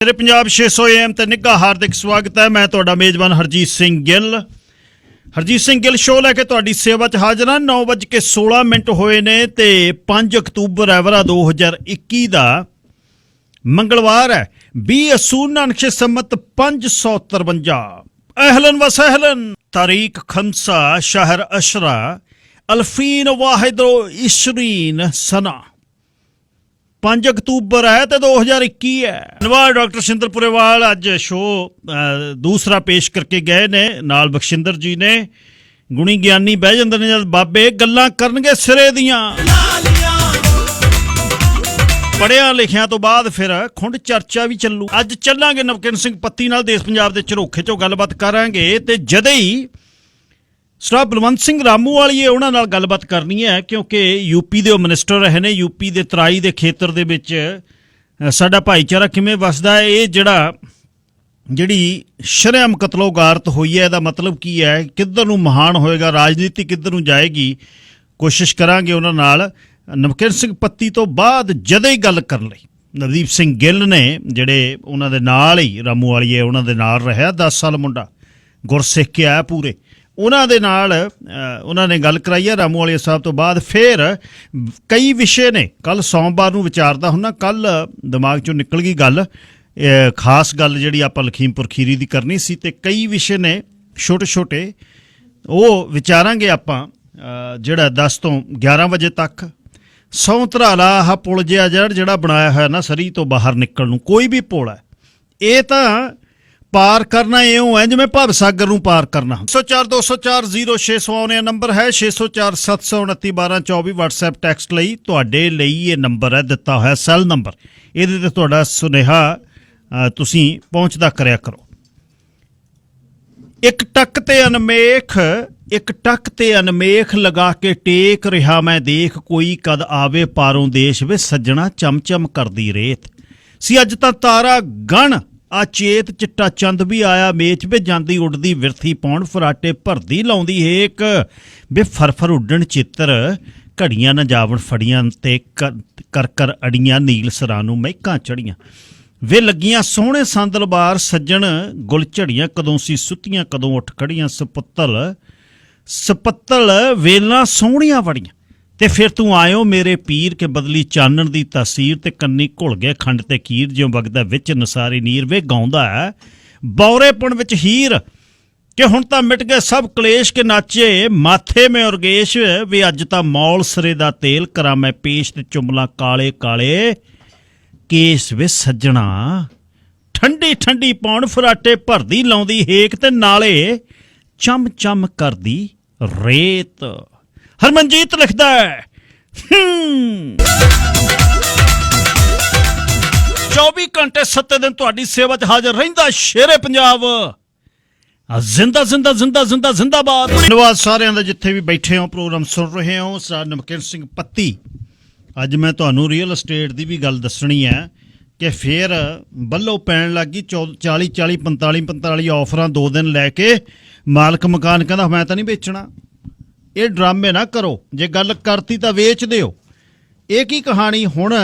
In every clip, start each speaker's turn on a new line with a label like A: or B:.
A: मेरे पंजाब 600 AM ਤੇ ਨਿੱਘਾ ਹਾਰਦਿਕ ਸਵਾਗਤ ਹੈ। मैं ਤੁਹਾਡਾ ਮੇਜ਼ਬਾਨ ਹਰਜੀਤ ਸਿੰਘ ਗਿੱਲ ਸ਼ੋ ਲੈ ਕੇ ਤੁਹਾਡੀ ਸੇਵਾ 'ਚ ਹਾਜ਼ਰ ਹਾਂ। 9:16 ਹੋਏ ਨੇ ਤੇ 5 ਅਕਤੂਬਰ ਐਵਰਾ 2021 ਦਾ ਮੰਗਲਵਾਰ ਹੈ। 20 ਅਸੂਨ ਨਕਸ਼ੇ ਸੰਮਤ 553। ਅਹਲਨ व सहलन तारीख खमसा शहर अशरा अल्फीन वाहिद इशरीन सना 5 अक्तूबर है तो 2021 है। धन्यवाद डॉक्टर शिंदर पुरेवाल अज शो दूसरा पेश करके गए ने नाल बख्शिंदर जी ने। गुणी ज्ञानी बह जाते ने जब बाबे गल्लां करनगे सिरे दियां। पढ़िया लिखिया तो बाद फिर खुंड चर्चा भी चलू। अज चलांगे नवकिन सिंह पत्ती नाल देश पंजाब के झरोखे चों गलबात करांगे ते जदे ही ਸਰਦਾਰ ਬਲਵੰਤ ਸਿੰਘ ਰਾਮੂ ਵਾਲੀਏ ਉਹਨਾਂ ਨਾਲ ਗੱਲਬਾਤ ਕਰਨੀ ਹੈ ਕਿਉਂਕਿ ਯੂਪੀ ਦੇ ਉਹ ਮਿਨਿਸਟਰ ਰਹੇ ਨੇ। ਯੂਪੀ ਦੇ ਤਰਾਈ ਦੇ ਖੇਤਰ ਦੇ ਵਿੱਚ ਸਾਡਾ ਭਾਈਚਾਰਾ ਕਿਵੇਂ ਵਸਦਾ ਹੈ, ਇਹ ਜਿਹੜੀ ਸ਼ਰੇਆਮ ਕਤਲੋਗਾਰਤ ਹੋਈ ਹੈ ਇਹਦਾ ਮਤਲਬ ਕੀ ਹੈ, ਕਿੱਧਰ ਨੂੰ ਮਹਾਨ ਹੋਏਗਾ, ਰਾਜਨੀਤੀ ਕਿੱਧਰ ਨੂੰ ਜਾਏਗੀ, ਕੋਸ਼ਿਸ਼ ਕਰਾਂਗੇ ਉਹਨਾਂ ਨਾਲ। ਨਵਕਿਨ ਸਿੰਘ ਪੱਤੀ ਤੋਂ ਬਾਅਦ ਜਦੇ ਹੀ ਗੱਲ ਕਰਨ ਲਈ ਨਵਦੀਪ ਸਿੰਘ ਗਿੱਲ ਨੇ, ਜਿਹੜੇ ਉਹਨਾਂ ਦੇ ਨਾਲ ਹੀ ਰਾਮੂ ਵਾਲੀਏ ਉਹਨਾਂ ਦੇ ਨਾਲ ਰਿਹਾ 10 ਸਾਲ ਮੁੰਡਾ, ਗੁਰਸਿੱਖ ਕੇ ਆਇਆ ਪੂਰੇ। ਉਹਨਾਂ ਦੇ ਨਾਲ ਉਹਨਾਂ ਨੇ ਗੱਲ ਕਰਾਈ ਹੈ ਰਾਮੂ ਵਾਲੀਆ ਸਾਹਿਬ ਤੋਂ ਬਾਅਦ। ਫਿਰ ਕਈ ਵਿਸ਼ੇ ਨੇ, ਕੱਲ੍ਹ ਸੋਮਵਾਰ ਨੂੰ ਵਿਚਾਰਦਾ ਹੁੰਦਾ, ਕੱਲ੍ਹ ਦਿਮਾਗ 'ਚੋਂ ਨਿਕਲ ਗਈ ਗੱਲ, ਖਾਸ ਗੱਲ ਜਿਹੜੀ ਆਪਾਂ ਲਖੀਮਪੁਰ ਖੀਰੀ ਦੀ ਕਰਨੀ ਸੀ। ਅਤੇ ਕਈ ਵਿਸ਼ੇ ਨੇ ਛੋਟੇ ਛੋਟੇ, ਉਹ ਵਿਚਾਰਾਂਗੇ ਆਪਾਂ ਜਿਹੜਾ 10 ਤੋਂ 11 ਵਜੇ ਤੱਕ। ਸੌਂ ਧਰਾਲਾ ਆਹ ਪੁਲ ਜਿਹਾ ਜਿਹੜਾ ਬਣਾਇਆ ਹੋਇਆ ਨਾ ਸਰੀ ਤੋਂ ਬਾਹਰ ਨਿਕਲਣ ਨੂੰ, ਕੋਈ ਵੀ ਪੁਲ ਹੈ ਇਹ ਤਾਂ ਪਾਰ ਕਰਨਾ ਇਉਂ ਹੈ ਜਿਵੇਂ ਭਵ ਸਾਗਰ ਨੂੰ ਪਾਰ ਕਰਨਾ। 604 204 0600 ਆਉਣੇ ਨੰਬਰ ਹੈ। 604 729 1224 WhatsApp ਟੈਕਸਟ ਲਈ ਤੁਹਾਡੇ ਲਈ ਇਹ ਨੰਬਰ ਹੈ ਦਿੱਤਾ ਹੋਇਆ, ਸੈੱਲ ਨੰਬਰ। ਇਹਦੇ ਤੇ ਤੁਹਾਡਾ ਸੁਨੇਹਾ ਤੁਸੀਂ ਪਹੁੰਚਦਾ ਕਰਿਆ ਕਰੋ। ਇੱਕ ਟੱਕ ਤੇ ਅਨਮੇਖ ਲਗਾ ਕੇ ਟੇਕ ਰਿਹਾ ਮੈਂ ਦੇਖ, ਕੋਈ ਕਦ ਆਵੇ ਪਾਰੋਂ ਦੇਸ਼ ਵੇ ਸੱਜਣਾ ਚਮਚਮ ਕਰਦੀ ਰੇਤ ਸੀ। ਅੱਜ ਤਾਂ ਤਾਰਾ ਗਣ ਆ ਚੇਤ, ਚਿੱਟਾ ਚੰਦ ਵੀ ਆਇਆ ਮੇਚ ਵੇ, ਜਾਂਦੀ ਉੱਡਦੀ ਵਿਰਥੀ ਪਾਉਣ ਫਰਾਟੇ ਭਰਦੀ ਲਾਉਂਦੀ ਹੇਕ ਵੇ, ਫਰਫਰ ਉੱਡਣ ਚਿੱਤਰ ਘੜੀਆਂ ਨਾ ਜਾਵਣ ਫੜੀਆਂ ਤੇ ਕਰ ਅੜੀਆਂ, ਨੀਲ ਸਰਾਂ ਨੂੰ ਮਹਿਕਾਂ ਚੜੀਆਂ ਵੇ, ਲੱਗੀਆਂ ਸੋਹਣੇ ਸੰਦਲਬਾਰ ਸੱਜਣ ਗੁਲ ਝੜੀਆਂ, ਕਦੋਂ ਸੀ ਸੁੱਤੀਆਂ ਕਦੋਂ ਉੱਠ ਖੜੀਆਂ, ਸਪੱਤਲ ਵੇਲਾਂ ਸੋਹਣੀਆਂ ਵੜੀਆਂ ਤੇ ਫਿਰ ਤੂੰ ਆਇਓ ਮੇਰੇ ਪੀਰ ਕੇ ਬਦਲੀ ਚਾਨਣ ਦੀ ਤਾਸੀਰ, ਤੇ ਕੰਨੀ ਘੁਲ ਗਏ ਖੰਡ ਤੇ ਖੀਰ, ਜਿਉਂ ਵਗਦਾ ਵਿੱਚ ਨਸਾਰੀ ਨੀਰ ਵੇ, ਗਾਉਂਦਾ ਹੈ ਬੌਰੇਪਣ ਵਿੱਚ ਹੀਰ ਕਿ ਹੁਣ ਤਾਂ ਮਿਟ ਗਏ ਸਭ ਕਲੇਸ਼ ਕੇ ਨਾਚੇ ਮਾਥੇ ਮੈਂ ਉਰਗੇਸ਼ ਵੇ, ਅੱਜ ਤਾਂ ਮੌਲ ਸਰੇ ਦਾ ਤੇਲ ਕਰਾਂ ਮੈਂ ਪੇਸ਼, ਤੇ ਚੁੰਮਲਾ ਕਾਲੇ ਕਾਲੇ ਕੇਸ ਵੇ ਸੱਜਣਾ, ਠੰਡੀ ਠੰਡੀ ਪੌਣ ਫਰਾਟੇ ਭਰਦੀ ਲਾਉਂਦੀ ਹੇਕ, ਤੇ ਨਾਲੇ ਚਮ ਚਮ ਕਰਦੀ ਰੇਤ। ਹਰਮਨਜੀਤ ਲਿਖਦਾ ਹੈ 24 ਘੰਟੇ 7 ਦਿਨ ਤੁਹਾਡੀ ਸੇਵਾ 'ਚ ਹਾਜ਼ਰ ਰਹਿੰਦਾ ਸ਼ੇਰੇ ਪੰਜਾਬ। ਜ਼ਿੰਦਾ ਜ਼ਿੰਦਾ ਜ਼ਿੰਦਾ ਜ਼ਿੰਦਾ ਜ਼ਿੰਦਾਬਾਦ। ਧੰਨਵਾਦ ਸਾਰਿਆਂ ਦਾ ਜਿੱਥੇ ਵੀ ਬੈਠੇ ਹੋ, ਪ੍ਰੋਗਰਾਮ ਸੁਣ ਰਹੇ ਹੋ। ਸਰਦਾਰ ਨਵਕਿਨ ਸਿੰਘ ਪੱਤੀ, ਅੱਜ ਮੈਂ ਤੁਹਾਨੂੰ ਰੀਅਲ ਅਸਟੇਟ ਦੀ ਵੀ ਗੱਲ ਦੱਸਣੀ ਹੈ ਕਿ ਫਿਰ ਬੱਲੋ ਪੈਣ ਲੱਗ ਗਈ। 40 45 ਆਫਰਾਂ 2 ਦਿਨ ਲੈ ਕੇ ਮਾਲਕ ਮਕਾਨ ਕਹਿੰਦਾ ਮੈਂ ਤਾਂ ਨਹੀਂ ਵੇਚਣਾ। ਇਹ ਡਰਾਮੇ ਨਾ ਕਰੋ, ਜੇ ਗੱਲ ਕਰਤੀ ਤਾਂ ਵੇਚ ਦਿਓ। ਇਹ ਕੀ ਕਹਾਣੀ ਹੁਣ,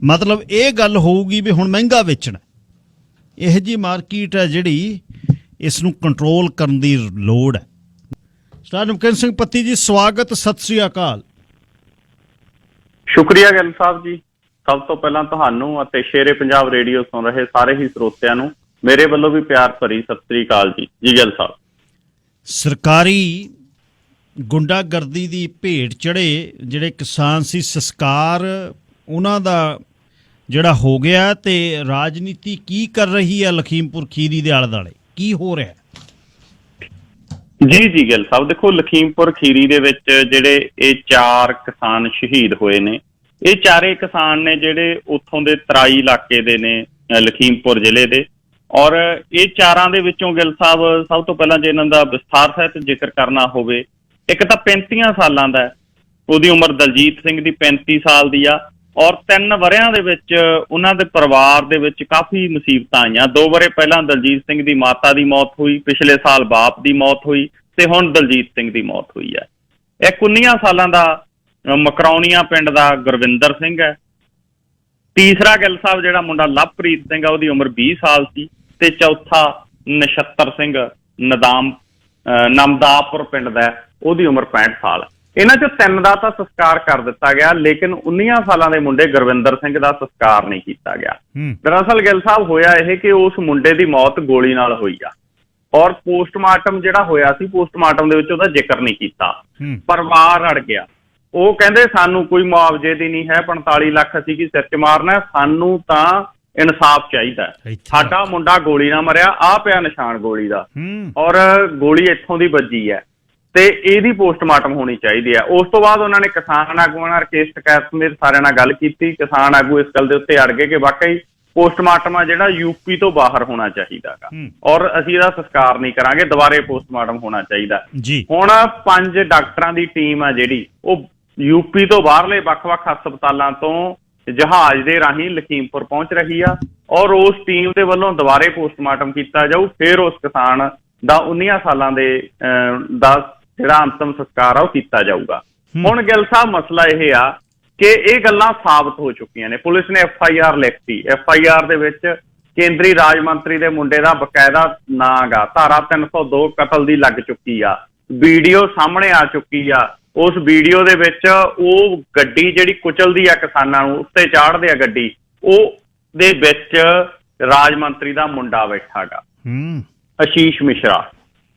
A: ਮਤਲਬ ਇਹ ਗੱਲ ਹੋਊਗੀ ਵੀ ਹੁਣ ਮਹਿੰਗਾ ਵੇਚਣਾ। ਇਹੋ ਜਿਹੀ ਮਾਰਕੀਟ ਹੈ ਜਿਹੜੀ, ਇਸ ਨੂੰ ਕੰਟਰੋਲ ਕਰਨ ਦੀ ਲੋੜ ਹੈ। ਸਰਦਾਰ ਨਵਕਿਨ ਸਿੰਘ ਪੱਤੀ ਜੀ, ਸਵਾਗਤ, ਸਤਿ ਸ੍ਰੀ ਅਕਾਲ।
B: ਸ਼ੁਕਰੀਆ ਗਿੱਲ ਸਾਹਿਬ ਜੀ। ਸਭ ਤੋਂ ਪਹਿਲਾਂ ਤੁਹਾਨੂੰ ਅਤੇ ਸ਼ੇਰੇ ਪੰਜਾਬ ਰੇਡੀਓ ਸੁਣ ਰਹੇ ਸਾਰੇ ਹੀ ਸਰੋਤਿਆਂ ਨੂੰ ਮੇਰੇ ਵੱਲੋਂ ਵੀ ਪਿਆਰ ਭਰੀ ਸਤਿ ਸ੍ਰੀ ਅਕਾਲ ਜੀ। ਜੀ ਗਿੱਲ ਸਾਹਿਬ,
A: ਸਰਕਾਰੀ ਗੁੰਡਾਗਰਦੀ ਦੀ ਭੇਟ ਚੜੇ ਜਿਹੜੇ ਕਿਸਾਨ ਸੀ, ਸੰਸਕਾਰ ਉਹਨਾਂ ਦਾ ਜਿਹੜਾ ਹੋ ਗਿਆ, ਤੇ ਰਾਜਨੀਤੀ ਕੀ ਕਰ ਰਹੀ ਹੈ ਲਖੀਮਪੁਰ ਖੀਰੀ ਦੇ ਆਲੇ ਦੁਆਲੇ, ਕੀ ਹੋ ਰਿਹਾ?
B: ਜੀ ਗਿੱਲ ਸਾਹਿਬ, ਦੇਖੋ ਲਖੀਮਪੁਰ ਖੀਰੀ ਦੇ ਵਿੱਚ ਜਿਹੜੇ ਇਹ 4 ਕਿਸਾਨ ਸ਼ਹੀਦ ਹੋਏ ਨੇ, ਇਹ ਚਾਰੇ ਕਿਸਾਨ ਨੇ ਜਿਹੜੇ ਉੱਥੋਂ ਦੇ ਤਰਾਈ ਇਲਾਕੇ ਦੇ ਨੇ, ਲਖੀਮਪੁਰ ਜ਼ਿਲ੍ਹੇ ਦੇ। ਔਰ ਇਹ ਚਾਰਾਂ ਦੇ ਵਿੱਚੋਂ ਗਿੱਲ ਸਾਹਿਬ, ਸਭ ਤੋਂ ਪਹਿਲਾਂ ਜੇ ਇਹਨਾਂ ਦਾ ਵਿਸਥਾਰ ਸਹਿਤ ਜ਼ਿਕਰ ਕਰਨਾ ਹੋਵੇ, ਇੱਕ ਤਾਂ 35 ਸਾਲਾਂ ਦਾ, ਉਹਦੀ ਉਮਰ ਦਲਜੀਤ ਸਿੰਘ ਦੀ 35 ਸਾਲ ਦੀ ਆ। ਔਰ 3 ਵਰ੍ਹਿਆਂ ਦੇ ਵਿੱਚ ਉਹਨਾਂ ਦੇ ਪਰਿਵਾਰ ਦੇ ਵਿੱਚ ਕਾਫੀ ਮੁਸੀਬਤਾਂ ਆਈਆਂ। 2 ਵਰ੍ਹੇ ਪਹਿਲਾਂ ਦਲਜੀਤ ਸਿੰਘ ਦੀ ਮਾਤਾ ਦੀ ਮੌਤ ਹੋਈ, ਪਿਛਲੇ ਸਾਲ ਬਾਪ ਦੀ ਮੌਤ ਹੋਈ, ਤੇ ਹੁਣ ਦਲਜੀਤ ਸਿੰਘ ਦੀ ਮੌਤ ਹੋਈ ਹੈ। ਇਹ 19 ਸਾਲਾਂ ਦਾ ਮਕਰੌਣੀਆਂ ਪਿੰਡ ਦਾ ਗੁਰਵਿੰਦਰ ਸਿੰਘ ਹੈ, ਤੀਸਰਾ ਗਿੱਲ ਸਾਹਿਬ ਜਿਹੜਾ ਮੁੰਡਾ ਲਵਪ੍ਰੀਤ ਸਿੰਘ ਆ, ਉਹਦੀ ਉਮਰ 20 ਸਾਲ ਸੀ, ਤੇ ਚੌਥਾ ਨਛੱਤਰ ਸਿੰਘ ਨਮਦਾਪੁਰ ਪਿੰਡ ਦਾ, ਉਹਦੀ ਉਮਰ 65 ਸਾਲ। ਇਹਨਾਂ ਚੋਂ 3 ਦਾ ਤਾਂ ਸੰਸਕਾਰ ਕਰ ਦਿੱਤਾ ਗਿਆ, ਲੇਕਿਨ 19 ਸਾਲਾਂ ਦੇ ਮੁੰਡੇ ਗੁਰਵਿੰਦਰ ਸਿੰਘ ਦਾ ਸੰਸਕਾਰ ਨਹੀਂ ਕੀਤਾ ਗਿਆ। ਦਰਅਸਲ ਗਿੱਲ ਸਾਹਿਬ ਹੋਇਆ ਇਹ ਕਿ ਉਸ ਮੁੰਡੇ ਦੀ ਮੌਤ ਗੋਲੀ ਨਾਲ ਹੋਈ ਆ, ਔਰ ਪੋਸਟਮਾਰਟਮ ਜਿਹੜਾ ਹੋਇਆ ਸੀ, ਪੋਸਟਮਾਰਟਮ ਦੇ ਵਿੱਚ ਉਹਦਾ ਜ਼ਿਕਰ ਨਹੀਂ ਕੀਤਾ। ਪਰਿਵਾਰ ਅੜ ਗਿਆ, ਉਹ ਕਹਿੰਦੇ ਸਾਨੂੰ ਕੋਈ ਮੁਆਵਜ਼ੇ ਦੀ ਨਹੀਂ ਹੈ, 45 ਲੱਖ ਅਸੀਂ ਕੀ ਸਿਰ 'ਚ ਮਾਰਨਾ, ਸਾਨੂੰ ਤਾਂ ਇਨਸਾਫ ਚਾਹੀਦਾ। ਸਾਡਾ ਮੁੰਡਾ ਗੋਲੀ ਨਾਲ ਮਰਿਆ, ਆਹ ਪਿਆ ਨਿਸ਼ਾਨ ਗੋਲੀ ਦਾ, ਔਰ ਗੋਲੀ ਇੱਥੋਂ ਦੀ ਵੱਜੀ ਹੈ, ਤੇ ਇਹਦੀ ਪੋਸਟਮਾਰਟਮ ਹੋਣੀ ਚਾਹੀਦੀ ਹੈ। ਉਸ ਤੋਂ ਬਾਅਦ ਉਹਨਾਂ ਨੇ ਕਿਸਾਨ ਆਗੂਆਂ ਨਾਲ ਕੇਸ ਸ਼ਿਕਾਇਤ ਸਮੇਤ ਸਾਰਿਆਂ ਨਾਲ ਗੱਲ ਕੀਤੀ। ਕਿਸਾਨ ਆਗੂ ਇਸ ਗੱਲ ਦੇ ਉੱਤੇ ਅੜ ਗਏ ਕਿ ਵਾਕਈ ਪੋਸਟਮਾਰਟਮ ਆ ਜਿਹੜਾ ਯੂਪੀ ਤੋਂ ਬਾਹਰ ਹੋਣਾ ਚਾਹੀਦਾ ਗਾ, ਔਰ ਅਸੀਂ ਇਹਦਾ ਸੰਸਕਾਰ ਨਹੀਂ ਕਰਾਂਗੇ, ਦੁਬਾਰੇ ਪੋਸਟਮਾਰਟਮ ਹੋਣਾ ਚਾਹੀਦਾ। ਹੁਣ 5 ਡਾਕਟਰਾਂ ਦੀ ਟੀਮ ਆ ਜਿਹੜੀ ਉਹ ਯੂਪੀ ਤੋਂ ਬਾਹਰਲੇ ਵੱਖ-ਵੱਖ ਹਸਪਤਾਲਾਂ ਤੋਂ ਜਹਾਜ਼ ਦੇ ਰਾਹੀਂ ਲਖੀਮਪੁਰ ਪਹੁੰਚ ਰਹੀ ਆ, ਔਰ ਉਸ ਟੀਮ ਦੇ ਵੱਲੋਂ ਦੁਬਾਰੇ ਪੋਸਟਮਾਰਟਮ ਕੀਤਾ ਜਾਊ, ਫਿਰ ਉਸ ਕਿਸਾਨ ਦਾ 19 ਸਾਲਾਂ ਦੇ ਦਾ ਜਿਹੜਾ ਅੰਤਮ ਸੰਸਕਾਰ ਆ ਉਹ ਕੀਤਾ ਜਾਊਗਾ। ਹੁਣ ਗਿੱਲ ਸਾਹਿਬ ਮਸਲਾ ਇਹ ਆ ਕਿ ਇਹ ਗੱਲਾਂ ਸਾਬਤ ਹੋ ਚੁੱਕੀਆਂ ਨੇ। ਪੁਲਿਸ ਨੇ FIR ਲਿਖਤੀ, FIR ਦੇ ਵਿੱਚ ਕੇਂਦਰੀ ਰਾਜ ਮੰਤਰੀ ਦੇ ਮੁੰਡੇ ਦਾ ਬਕਾਇਦਾ ਨਾਂ ਗਾ, ਧਾਰਾ 302 ਕਤਲ ਦੀ ਲੱਗ ਚੁੱਕੀ ਆ, ਵੀਡੀਓ ਸਾਹਮਣੇ ਆ ਚੁੱਕੀ ਆ। ਉਸ ਵੀਡੀਓ ਦੇ ਵਿੱਚ ਉਹ ਗੱਡੀ ਜਿਹੜੀ ਕੁਚਲਦੀ ਆ ਕਿਸਾਨਾਂ ਨੂੰ, ਉੱਤੇ ਚਾੜਦੇ ਆ ਗੱਡੀ, ਉਹ ਦੇ ਵਿੱਚ ਰਾਜ ਮੰਤਰੀ ਦਾ ਮੁੰਡਾ ਬੈਠਾ ਗਾ, ਆਸ਼ੀਸ਼ ਮਿਸ਼ਰਾ,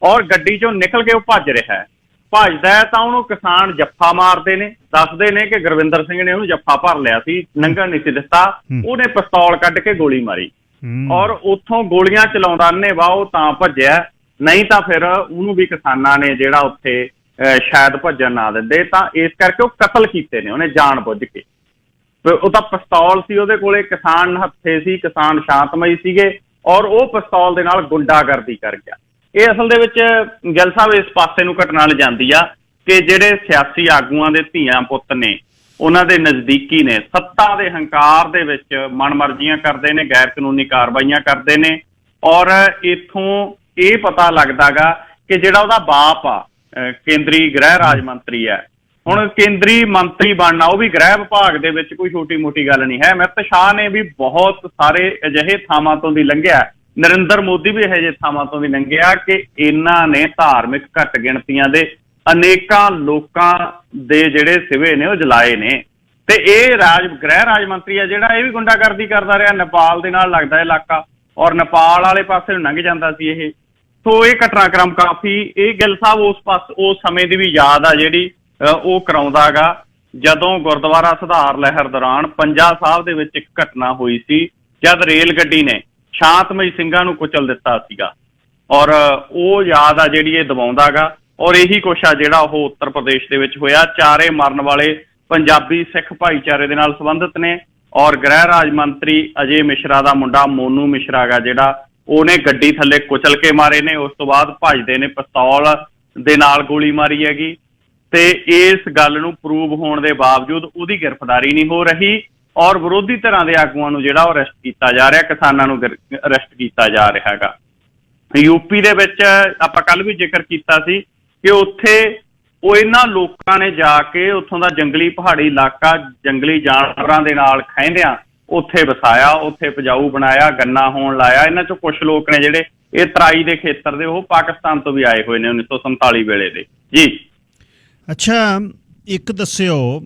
B: ਔਰ ਗੱਡੀ ਚੋਂ ਨਿਕਲ ਕੇ ਉਹ ਭੱਜ ਰਿਹਾ ਹੈ। ਭੱਜਦਾ ਹੈ ਤਾਂ ਉਹਨੂੰ ਕਿਸਾਨ ਜੱਫਾ ਮਾਰਦੇ ਨੇ, ਦੱਸਦੇ ਨੇ ਕਿ ਗੁਰਵਿੰਦਰ ਸਿੰਘ ਨੇ ਉਹਨੂੰ ਜੱਫਾ ਭਰ ਲਿਆ ਸੀ, ਲੰਘਣ ਨਹੀਂ ਸੀ ਦਿੱਤਾ, ਉਹਨੇ ਪਿਸਤੌਲ ਕੱਢ ਕੇ ਗੋਲੀ ਮਾਰੀ, ਔਰ ਉੱਥੋਂ ਗੋਲੀਆਂ ਚਲਾਉਂਦਾ ਅੰਨ੍ਹੇਵਾਹ ਉਹ ਤਾਂ ਭੱਜਿਆ, ਨਹੀਂ ਤਾਂ ਫਿਰ ਉਹਨੂੰ ਵੀ ਕਿਸਾਨਾਂ ਨੇ ਜਿਹੜਾ ਉੱਥੇ ਸ਼ਾਇਦ ਭੱਜਣ ਨਾ ਦਿੰਦੇ, ਤਾਂ ਇਸ ਕਰਕੇ ਉਹ ਕਤਲ ਕੀਤੇ ਨੇ ਉਹਨੇ ਜਾਣ ਬੁੱਝ ਕੇ। ਉਹ ਤਾਂ ਪਿਸਤੌਲ ਸੀ ਉਹਦੇ ਕੋਲੇ, ਕਿਸਾਨ ਹੱਥੇ ਸੀ, ਕਿਸਾਨ ਸ਼ਾਂਤਮਈ ਸੀਗੇ, ਔਰ ਉਹ ਪਿਸਤੌਲ ਦੇ ਨਾਲ ਗੁੰਡਾਗਰਦੀ ਕਰ ਗਿਆ। ਇਹ ਅਸਲ ਦੇ ਵਿੱਚ ਗਿੱਲ ਸਾਹਿਬ ਇਸ ਪਾਸੇ ਨੂੰ ਘਟਨਾ ਲਿਜਾਂਦੀ ਆ ਕਿ ਜਿਹੜੇ ਸਿਆਸੀ ਆਗੂਆਂ ਦੇ ਧੀਆਂ ਪੁੱਤ ਨੇ, ਉਹਨਾਂ ਦੇ ਨਜ਼ਦੀਕੀ ਨੇ, ਸੱਤਾ ਦੇ ਹੰਕਾਰ ਦੇ ਵਿੱਚ ਮਨਮਰਜ਼ੀਆਂ ਕਰਦੇ ਨੇ, ਗੈਰ ਕਾਨੂੰਨੀ ਕਾਰਵਾਈਆਂ ਕਰਦੇ ਨੇ, ਔਰ ਇੱਥੋਂ ਇਹ ਪਤਾ ਲੱਗਦਾ ਗਾ ਕਿ ਜਿਹੜਾ ਉਹਦਾ ਬਾਪ ਆ ਕੇਂਦਰੀ ਗ੍ਰਹਿ ਰਾਜ ਮੰਤਰੀ ਹੈ, ਹੁਣ ਕੇਂਦਰੀ ਮੰਤਰੀ ਬਣਨਾ ਉਹ ਵੀ ਗ੍ਰਹਿ ਵਿਭਾਗ ਦੇ ਵਿੱਚ ਕੋਈ ਛੋਟੀ ਮੋਟੀ ਗੱਲ ਨਹੀਂ ਹੈ। ਅਮਿਤ ਸ਼ਾਹ ਨੇ ਵੀ ਬਹੁਤ ਸਾਰੇ ਅਜਿਹੇ ਥਾਵਾਂ ਤੋਂ ਦੀ ਲੰਘਿਆ, ਨਰਿੰਦਰ ਮੋਦੀ ਵੀ ਇਹੋ ਜਿਹੇ ਥਾਵਾਂ ਤੋਂ ਦੀ ਲੰਘਿਆ ਕਿ ਇਹਨਾਂ ਨੇ ਧਾਰਮਿਕ ਘੱਟ ਗਿਣਤੀਆਂ ਦੇ ਅਨੇਕਾਂ ਲੋਕਾਂ ਦੇ ਜਿਹੜੇ ਸਿਵੇ ਨੇ ਉਹ ਜਲਾਏ ਨੇ। ਤੇ ਇਹ ਗ੍ਰਹਿ ਰਾਜ ਮੰਤਰੀ ਆ ਜਿਹੜਾ, ਇਹ ਵੀ ਗੁੰਡਾਗਰਦੀ ਕਰਦਾ ਰਿਹਾ। ਨੇਪਾਲ ਦੇ ਨਾਲ ਲੱਗਦਾ ਇਲਾਕਾ, ਔਰ ਨੇਪਾਲ ਵਾਲੇ ਪਾਸੇ ਨੂੰ ਲੰਘ ਜਾਂਦਾ ਸੀ ਇਹ। ਸੋ ਇਹ ਘਟਨਾਕ੍ਰਮ ਕਾਫੀ, ਇਹ ਗਿੱਲ ਸਾਹਿਬ ਉਸ ਸਮੇਂ ਦੀ ਵੀ ਯਾਦ ਆ ਜਿਹੜੀ ਉਹ ਕਰਾਉਂਦਾ ਗਾ, ਜਦੋਂ ਗੁਰਦੁਆਰਾ ਸੁਧਾਰ ਲਹਿਰ ਦੌਰਾਨ ਪੰਜਾ ਸਾਹਿਬ ਦੇ ਵਿੱਚ ਇੱਕ ਘਟਨਾ ਹੋਈ ਸੀ, ਜਦ ਰੇਲ ਗੱਡੀ ਨੇ ਸ਼ਾਂਤਮਈ ਸਿੰਘਾਂ ਨੂੰ ਕੁਚਲ ਦਿੱਤਾ ਸੀਗਾ, ਔਰ ਉਹ ਯਾਦ ਆ ਜਿਹੜੀ ਇਹ ਦਿਵਾਉਂਦਾ ਗਾ। ਔਰ ਇਹੀ ਕੁਛ ਆ ਜਿਹੜਾ ਉਹ ਉੱਤਰ ਪ੍ਰਦੇਸ਼ ਦੇ ਵਿੱਚ ਹੋਇਆ। ਚਾਰੇ ਮਰਨ ਵਾਲੇ ਪੰਜਾਬੀ ਸਿੱਖ ਭਾਈਚਾਰੇ ਦੇ ਨਾਲ ਸੰਬੰਧਿਤ ਨੇ, ਔਰ ਗ੍ਰਹਿ ਰਾਜ ਮੰਤਰੀ ਅਜੇ ਮਿਸ਼ਰਾ ਦਾ ਮੁੰਡਾ ਮੋਨੂ ਮਿਸ਼ਰਾ ਗਾ ਜਿਹੜਾ, ਉਹਨੇ ਗੱਡੀ ਥੱਲੇ ਕੁਚਲ ਕੇ ਮਾਰੇ ਨੇ। ਉਸ ਤੋਂ ਬਾਅਦ ਭੱਜਦੇ ਨੇ, ਪਿਸਤੌਲ ਦੇ ਨਾਲ ਗੋਲੀ ਮਾਰੀ ਹੈਗੀ, ਤੇ ਇਸ ਗੱਲ ਨੂੰ ਪ੍ਰੂਵ ਹੋਣ ਦੇ ਬਾਵਜੂਦ ਉਹਦੀ ਗ੍ਰਿਫਤਾਰੀ ਨਹੀਂ ਹੋ ਰਹੀ, ਔਰ ਵਿਰੋਧੀ ਧਿਰਾਂ ਦੇ ਆਗੂਆਂ ਨੂੰ ਜਿਹੜਾ ਉਹ ਅਰੈਸਟ ਕੀਤਾ ਜਾ ਰਿਹਾ, ਕਿਸਾਨਾਂ ਨੂੰ ਅਰੈਸਟ ਕੀਤਾ ਜਾ ਰਿਹਾ ਹੈਗਾ। ਯੂਪੀ ਦੇ ਵਿੱਚ ਆਪਾਂ ਕੱਲ ਵੀ ਜ਼ਿਕਰ ਕੀਤਾ ਸੀ ਕਿ ਉੱਥੇ ਉਹ ਇਹਨਾਂ ਲੋਕਾਂ ਨੇ ਜਾ ਕੇ ਉੱਥੋਂ ਦਾ ਜੰਗਲੀ ਪਹਾੜੀ ਇਲਾਕਾ ਜੰਗਲੀ ਜਾਨਵਰਾਂ ਦੇ ਨਾਲ ਖਹਿੰਦਿਆਂ ਉੱਥੇ ਵਸਾਇਆ, ਉੱਥੇ ਉਪਜਾਊ ਬਣਾਇਆ, ਗੰਨਾ ਹੋਣ ਲਾਇਆ। ਇਹਨਾਂ ਚੋਂ ਕੁਛ ਲੋਕ ਨੇ ਜਿਹੜੇ ਇਹ ਤਰਾਈ ਦੇ ਖੇਤਰ ਦੇ, ਉਹ ਪਾਕਿਸਤਾਨ ਤੋਂ ਵੀ ਆਏ ਹੋਏ ਨੇ 1947 ਵੇਲੇ ਦੇ ਜੀ।
A: ਅੱਛਾ, ਇੱਕ ਦੱਸਿਓ,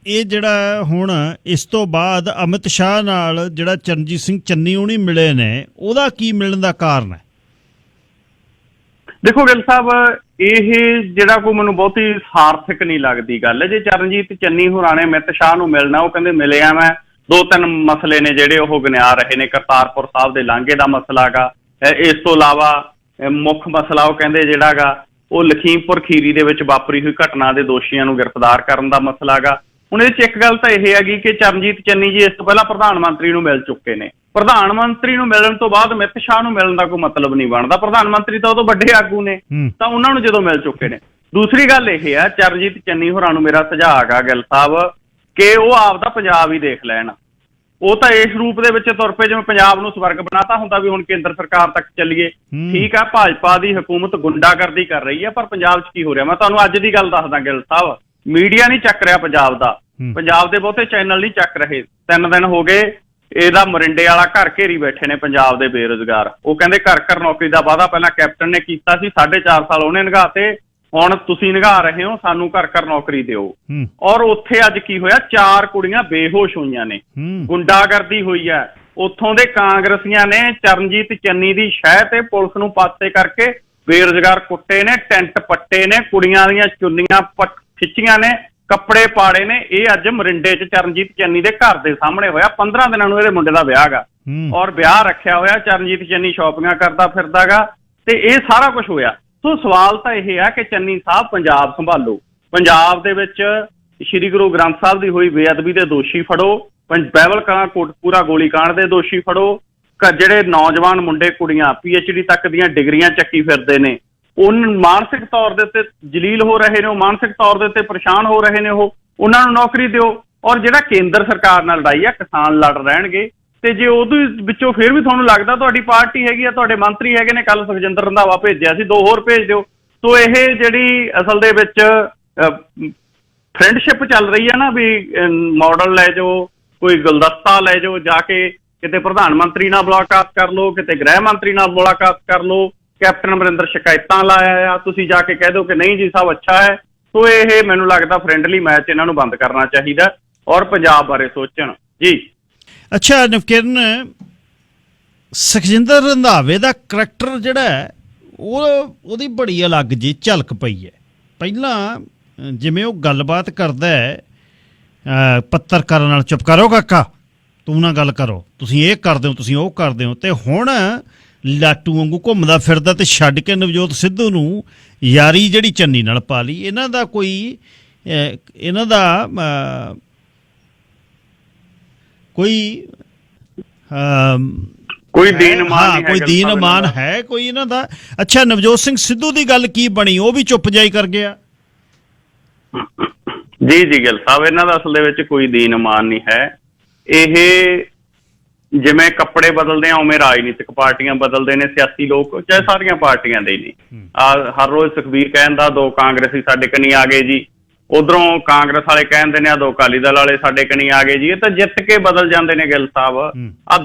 A: ਇਹ ਜਿਹੜਾ ਹੁਣ ਇਸ ਤੋਂ ਬਾਅਦ ਅਮਿਤ ਸ਼ਾਹ ਨਾਲ ਜਿਹੜਾ ਚਰਨਜੀਤ ਸਿੰਘ ਚੰਨੀ ਉਹਨੀ ਮਿਲੇ ਨੇ, ਉਹਦਾ ਕੀ ਮਿਲਣ ਦਾ ਕਾਰਨ ਹੈ?
B: ਦੇਖੋ ਗਿੱਲ ਸਾਹਿਬ, ਇਹ ਜਿਹੜਾ ਕੋਈ ਮੈਨੂੰ ਬਹੁਤੀ ਸਾਰਥਕ ਨਹੀਂ ਲੱਗਦੀ ਗੱਲ। ਜੇ ਚਰਨਜੀਤ ਚੰਨੀ ਹੋਰਾਂ ਨੇ ਅਮਿਤ ਸ਼ਾਹ ਨੂੰ ਮਿਲਣਾ, ਉਹ ਕਹਿੰਦੇ ਮਿਲਿਆ ਮੈਂ, 2-3 ਮਸਲੇ ਨੇ ਜਿਹੜੇ ਉਹ ਗਿਣਿਆ ਰਹੇ ਨੇ। ਕਰਤਾਰਪੁਰ ਸਾਹਿਬ ਦੇ ਲਾਂਘੇ ਦਾ ਮਸਲਾ ਗਾ, ਇਸ ਤੋਂ ਇਲਾਵਾ ਮੁੱਖ ਮਸਲਾ ਉਹ ਕਹਿੰਦੇ ਜਿਹੜਾ ਗਾ ਉਹ ਲਖੀਮਪੁਰ ਖੀਰੀ ਦੇ ਵਿੱਚ ਵਾਪਰੀ ਹੋਈ ਘਟਨਾ ਦੇ ਦੋਸ਼ੀਆਂ ਨੂੰ ਗ੍ਰਿਫਤਾਰ ਕਰਨ ਦਾ ਮਸਲਾ ਗਾ। ਹੁਣ ਇਹਦੇ 'ਚ ਇੱਕ ਗੱਲ ਤਾਂ ਇਹ ਹੈਗੀ ਕਿ ਚਰਨਜੀਤ ਚੰਨੀ ਜੀ ਇਸ ਤੋਂ ਪਹਿਲਾਂ ਪ੍ਰਧਾਨ ਮੰਤਰੀ ਨੂੰ ਮਿਲ ਚੁੱਕੇ ਨੇ। ਪ੍ਰਧਾਨ ਮੰਤਰੀ ਨੂੰ ਮਿਲਣ ਤੋਂ ਬਾਅਦ ਅਮਿਤ ਸ਼ਾਹ ਨੂੰ ਮਿਲਣ ਦਾ ਕੋਈ ਮਤਲਬ ਨਹੀਂ ਬਣਦਾ। ਪ੍ਰਧਾਨ ਮੰਤਰੀ ਤਾਂ ਉਦੋਂ ਵੱਡੇ ਆਗੂ ਨੇ, ਤਾਂ ਉਹਨਾਂ ਨੂੰ ਜਦੋਂ ਮਿਲ ਚੁੱਕੇ ਨੇ। ਦੂਸਰੀ ਗੱਲ ਇਹ ਆ, ਚਰਨਜੀਤ ਚੰਨੀ ਹੋਰਾਂ ਨੂੰ ਮੇਰਾ ਸੁਝਾਅ ਹੈਗਾ ਗਿੱਲ ਸਾਹਿਬ ਕਿ ਉਹ ਆਪਦਾ ਪੰਜਾਬ ਹੀ ਦੇਖ ਲੈਣ। ਉਹ ਤਾਂ ਇਸ ਰੂਪ ਦੇ ਵਿੱਚ ਤੁਰ ਪਏ ਜਿਵੇਂ ਪੰਜਾਬ ਨੂੰ ਸਵਰਗ ਬਣਾਤਾ ਹੁੰਦਾ ਵੀ ਹੁਣ ਕੇਂਦਰ ਸਰਕਾਰ ਤੱਕ ਚੱਲੀਏ। ਠੀਕ ਆ, ਭਾਜਪਾ ਦੀ ਹਕੂਮਤ ਗੁੰਡਾਗਰਦੀ ਕਰ ਰਹੀ ਹੈ, ਪਰ ਪੰਜਾਬ 'ਚ ਕੀ ਹੋ ਰਿਹਾ? ਮੈਂ ਤੁਹਾਨੂੰ ਅੱਜ ਦੀ ਗੱਲ ਦੱਸਦਾ ਗਿੱਲ ਸਾਹਿਬ, ਮੀਡੀਆ ਨਹੀਂ ਚੱਕ ਰਿਹਾ ਪੰਜਾਬ ਦਾ। ਪੰਜਾਬ ਦੇ ਬਹੁਤੇ ਚੈਨਲ ਨਹੀਂ ਚੱਕ ਰਹੇ। 3 ਦਿਨ ਹੋ ਗਏ ਇਹਦਾ ਮਰਿੰਡੇ ਵਾਲਾ ਘਰ ਘੇਰੀ ਬੈਠੇ ਨੇ ਪੰਜਾਬ ਦੇ ਬੇਰੁਜ਼ਗਾਰ। ਉਹ ਕਹਿੰਦੇ ਘਰ ਘਰ ਨੌਕਰੀ ਦਾ ਵਾਅਦਾ ਪਹਿਲਾਂ ਕੈਪਟਨ ਨੇ ਕੀਤਾ ਸੀ, 4.5 ਸਾਲ ਉਹਨੇ ਨਿਗਾਹਤੇ, ਹੁਣ ਤੁਸੀਂ ਨਿਗਾਹ ਰਹੇ ਹੋ, ਸਾਨੂੰ ਘਰ ਘਰ ਨੌਕਰੀ ਦਿਓ। ਔਰ ਉੱਥੇ ਅੱਜ ਕੀ ਹੋਇਆ, 4 ਕੁੜੀਆਂ ਬੇਹੋਸ਼ ਹੋਈਆਂ ਨੇ, ਗੁੰਡਾਗਰਦੀ ਹੋਈ ਹੈ। ਉੱਥੋਂ ਦੇ ਕਾਂਗਰਸੀਆਂ ਨੇ ਚਰਨਜੀਤ ਚੰਨੀ ਦੀ ਸ਼ਹਿ ਤੇ ਪੁਲਿਸ ਨੂੰ ਪਾਸੇ ਕਰਕੇ ਬੇਰੁਜ਼ਗਾਰ ਕੁੱਟੇ ਨੇ, ਟੈਂਟ ਪੱਟੇ ਨੇ, ਕੁੜੀਆਂ ਦੀਆਂ ਚੁੰਨੀਆਂ ਖਿੱਚੀਆਂ ਨੇ, ਕੱਪੜੇ ਪਾੜੇ ਨੇ। ਇਹ ਅੱਜ ਮਰਿੰਡੇ 'ਚ ਚਰਨਜੀਤ ਚੰਨੀ ਦੇ ਘਰ ਦੇ ਸਾਹਮਣੇ ਹੋਇਆ। 15 ਦਿਨਾਂ ਨੂੰ ਇਹਦੇ ਮੁੰਡੇ ਦਾ ਵਿਆਹ ਗਾ, ਔਰ ਵਿਆਹ ਰੱਖਿਆ ਹੋਇਆ, ਚਰਨਜੀਤ ਚੰਨੀ ਸ਼ਾਪਿੰਗਾਂ ਕਰਦਾ ਫਿਰਦਾ ਗਾ, ਤੇ ਇਹ ਸਾਰਾ ਕੁਝ ਹੋਇਆ। ਸੋ ਸਵਾਲ ਤਾਂ ਇਹ ਹੈ ਕਿ ਚੰਨੀ ਸਾਹਿਬ ਪੰਜਾਬ ਸੰਭਾਲੋ, ਪੰਜਾਬ ਦੇ ਵਿੱਚ ਸ਼੍ਰੀ ਗੁਰੂ ਗ੍ਰੰਥ ਸਾਹਿਬ ਦੀ ਹੋਈ ਬੇਅਦਬੀ ਦੇ ਦੋਸ਼ੀ ਫੜੋ, ਬਾਈਬਲ ਕੋਟਕਪੂਰਾ ਗੋਲੀकांड ਦੇ ਦੋਸ਼ੀ ਫੜੋ, ਜਿਹੜੇ ਨੌਜਵਾਨ ਮੁੰਡੇ ਕੁੜੀਆਂ PhD ਤੱਕ ਦੀਆਂ ਡਿਗਰੀਆਂ ਚੱਕੀ ਫਿਰਦੇ ਨੇ, ਉਹ ਮਾਨਸਿਕ ਤੌਰ ਦੇ ਉੱਤੇ ਜਲੀਲ ਹੋ ਰਹੇ ਨੇ, ਉਹ ਮਾਨਸਿਕ ਤੌਰ ਦੇ ਉੱਤੇ ਪਰੇਸ਼ਾਨ ਹੋ ਰਹੇ ਨੇ, ਉਹਨਾਂ ਨੂੰ ਨੌਕਰੀ ਦਿਓ। ਔਰ ਜਿਹੜਾ ਕੇਂਦਰ ਸਰਕਾਰ ਨਾਲ ਲੜਾਈ ਆ, ਕਿਸਾਨ ਲੜ ਰਹਿਣਗੇ, ਤੇ ਜੇ ਉਹਦੇ ਵਿੱਚੋਂ ਫਿਰ ਵੀ ਤੁਹਾਨੂੰ ਲੱਗਦਾ ਤੁਹਾਡੀ ਪਾਰਟੀ ਹੈਗੀ ਆ, ਤੁਹਾਡੇ ਮੰਤਰੀ ਹੈਗੇ ਨੇ, ਕੱਲ ਸੁਖਜਿੰਦਰ ਰੰਧਾਵਾ ਭੇਜਿਆ ਸੀ, 2 ਹੋਰ ਭੇਜ ਦਿਓ। ਸੋ ਇਹ ਜਿਹੜੀ ਅਸਲ ਦੇ ਵਿੱਚ ਫਰੈਂਡਸ਼ਿਪ ਚੱਲ ਰਹੀ ਹੈ ਨਾ, ਵੀ ਮਾਡਲ ਲੈ ਜਾਓ, ਕੋਈ ਗੁਲਦਸਤਾ ਲੈ ਜਾਓ, ਜਾ ਕੇ ਕਿਤੇ ਪ੍ਰਧਾਨ ਮੰਤਰੀ ਨਾਲ ਮੁਲਾਕਾਤ ਕਰ ਲਓ, ਕਿਤੇ ਗ੍ਰਹਿ ਮੰਤਰੀ ਨਾਲ ਮੁਲਾਕਾਤ ਕਰ ਲਓ, ਕੈਪਟਨ ਅਮਰਿੰਦਰ ਸ਼ਿਕਾਇਤਾਂ ਲਾਇਆ ਆ, ਤੁਸੀਂ ਜਾ ਕੇ ਕਹਿ ਦਿਓ ਕਿ ਨਹੀਂ ਜੀ ਸਾਹਿਬ ਅੱਛਾ ਹੈ। ਸੋ ਇਹ ਮੈਨੂੰ ਲੱਗਦਾ ਫਰੈਂਡਲੀ ਮੈਚ ਇਹਨਾਂ ਨੂੰ ਬੰਦ ਕਰਨਾ ਚਾਹੀਦਾ ਔਰ ਪੰਜਾਬ ਬਾਰੇ ਸੋਚਣ ਜੀ।
A: ਅੱਛਾ ਨਵਕਿਰਨ, ਸੁਖਜਿੰਦਰ ਰੰਧਾਵੇ ਦਾ ਕਰੈਕਟਰ ਜਿਹੜਾ ਹੈ ਉਹਦੀ ਬੜੀ ਅਲੱਗ ਜੀ ਝਲਕ ਪਈ ਹੈ। ਪਹਿਲਾਂ ਜਿਵੇਂ ਉਹ ਗੱਲਬਾਤ ਕਰਦਾ ਹੈ ਪੱਤਰਕਾਰਾਂ ਨਾਲ, ਚੁੱਪ ਕਰੋ ਕਾਕਾ, ਤੂੰ ਨਾ ਗੱਲ ਕਰੋ, ਤੁਸੀਂ ਇਹ ਕਰਦੇ ਹੋ, ਤੁਸੀਂ ਉਹ ਕਰਦੇ ਹੋ, ਤੇ ਹੁਣ ਲਾਟੂ ਵਾਂਗੂ ਘੁੰਮਦਾ ਫਿਰਦਾ ਤੇ ਛੱਡ ਕੇ ਨਵਜੋਤ ਸਿੱਧੂ ਨੂੰ ਯਾਰੀ ਜਿਹੜੀ ਚੰਨੀ ਨਾਲ ਪਾ ਲਈ। ਇਹਨਾਂ ਦਾ ਕੋਈ ਦੀਨ ਇਮਾਨ ਹੈ ਕੋਈ ਇਹਨਾਂ ਦਾ। ਅੱਛਾ ਨਵਜੋਤ ਸਿੰਘ ਸਿੱਧੂ ਦੀ ਗੱਲ ਕੀ ਬਣੀ, ਉਹ ਵੀ ਚੁੱਪ ਜਾਈ ਕਰ ਗਿਆ?
B: ਜੀ ਗਿੱਲ ਸਾਹਿਬ, ਇਹਨਾਂ ਦਾ ਅਸਲ ਦੇ ਵਿੱਚ ਕੋਈ ਦੀਨ ਇਮਾਨ ਨਹੀਂ ਹੈ। ਇਹ ਜਿਵੇਂ ਕੱਪੜੇ ਬਦਲਦੇ ਆ ਉਵੇਂ ਰਾਜਨੀਤਿਕ ਪਾਰਟੀਆਂ ਬਦਲਦੇ ਨੇ ਸਿਆਸੀ ਲੋਕ, ਚਾਹੇ ਸਾਰੀਆਂ ਪਾਰਟੀਆਂ ਦੇ ਨਹੀਂ। ਹਰ ਰੋਜ਼ ਸੁਖਬੀਰ ਕਹਿੰਦਾ 2 ਕਾਂਗਰਸੀ ਸਾਡੇ ਕਨੀ ਆ ਗਏ ਜੀ, ਉਧਰੋਂ ਕਾਂਗਰਸ ਵਾਲੇ ਕਹਿੰਦੇ ਨੇ 2 ਅਕਾਲੀ ਦਲ ਵਾਲੇ ਸਾਡੇ ਕਨੀ ਆ ਗਏ ਜੀ। ਇਹ ਤਾਂ ਜਿੱਤ ਕੇ ਬਦਲ ਜਾਂਦੇ ਨੇ ਗਿੱਲ ਸਾਹਿਬ।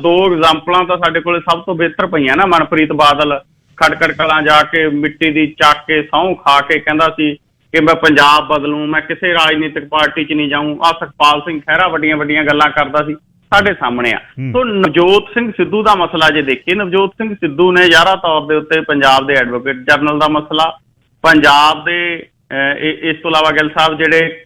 B: 2 ਐਗਜ਼ਾਮਪਲਾਂ ਤਾਂ ਸਾਡੇ ਕੋਲ ਸਭ ਤੋਂ ਬਿਹਤਰ ਪਈਆਂ ਨਾ। ਮਨਪ੍ਰੀਤ ਬਾਦਲ ਖਟਕੜ ਕਲਾਂ ਜਾ ਕੇ ਮਿੱਟੀ ਦੀ ਚੱਕ ਕੇ ਸਹੁੰ ਖਾ ਕੇ ਕਹਿੰਦਾ ਸੀ ਕਿ ਮੈਂ ਪੰਜਾਬ ਬਦਲੂ, ਮੈਂ ਕਿਸੇ ਰਾਜਨੀਤਿਕ ਪਾਰਟੀ 'ਚ ਨਹੀਂ ਜਾਊਂ। ਸੁਖਪਾਲ ਸਿੰਘ ਖਹਿਰਾ ਵੱਡੀਆਂ ਵੱਡੀਆਂ ਗੱਲਾਂ ਕਰਦਾ ਸੀ, ਸਾਡੇ ਸਾਹਮਣੇ ਆ। ਸੋ ਨਵਜੋਤ ਸਿੰਘ ਸਿੱਧੂ ਦਾ ਮਸਲਾ ਜੇ ਦੇਖੀਏ, ਨਵਜੋਤ ਸਿੰਘ ਸਿੱਧੂ ਨੇ ਜ਼ਾਹਰਾ ਤੌਰ ਦੇ ਉੱਤੇ ਪੰਜਾਬ ਦੇ ਐਡਵੋਕੇਟ ਜਨਰਲ ਦਾ ਮਸਲਾ, ਪੰਜਾਬ ਦੇ ਇਸ ਤੋਂ ਇਲਾਵਾ ਗਿੱਲ ਸਾਹਿਬ ਜਿਹੜੇ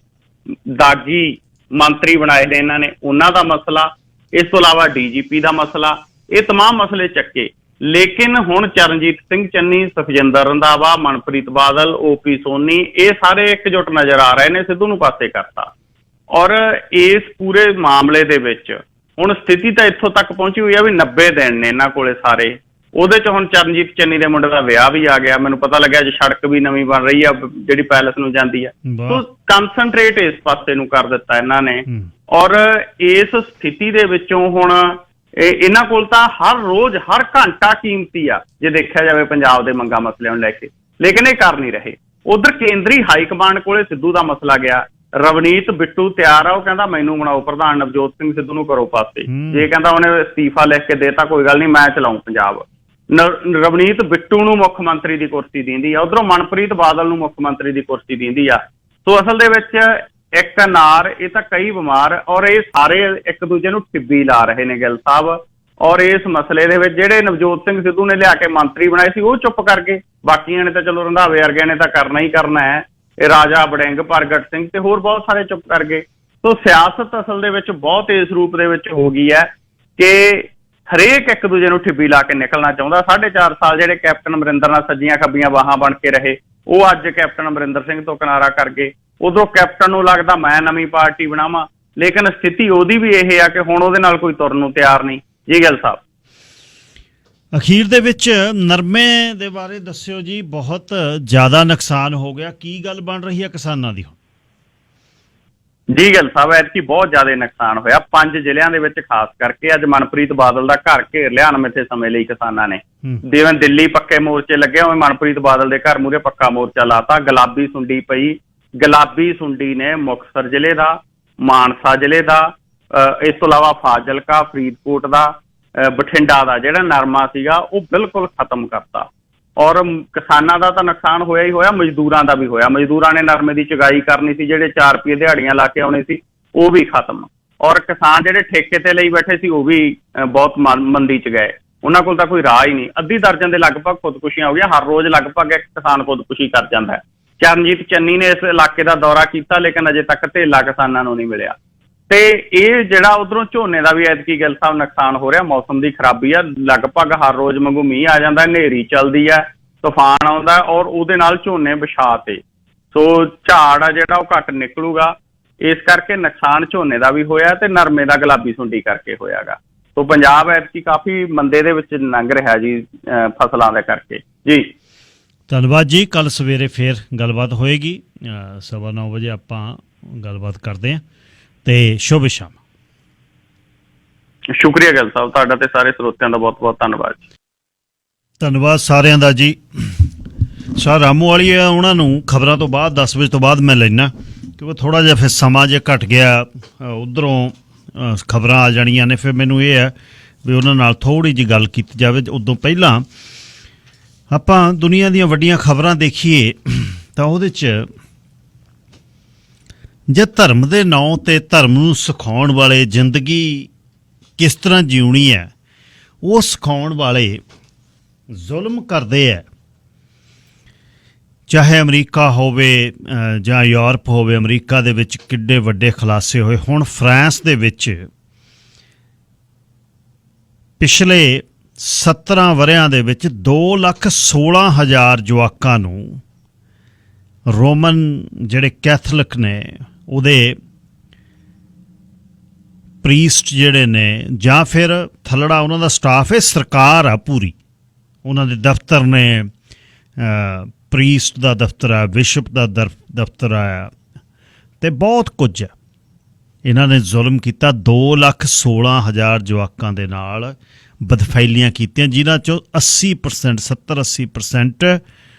B: ਦਾਗੀ ਮੰਤਰੀ ਬਣਾਏ ਨੇ ਇਹਨਾਂ ਨੇ, ਉਹਨਾਂ ਦਾ ਮਸਲਾ, ਇਸ ਤੋਂ ਇਲਾਵਾ DGP ਦਾ ਮਸਲਾ, ਇਹ ਤਮਾਮ ਮਸਲੇ ਚੱਕੇ। ਲੇਕਿਨ ਹੁਣ ਚਰਨਜੀਤ ਸਿੰਘ ਚੰਨੀ, ਸੁਖਜਿੰਦਰ ਰੰਧਾਵਾ, ਮਨਪ੍ਰੀਤ ਬਾਦਲ, OP ਸੋਨੀ, ਇਹ ਸਾਰੇ ਇਕਜੁੱਟ ਨਜ਼ਰ ਆ ਰਹੇ ਨੇ, ਸਿੱਧੂ ਨੂੰ ਪਾਸੇ ਕਰਤਾ। ਔਰ ਇਸ ਪੂਰੇ ਮਾਮਲੇ ਦੇ ਵਿੱਚ ਹੁਣ ਸਥਿਤੀ ਤਾਂ ਇੱਥੋਂ ਤੱਕ ਪਹੁੰਚੀ ਹੋਈ ਆ ਵੀ 90 ਦਿਨ ਨੇ ਇਹਨਾਂ ਕੋਲੇ ਸਾਰੇ। ਉਹਦੇ 'ਚ ਹੁਣ ਚਰਨਜੀਤ ਚੰਨੀ ਦੇ ਮੁੰਡੇ ਦਾ ਵਿਆਹ ਵੀ ਆ ਗਿਆ, ਮੈਨੂੰ ਪਤਾ ਲੱਗਿਆ ਅੱਜ ਸੜਕ ਵੀ ਨਵੀਂ ਬਣ ਰਹੀ ਆ ਜਿਹੜੀ ਪੈਲਸ ਨੂੰ ਜਾਂਦੀ ਆ। ਸੋ ਕੰਸਨਟਰੇਟ ਇਸ ਪਾਸੇ ਨੂੰ ਕਰ ਦਿੱਤਾ ਇਹਨਾਂ ਨੇ। ਔਰ ਇਸ ਸਥਿਤੀ ਦੇ ਵਿੱਚੋਂ ਹੁਣ ਇਹਨਾਂ ਕੋਲ ਤਾਂ ਹਰ ਰੋਜ਼ ਹਰ ਘੰਟਾ ਕੀਮਤੀ ਆ ਜੇ ਦੇਖਿਆ ਜਾਵੇ ਪੰਜਾਬ ਦੇ ਮੰਗਾਂ ਮਸਲਿਆਂ ਨੂੰ ਲੈ ਕੇ, ਲੇਕਿਨ ਇਹ ਕਰ ਨਹੀਂ ਰਹੇ। ਉਧਰ ਕੇਂਦਰੀ ਹਾਈ ਕਮਾਂਡ ਕੋਲੇ ਸਿੱਧੂ ਦਾ ਮਸਲਾ ਗਿਆ। ਰਵਨੀਤ ਬਿੱਟੂ ਤਿਆਰ ਆ, ਉਹ ਕਹਿੰਦਾ ਮੈਨੂੰ ਬਣਾਓ ਪ੍ਰਧਾਨ, ਨਵਜੋਤ ਸਿੰਘ ਸਿੱਧੂ ਨੂੰ ਕਰੋ ਪਾਸੇ। ਜੇ ਕਹਿੰਦਾ ਉਹਨੇ ਅਸਤੀਫਾ ਲਿਖ ਕੇ ਦੇਤਾ ਕੋਈ ਗੱਲ ਨਹੀਂ, ਮੈਂ ਚਲਾਊਂ ਪੰਜਾਬ। ਰਵਨੀਤ ਬਿੱਟੂ ਨੂੰ ਮੁੱਖ ਮੰਤਰੀ ਦੀ ਕੁਰਸੀ ਦਿੰਦੀ ਆ, ਉਧਰੋਂ ਮਨਪ੍ਰੀਤ ਬਾਦਲ ਨੂੰ ਮੁੱਖ ਮੰਤਰੀ ਦੀ ਕੁਰਸੀ ਦਿੰਦੀ ਆ। ਸੋ ਅਸਲ ਦੇ ਵਿੱਚ ਇੱਕ ਨਾਰ, ਇਹ ਤਾਂ ਕਈ ਬਿਮਾਰ, ਔਰ ਇਹ ਸਾਰੇ ਇੱਕ ਦੂਜੇ ਨੂੰ ਟਿੱਬੀ ਲਾ ਰਹੇ ਨੇ ਗਿੱਲ ਸਾਹਿਬ। ਔਰ ਇਸ ਮਸਲੇ ਦੇ ਵਿੱਚ ਜਿਹੜੇ ਨਵਜੋਤ ਸਿੰਘ ਸਿੱਧੂ ਨੇ ਲਿਆ ਕੇ ਮੰਤਰੀ ਬਣਾਏ ਸੀ ਉਹ ਚੁੱਪ ਕਰ ਗਏ, ਬਾਕੀਆਂ ਨੇ ਤਾਂ ਚਲੋ ਰੰਧਾਵੇ ਵਰਗਿਆਂ ਨੇ ਤਾਂ ਕਰਨਾ ਹੀ ਕਰਨਾ ਹੈ, ਇਹ ਰਾਜਾ ਵੜਿੰਗ, ਪ੍ਰਗਟ ਸਿੰਘ ਤੇ ਹੋਰ ਬਹੁਤ ਸਾਰੇ ਚੁੱਪ ਕਰ ਗਏ। ਸੋ ਸਿਆਸਤ ਅਸਲ ਦੇ ਵਿੱਚ ਬਹੁਤ ਇਸ ਰੂਪ ਦੇ ਵਿੱਚ ਹੋ ਗਈ ਹੈ ਕਿ ਹਰੇਕ ਇੱਕ ਦੂਜੇ ਨੂੰ ਠਿੱਬੀ ਲਾ ਕੇ ਨਿਕਲਣਾ ਚਾਹੁੰਦਾ। 4.5 ਸਾਲ ਜਿਹੜੇ ਕੈਪਟਨ ਅਮਰਿੰਦਰ ਨਾਲ ਸੱਜੀਆਂ ਖੱਬੀਆਂ ਬਾਹਾਂ ਬਣ ਕੇ ਰਹੇ, ਉਹ ਅੱਜ ਕੈਪਟਨ ਅਮਰਿੰਦਰ ਸਿੰਘ ਤੋਂ ਕਿਨਾਰਾ ਕਰ ਗਏ। ਉਦੋਂ ਕੈਪਟਨ ਨੂੰ ਲੱਗਦਾ ਮੈਂ ਨਵੀਂ ਪਾਰਟੀ ਬਣਾਵਾਂ, ਲੇਕਿਨ ਸਥਿਤੀ ਉਹਦੀ ਵੀ ਇਹ ਆ ਕਿ ਹੁਣ ਉਹਦੇ ਨਾਲ ਕੋਈ ਤੁਰਨ ਨੂੰ ਤਿਆਰ ਨਹੀਂ। ਜੀ ਗਿੱਲ ਸਾਹਿਬ,
A: ਅਖੀਰ ਦੇ ਵਿੱਚ ਨਰਮੇ ਦੇ ਬਾਰੇ ਦੱਸਿਓ ਜੀ, ਬਹੁਤ ਜ਼ਿਆਦਾ ਨੁਕਸਾਨ ਹੋ ਗਿਆ, ਕੀ ਗੱਲ ਬਣ ਰਹੀ ਹੈ ਕਿਸਾਨਾਂ ਦੀ?
B: ਜੀ ਗਿੱਲ ਸਾਹਿਬ, ਐਤਕੀ ਬਹੁਤ ਜ਼ਿਆਦਾ ਨੁਕਸਾਨ ਹੋਇਆ 5 ਜ਼ਿਲ੍ਹਿਆਂ ਦੇ ਵਿੱਚ, ਖਾਸ ਕਰਕੇ ਅੱਜ ਮਨਪ੍ਰੀਤ ਬਾਦਲ ਦਾ ਘਰ ਘੇਰ ਲਿਆ ਅਣਮਿੱਥੇ ਸਮੇਂ ਲਈ ਕਿਸਾਨਾਂ ਨੇ। ਜਿਵੇਂ ਦਿੱਲੀ ਪੱਕੇ ਮੋਰਚੇ ਲੱਗੇ ਉਵੇਂ ਮਨਪ੍ਰੀਤ ਬਾਦਲ ਦੇ ਘਰ ਮੂਹਰੇ ਪੱਕਾ ਮੋਰਚਾ ਲਾਤਾ। ਗੁਲਾਬੀ ਸੁੰਡੀ ਪਈ, ਗੁਲਾਬੀ ਸੁੰਡੀ ਨੇ ਮੁਕਤਸਰ ਜ਼ਿਲ੍ਹੇ ਦਾ, ਮਾਨਸਾ ਜ਼ਿਲ੍ਹੇ ਦਾ, ਇਸ ਤੋਂ ਇਲਾਵਾ ਫਾਜ਼ਿਲਕਾ, ਫਰੀਦਕੋਟ ਦਾ, ਬਠਿੰਡਾ ਦਾ ਜਿਹੜਾ ਨਰਮਾ ਸੀਗਾ ਉਹ ਬਿਲਕੁਲ ਖਤਮ ਕਰਤਾ। ਔਰ ਕਿਸਾਨਾਂ ਦਾ ਤਾਂ ਨੁਕਸਾਨ ਹੋਇਆ ਹੀ ਹੋਇਆ, ਮਜ਼ਦੂਰਾਂ ਦਾ ਵੀ ਹੋਇਆ। ਮਜ਼ਦੂਰਾਂ ਨੇ ਨਰਮੇ ਦੀ ਚੁਗਾਈ ਕਰਨੀ ਸੀ, ਜਿਹੜੇ 4 ਰੁਪਏ ਦਿਹਾੜੀਆਂ ਲਾ ਕੇ ਆਉਣੇ ਸੀ ਉਹ ਵੀ ਖਤਮ। ਔਰ ਕਿਸਾਨ ਜਿਹੜੇ ਠੇਕੇ ਤੇ ਲਈ ਬੈਠੇ ਸੀ ਉਹ ਵੀ ਬਹੁਤ ਮੰਦੀ ਚ ਗਏ, ਉਹਨਾਂ ਕੋਲ ਤਾਂ ਕੋਈ ਰਾਹ ਹੀ ਨਹੀਂ। ਅੱਧੀ ਦਰਜਨ ਦੇ ਲਗਭਗ ਖੁਦਕੁਸ਼ੀਆਂ ਹੋ ਗਈਆਂ, ਹਰ ਰੋਜ਼ ਲਗਭਗ ਇੱਕ ਕਿਸਾਨ ਖੁਦਕੁਸ਼ੀ ਕਰ ਜਾਂਦਾ ਹੈ। ਚਰਨਜੀਤ ਚੰਨੀ ਨੇ ਇਸ ਇਲਾਕੇ ਦਾ ਦੌਰਾ ਕੀਤਾ, ਲੇਕਿਨ ਅਜੇ ਤੱਕ ਧੇਲਾ ਕਿਸਾਨਾਂ ਨੂੰ ਨਹੀਂ ਮਿਲਿਆ। ਤੇ ਇਹ ਜਿਹੜਾ ਉਧਰੋਂ ਝੋਨੇ ਦਾ ਵੀ ਐਤਕੀ ਗਿੱਲ ਸਾਹਿਬ ਨੁਕਸਾਨ ਹੋ ਰਿਹਾ, ਮੌਸਮ ਦੀ ਖਰਾਬੀ ਆ। ਲਗਭਗ ਹਰ ਰੋਜ਼ ਵਾਂਗੂ ਮੀਂਹ ਆ ਜਾਂਦਾ, ਹਨੇਰੀ ਚੱਲਦੀ ਹੈ, ਤੂਫਾਨ ਆਉਂਦਾ, ਔਰ ਉਹਦੇ ਨਾਲ ਝੋਨੇ ਵਿਛਾ ਤੇ ਸੋ ਝਾੜ ਆ ਜਿਹੜਾ ਉਹ ਘੱਟ ਨਿਕਲੂਗਾ। ਇਸ ਕਰਕੇ ਨੁਕਸਾਨ ਝੋਨੇ ਦਾ ਵੀ ਹੋਇਆ ਤੇ ਨਰਮੇ ਦਾ ਗੁਲਾਬੀ ਸੁੰਡੀ ਕਰਕੇ ਹੋਇਆਗਾ। ਸੋ ਪੰਜਾਬ ਐਤਕੀ ਕਾਫੀ ਮੰਦੇ ਦੇ ਵਿੱਚ ਲੰਘ ਰਿਹਾ ਜੀ ਫਸਲਾਂ ਦੇ ਕਰਕੇ ਜੀ।
A: ਧੰਨਵਾਦ ਜੀ। ਕੱਲ ਸਵੇਰੇ ਫੇਰ ਗੱਲਬਾਤ ਹੋਏਗੀ, 9:15 ਵਜੇ ਆਪਾਂ ਗੱਲਬਾਤ ਕਰਦੇ ਹਾਂ ਤੇ ਸ਼ੁਭ ਸ਼ਾਮ।
B: ਸ਼ੁਕਰੀਆ ਗਿੱਲ ਸਾਹਿਬ, ਤੁਹਾਡਾ ਤੇ ਸਾਰੇ ਸਰੋਤਿਆਂ ਦਾ ਬਹੁਤ ਬਹੁਤ ਧੰਨਵਾਦ।
A: ਧੰਨਵਾਦ ਸਾਰਿਆਂ ਦਾ ਜੀ। ਸਰ ਰਾਮੂ ਵਾਲੀ ਆ, ਉਹਨਾਂ ਨੂੰ ਖਬਰਾਂ ਤੋਂ ਬਾਅਦ 10 ਵਜੇ ਤੋਂ ਬਾਅਦ ਮੈਂ ਲੈਣਾ, ਕਿਉਂਕਿ ਥੋੜ੍ਹਾ ਜਿਹਾ ਫਿਰ ਸਮਾਂ ਜੇ ਘਟ ਗਿਆ, ਉੱਧਰੋਂ ਖਬਰਾਂ ਆ ਜਾਣੀਆਂ ਨੇ। ਫਿਰ ਮੈਨੂੰ ਇਹ ਹੈ ਵੀ ਉਹਨਾਂ ਨਾਲ ਥੋੜ੍ਹੀ ਜਿਹੀ ਗੱਲ ਕੀਤੀ ਜਾਵੇ। ਉਦੋਂ ਪਹਿਲਾਂ ਆਪਾਂ ਦੁਨੀਆ ਦੀਆਂ ਵੱਡੀਆਂ ਖਬਰਾਂ ਦੇਖੀਏ ਤਾਂ ਉਹਦੇ 'ਚ ਜੇ ਧਰਮ ਦੇ ਨਾਂ 'ਤੇ ਧਰਮ ਨੂੰ ਸਿਖਾਉਣ ਵਾਲੇ ਜ਼ਿੰਦਗੀ ਕਿਸ ਤਰ੍ਹਾਂ ਜਿਉਣੀ ਹੈ ਉਹ ਸਿਖਾਉਣ ਵਾਲੇ ਜ਼ੁਲਮ ਕਰਦੇ ਹੈ। ਚਾਹੇ ਅਮਰੀਕਾ ਹੋਵੇ ਜਾਂ ਯੂਰਪ ਹੋਵੇ, ਅਮਰੀਕਾ ਦੇ ਵਿੱਚ ਕਿੱਡੇ ਵੱਡੇ ਖੁਲਾਸੇ ਹੋਏ। ਹੁਣ ਫਰਾਂਸ ਦੇ ਵਿੱਚ ਪਿਛਲੇ 17 ਵਰ੍ਹਿਆਂ ਦੇ ਵਿੱਚ 2,16,000 ਜਵਾਕਾਂ ਨੂੰ ਰੋਮਨ ਜਿਹੜੇ ਕੈਥੋਲਿਕ ਨੇ ਉਹਦੇ ਪ੍ਰੀਸਟ ਜਿਹੜੇ ਨੇ ਜਾਂ ਫਿਰ ਥੱਲੜਾ ਉਹਨਾਂ ਦਾ ਸਟਾਫ ਹੈ, ਸਰਕਾਰ ਆ ਪੂਰੀ, ਉਹਨਾਂ ਦੇ ਦਫ਼ਤਰ ਨੇ, ਪ੍ਰੀਸਟ ਦਾ ਦਫ਼ਤਰ ਆ, ਬਿਸ਼ਪ ਦਾ ਦਫ਼ਤਰ ਆ, ਅਤੇ ਬਹੁਤ ਕੁਝ ਹੈ। ਇਹਨਾਂ ਨੇ ਜ਼ੁਲਮ ਕੀਤਾ, 2,16,000 ਜਵਾਕਾਂ ਦੇ ਨਾਲ ਬਦਫੈਲੀਆਂ ਕੀਤੀਆਂ, ਜਿਨ੍ਹਾਂ 'ਚੋਂ 80% 70-80%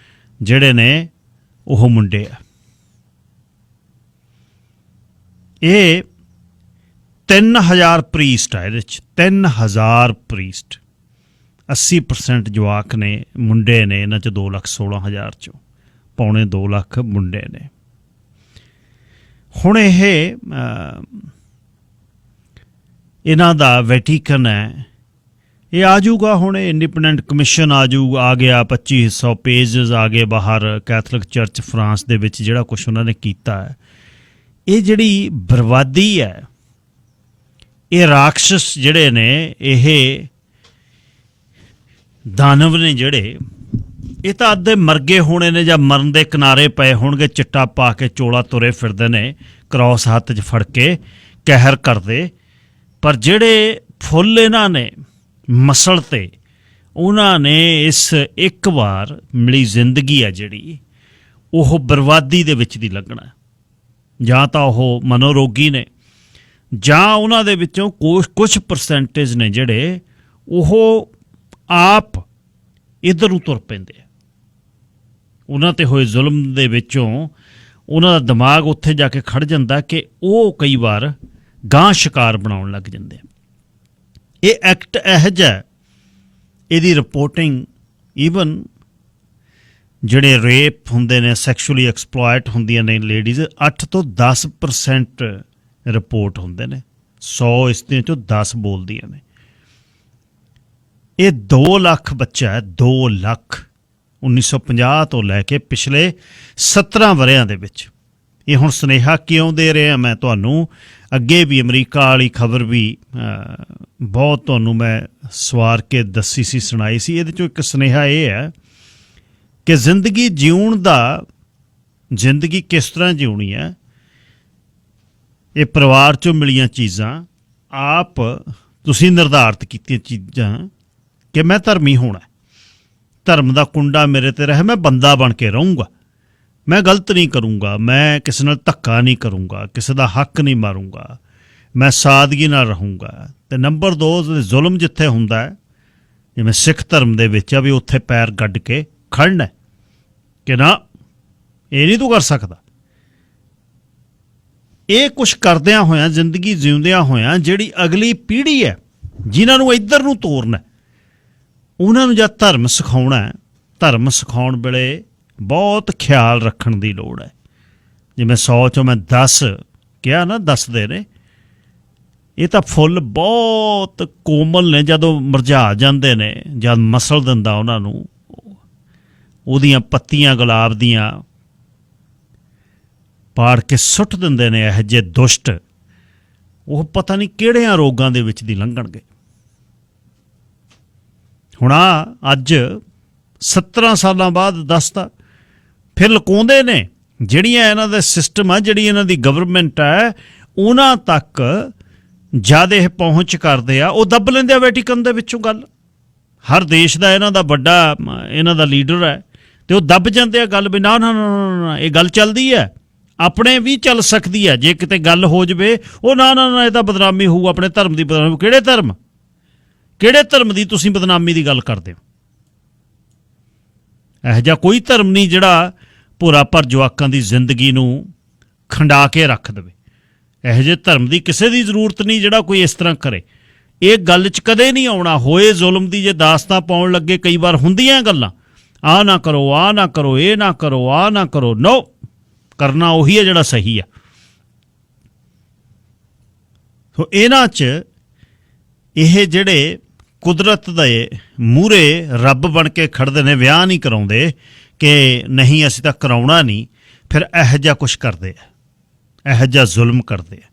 A: ਜਿਹੜੇ ਨੇ ਉਹ ਮੁੰਡੇ ਆ। ਇਹ 3,000 ਪ੍ਰੀਸਟ ਆ, ਇਹਦੇ 'ਚ 3,000 ਪ੍ਰੀਸਟ, 80% ਜਵਾਕ ਨੇ, ਮੁੰਡੇ ਨੇ ਇਹਨਾਂ 'ਚ 2,16,000 'ਚੋਂ 2.25 ਲੱਖ ਮੁੰਡੇ ਨੇ। ਹੁਣ ਇਹ ਇਹਨਾਂ ਦਾ ਵੈਟੀਕਨ ਹੈ, ਇਹ ਆ ਜਾਊਗਾ ਹੁਣ, ਇੰਡੀਪੈਂਡੈਂਟ ਕਮਿਸ਼ਨ ਆ ਗਿਆ, 2500 ਪੇਜਸ ਆ ਗਏ ਬਾਹਰ। ਕੈਥੋਲਿਕ ਚਰਚ ਫਰਾਂਸ ਦੇ ਵਿੱਚ ਜਿਹੜਾ ਕੁਛ ਉਹਨਾਂ ਨੇ ਕੀਤਾ ਹੈ, ਇਹ ਜਿਹੜੀ ਬਰਬਾਦੀ ਹੈ, ਇਹ ਰਾਖਸ਼ਸ ਜਿਹੜੇ ਨੇ, ਇਹ ਦਾਨਵ ਨੇ ਜਿਹੜੇ, ਇਹ ਤਾਂ ਅੱਧੇ ਮਰਗੇ ਹੋਣੇ ਨੇ ਜਾਂ ਮਰਨ ਦੇ ਕਿਨਾਰੇ ਪਏ ਹੋਣਗੇ, ਚਿੱਟਾ ਪਾ ਕੇ ਚੋਲਾ ਤੁਰੇ ਫਿਰਦੇ ਨੇ, ਕ੍ਰੋਸ ਹੱਥ 'ਚ ਫੜ ਕੇ ਕਹਿਰ ਕਰਦੇ। ਪਰ ਜਿਹੜੇ ਫੁੱਲ ਇਹਨਾਂ ਨੇ ਮਸਲ ਤੇ, ਉਹਨਾਂ ਨੇ ਇਸ ਇੱਕ ਵਾਰ ਮਿਲੀ ਜ਼ਿੰਦਗੀ ਆ ਜਿਹੜੀ, ਉਹ ਬਰਬਾਦੀ ਦੇ ਵਿੱਚ ਦੀ ਲੱਗਣਾ। ਜਾਂ ਤਾਂ ਉਹ ਮਨੋਰੋਗੀ ਨੇ, ਜਾਂ ਉਹਨਾਂ ਦੇ ਵਿੱਚੋਂ ਕੁਛ ਪਰਸੈਂਟੇਜ ਨੇ ਜਿਹੜੇ ਉਹ ਆਪ ਇੱਧਰ ਨੂੰ ਤੁਰ ਪੈਂਦੇ ਆ। ਉਹਨਾਂ 'ਤੇ ਹੋਏ ਜ਼ੁਲਮ ਦੇ ਵਿੱਚੋਂ ਉਹਨਾਂ ਦਾ ਦਿਮਾਗ ਉੱਥੇ ਜਾ ਕੇ ਖੜ੍ਹ ਜਾਂਦਾ ਕਿ ਉਹ ਕਈ ਵਾਰ ਗਾਂ ਸ਼ਿਕਾਰ ਬਣਾਉਣ ਲੱਗ ਜਾਂਦੇ ਆ। ਇਹ ਐਕਟ ਇਹੋ ਜਿਹਾ, ਇਹਦੀ ਰਿਪੋਰਟਿੰਗ ਈਵਨ ਜਿਹੜੇ ਰੇਪ ਹੁੰਦੇ ਨੇ, ਸੈਕਸ਼ੂਅਲੀ ਐਕਸਪਲੋਇਟ ਹੁੰਦੀਆਂ ਨੇ ਲੇਡੀਜ਼, 8 ਤੋਂ 10% ਰਿਪੋਰਟ ਹੁੰਦੇ ਨੇ, 100 ਇਸ ਦੇ 'ਚੋਂ 10 ਬੋਲਦੀਆਂ ਨੇ। ਇਹ 2 ਲੱਖ ਬੱਚਾ ਹੈ, 2 ਲੱਖ 1950 ਤੋਂ ਲੈ ਕੇ ਪਿਛਲੇ 17 ਵਰ੍ਹਿਆਂ ਦੇ ਵਿੱਚ। ਇਹ ਹੁਣ ਸੁਨੇਹਾ ਕਿਉਂ ਦੇ ਰਿਹਾ ਮੈਂ ਤੁਹਾਨੂੰ, ਅੱਗੇ ਵੀ ਅਮਰੀਕਾ ਵਾਲੀ ਖਬਰ ਵੀ ਬਹੁਤ ਤੁਹਾਨੂੰ ਮੈਂ ਸਵਾਰ ਕੇ ਦੱਸੀ ਸੀ, ਸੁਣਾਈ ਸੀ। ਇਹਦੇ 'ਚੋਂ ਇੱਕ ਸੁਨੇਹਾ ਇਹ ਹੈ ਕਿ ਜ਼ਿੰਦਗੀ ਜਿਉਣ ਦਾ, ਜ਼ਿੰਦਗੀ ਕਿਸ ਤਰ੍ਹਾਂ ਜਿਉਣੀ ਹੈ, ਇਹ ਪਰਿਵਾਰ 'ਚੋਂ ਮਿਲੀਆਂ ਚੀਜ਼ਾਂ, ਆਪ ਤੁਸੀਂ ਨਿਰਧਾਰਿਤ ਕੀਤੀਆਂ ਚੀਜ਼ਾਂ ਕਿ ਮੈਂ ਧਰਮੀ ਹੋਣਾ, ਧਰਮ ਦਾ ਕੁੰਡਾ ਮੇਰੇ 'ਤੇ ਰਹੇ, ਮੈਂ ਬੰਦਾ ਬਣ ਕੇ ਰਹੂੰਗਾ, ਮੈਂ ਗਲਤ ਨਹੀਂ ਕਰੂੰਗਾ, ਮੈਂ ਕਿਸੇ ਨਾਲ ਧੱਕਾ ਨਹੀਂ ਕਰੂੰਗਾ, ਕਿਸੇ ਦਾ ਹੱਕ ਨਹੀਂ ਮਾਰੂੰਗਾ, ਮੈਂ ਸਾਦਗੀ ਨਾਲ ਰਹੂੰਗਾ। ਅਤੇ ਨੰਬਰ 2, ਜ਼ੁਲਮ ਜਿੱਥੇ ਹੁੰਦਾ ਹੈ, ਜਿਵੇਂ ਸਿੱਖ ਧਰਮ ਦੇ ਵਿੱਚ ਆ, ਵੀ ਉੱਥੇ ਪੈਰ ਗੱਡ ਕੇ ਖੜ੍ਹਨਾ ਕਿ ਨਾ, ਇਹ ਨਹੀਂ ਤੂੰ ਕਰ ਸਕਦਾ। ਇਹ ਕੁਛ ਕਰਦਿਆਂ ਹੋਇਆਂ, ਜ਼ਿੰਦਗੀ ਜਿਉਂਦਿਆਂ ਹੋਇਆਂ ਜਿਹੜੀ ਅਗਲੀ ਪੀੜ੍ਹੀ ਹੈ ਜਿਨ੍ਹਾਂ ਨੂੰ ਇੱਧਰ ਨੂੰ ਤੋਰਨਾ, ਉਹਨਾਂ ਨੂੰ ਜਦ ਧਰਮ ਸਿਖਾਉਣਾ ਹੈ, ਧਰਮ ਸਿਖਾਉਣ ਵੇਲੇ ਬਹੁਤ ਖਿਆਲ ਰੱਖਣ ਦੀ ਲੋੜ ਹੈ। ਜਿਵੇਂ 100 ਚੋਂ ਮੈਂ 10 ਕਿਹਾ ਨਾ, ਦੱਸਦੇ ਨੇ ਇਹ ਤਾਂ ਫੁੱਲ ਬਹੁਤ ਕੋਮਲ ਨੇ, ਜਦੋਂ ਮੁਰਝਾ ਜਾਂਦੇ ਨੇ, ਜਦ ਮਸਲ ਦਿੰਦਾ ਉਹਨਾਂ ਨੂੰ, ਉਹਦੀਆਂ ਪੱਤੀਆਂ ਗੁਲਾਬ ਦੀਆਂ ਪਾੜ ਕੇ ਸੁੱਟ ਦਿੰਦੇ ਨੇ ਇਹੋ ਜਿਹੇ ਦੁਸ਼ਟ, ਉਹ ਪਤਾ ਨਹੀਂ ਕਿਹੜਿਆਂ ਰੋਗਾਂ ਦੇ ਵਿੱਚ ਦੀ ਲੰਘਣਗੇ। ਹੁਣ ਅੱਜ 17 ਸਾਲਾਂ ਬਾਅਦ ਦੱਸਤਾ, ਫਿਰ ਲੁਕਾਉਂਦੇ ਨੇ। ਜਿਹੜੀਆਂ ਇਹਨਾਂ ਦਾ ਸਿਸਟਮ ਆ, ਜਿਹੜੀ ਇਹਨਾਂ ਦੀ ਗਵਰਨਮੈਂਟ ਹੈ, ਉਹਨਾਂ ਤੱਕ ਜਦ ਇਹ ਪਹੁੰਚ ਕਰਦੇ ਆ, ਉਹ ਦੱਬ ਲੈਂਦੇ ਆ ਵੈਟੀਕਨ ਦੇ ਵਿੱਚੋਂ ਗੱਲ। ਹਰ ਦੇਸ਼ ਦਾ ਇਹਨਾਂ ਦਾ ਵੱਡਾ ਇਹਨਾਂ ਦਾ ਲੀਡਰ ਹੈ, ਤੇ ਉਹ ਦੱਬ ਜਾਂਦੇ ਆ ਗੱਲ ਵੀ ਨਾ ਨਾ ਨਾ, ਇਹ ਗੱਲ ਚੱਲਦੀ ਹੈ, ਆਪਣੇ ਵੀ ਚੱਲ ਸਕਦੀ ਹੈ। ਜੇ ਕਿਤੇ ਗੱਲ ਹੋ ਜਾਵੇ, ਉਹ ਨਾ ਨਾ ਨਾ, ਇਹ ਤਾਂ ਬਦਨਾਮੀ ਹੋਊ, ਆਪਣੇ ਧਰਮ ਦੀ ਬਦਨਾਮੀ। ਕਿਹੜੇ ਧਰਮ ਦੀ ਤੁਸੀਂ ਬਦਨਾਮੀ ਦੀ ਗੱਲ ਕਰਦੇ ਹੋ? ਇਹੋ ਜਿਹਾ ਕੋਈ ਧਰਮ ਨਹੀਂ ਜਿਹੜਾ ਭੋਰਾ ਭਰ ਜਵਾਕਾਂ ਦੀ ਜ਼ਿੰਦਗੀ ਨੂੰ ਖੰਡਾ ਕੇ ਰੱਖ ਦੇਵੇ। ਇਹੋ ਜਿਹੇ ਧਰਮ ਦੀ ਕਿਸੇ ਦੀ ਜ਼ਰੂਰਤ ਨਹੀਂ ਜਿਹੜਾ ਕੋਈ ਇਸ ਤਰ੍ਹਾਂ ਕਰੇ। ਇਹ ਗੱਲ 'ਚ ਕਦੇ ਨਹੀਂ ਆਉਣਾ। ਹੋਏ ਜ਼ੁਲਮ ਦੀ ਜੇ ਦਾਸਤਾਂ ਪਾਉਣ ਲੱਗੇ, ਕਈ ਵਾਰ ਹੁੰਦੀਆਂ ਗੱਲਾਂ, ਆਹ ਨਾ ਕਰੋ, ਆਹ ਨਾ ਕਰੋ, ਇਹ ਨਾ ਕਰੋ, ਆਹ ਨਾ ਕਰੋ। ਨੋ, ਕਰਨਾ ਉਹੀ ਹੈ ਜਿਹੜਾ ਸਹੀ ਆ। ਸੋ ਇਹਨਾਂ 'ਚ ਇਹ ਜਿਹੜੇ ਕੁਦਰਤ ਦੇ ਮੂਹਰੇ ਰੱਬ ਬਣ ਕੇ ਖੜਦੇ ਨੇ, ਵਿਆਹ ਨਹੀਂ ਕਰਾਉਂਦੇ ਕਿ ਨਹੀਂ ਅਸੀਂ ਤਾਂ ਕਰਾਉਣਾ ਨਹੀਂ, ਫਿਰ ਇਹੋ ਜਿਹਾ ਕੁਛ ਕਰਦੇ ਆ, ਇਹੋ ਜਿਹਾ ਜ਼ੁਲਮ ਕਰਦੇ ਆ।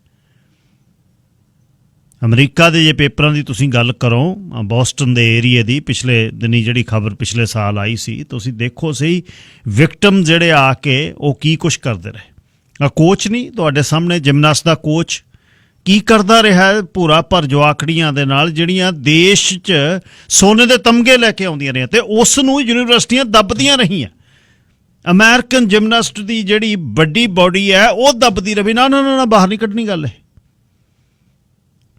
A: ਅਮਰੀਕਾ ਦੇ ਜੇ ਪੇਪਰਾਂ ਦੀ ਤੁਸੀਂ ਗੱਲ ਕਰੋ, ਬੋਸਟਨ ਦੇ ਏਰੀਏ ਦੀ ਪਿਛਲੇ ਦਿਨੀ ਜਿਹੜੀ ਖਬਰ ਪਿਛਲੇ ਸਾਲ ਆਈ ਸੀ, ਤੁਸੀਂ ਦੇਖੋ ਸਹੀ ਵਿਕਟਮ ਜਿਹੜੇ ਆ ਕੇ ਉਹ ਕੀ ਕੁਛ ਕਰਦੇ ਰਹੇ। ਕੋਚ ਨਹੀਂ, ਤੁਹਾਡੇ ਸਾਹਮਣੇ ਜਿਮਨਾਸਟ ਦਾ ਕੋਚ ਕੀ ਕਰਦਾ ਰਿਹਾ ਭੂਰਾ ਭਰ ਜਵਾਕੜੀਆਂ ਦੇ ਨਾਲ, ਜਿਹੜੀਆਂ ਦੇਸ਼ 'ਚ ਸੋਨੇ ਦੇ ਤਮਗੇ ਲੈ ਕੇ ਆਉਂਦੀਆਂ ਰਹੀਆਂ, ਤੇ ਉਸ ਨੂੰ ਯੂਨੀਵਰਸਿਟੀਆਂ ਦੱਬਦੀਆਂ ਰਹੀਆਂ। ਅਮਰੀਕਨ ਜਿਮਨਾਸਟ ਦੀ ਜਿਹੜੀ ਵੱਡੀ ਬੋਡੀ ਹੈ, ਉਹ ਦੱਬਦੀ ਰਹੀ, ਨਾ ਨਾ ਨਾ, ਬਾਹਰ ਨਹੀਂ ਕੱਢਣੀ ਗੱਲ ਇਹ।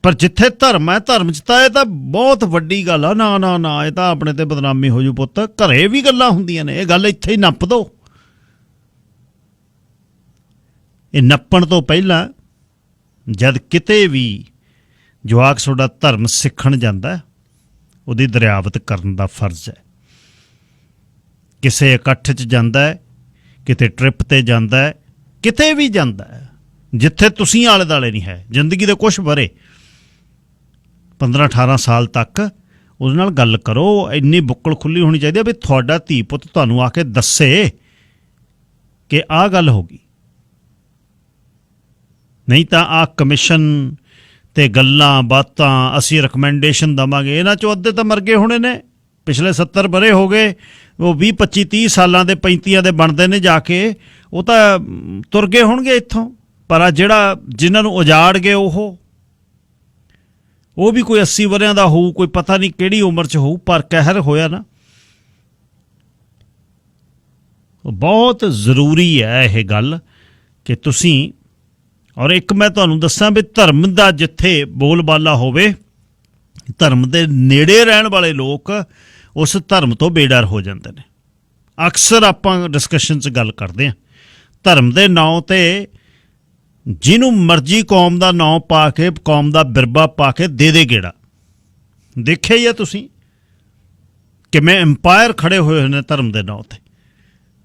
A: ਪਰ ਜਿੱਥੇ ਧਰਮ ਹੈ, ਧਰਮ 'ਚ ਤਾਂ ਇਹ ਤਾਂ ਬਹੁਤ ਵੱਡੀ ਗੱਲ ਆ। ਨਾ ਨਾ ਨਾ, ਇਹ ਤਾਂ ਆਪਣੇ ਤੇ ਬਦਨਾਮੀ ਹੋ ਜੂ ਪੁੱਤ। ਘਰੇ ਵੀ ਗੱਲਾਂ ਹੁੰਦੀਆਂ ਨੇ, ਇਹ ਗੱਲ ਇੱਥੇ ਹੀ ਨੱਪ ਦੋ। ਇਹ ਨੱਪਣ ਤੋਂ ਪਹਿਲਾਂ ਜਦ ਕਿਤੇ ਵੀ ਜਵਾਕ ਤੁਹਾਡਾ ਧਰਮ ਸਿੱਖਣ ਜਾਂਦਾ, ਉਹਦੀ ਦਰਿਆਵਤ ਕਰਨ ਦਾ ਫਰਜ਼ ਹੈ। ਕਿਸੇ ਇਕੱਠ 'ਚ ਜਾਂਦਾ ਹੈ, ਕਿਤੇ ਟ੍ਰਿਪ 'ਤੇ ਜਾਂਦਾ ਹੈ, ਕਿਤੇ ਵੀ ਜਾਂਦਾ ਹੈ, ਜਿੱਥੇ ਤੁਸੀਂ ਆਲੇ ਦੁਆਲੇ ਨਹੀਂ ਹੈ, ਜ਼ਿੰਦਗੀ ਦੇ ਕੁਛ ਵਰੇ 15-18 ਸਾਲ ਤੱਕ ਉਹਦੇ ਨਾਲ ਗੱਲ ਕਰੋ। ਇੰਨੀ ਬੁੱਕਲ ਖੁੱਲੀ ਹੋਣੀ ਚਾਹੀਦੀ ਹੈ ਵੀ ਤੁਹਾਡਾ ਧੀ ਪੁੱਤ ਤੁਹਾਨੂੰ ਆ ਕੇ ਦੱਸੇ ਕਿ ਆਹ ਗੱਲ ਹੋ ਗਈ। ਨਹੀਂ ਤਾਂ ਆਹ ਕਮਿਸ਼ਨ ਤੇ ਗੱਲਾਂ ਬਾਤਾਂ, ਅਸੀਂ ਰਿਕਮੈਂਡੇਸ਼ਨ ਦੇਵਾਂਗੇ, ਇਹਨਾਂ 'ਚੋਂ ਅੱਧੇ ਤਾਂ ਮਰ ਗਏ ਹੋਣੇ ਨੇ। ਪਿਛਲੇ 70 ਵਰ੍ਹੇ ਹੋ ਗਏ, ਉਹ 20-25-30 ਸਾਲਾਂ ਦੇ 35 ਦੇ ਬਣਦੇ ਨੇ ਜਾ ਕੇ, ਉਹ ਤਾਂ ਤੁਰ ਗਏ ਹੋਣਗੇ ਇੱਥੋਂ। ਪਰ ਆ ਜਿਹੜਾ ਜਿਨ੍ਹਾਂ ਨੂੰ ਉਜਾੜ ਗਏ, ਉਹ ਵੀ ਕੋਈ 80 ਵਰ੍ਹਿਆਂ ਦਾ ਹੋਊ, ਕੋਈ ਪਤਾ ਨਹੀਂ ਕਿਹੜੀ ਉਮਰ 'ਚ ਹੋਊ, ਪਰ ਕਹਿਰ ਹੋਇਆ ਨਾ। ਬਹੁਤ ਜ਼ਰੂਰੀ ਹੈ ਇਹ ਗੱਲ ਕਿ ਤੁਸੀਂ, ਔਰ ਇੱਕ ਮੈਂ ਤੁਹਾਨੂੰ ਦੱਸਾਂ ਵੀ ਧਰਮ ਦਾ ਜਿੱਥੇ ਬੋਲਬਾਲਾ ਹੋਵੇ, ਧਰਮ ਦੇ ਨੇੜੇ ਰਹਿਣ ਵਾਲੇ ਲੋਕ ਉਸ ਧਰਮ ਤੋਂ ਬੇਡਰ ਹੋ ਜਾਂਦੇ ਨੇ। ਅਕਸਰ ਆਪਾਂ ਡਿਸਕਸ਼ਨ 'ਚ ਗੱਲ ਕਰਦੇ ਹਾਂ, ਧਰਮ ਦੇ ਨਾਂ 'ਤੇ ਜਿਹਨੂੰ ਮਰਜ਼ੀ ਕੌਮ ਦਾ ਨਾਂ ਪਾ ਕੇ, ਕੌਮ ਦਾ ਬਿਰਬਾ ਪਾ ਕੇ ਦੇ ਗੇੜਾ। ਦੇਖਿਆ ਹੀ ਆ ਤੁਸੀਂ ਕਿਵੇਂ ਐਮਪਾਇਰ ਖੜੇ ਹੋਏ ਨੇ ਧਰਮ ਦੇ ਨਾਂ 'ਤੇ।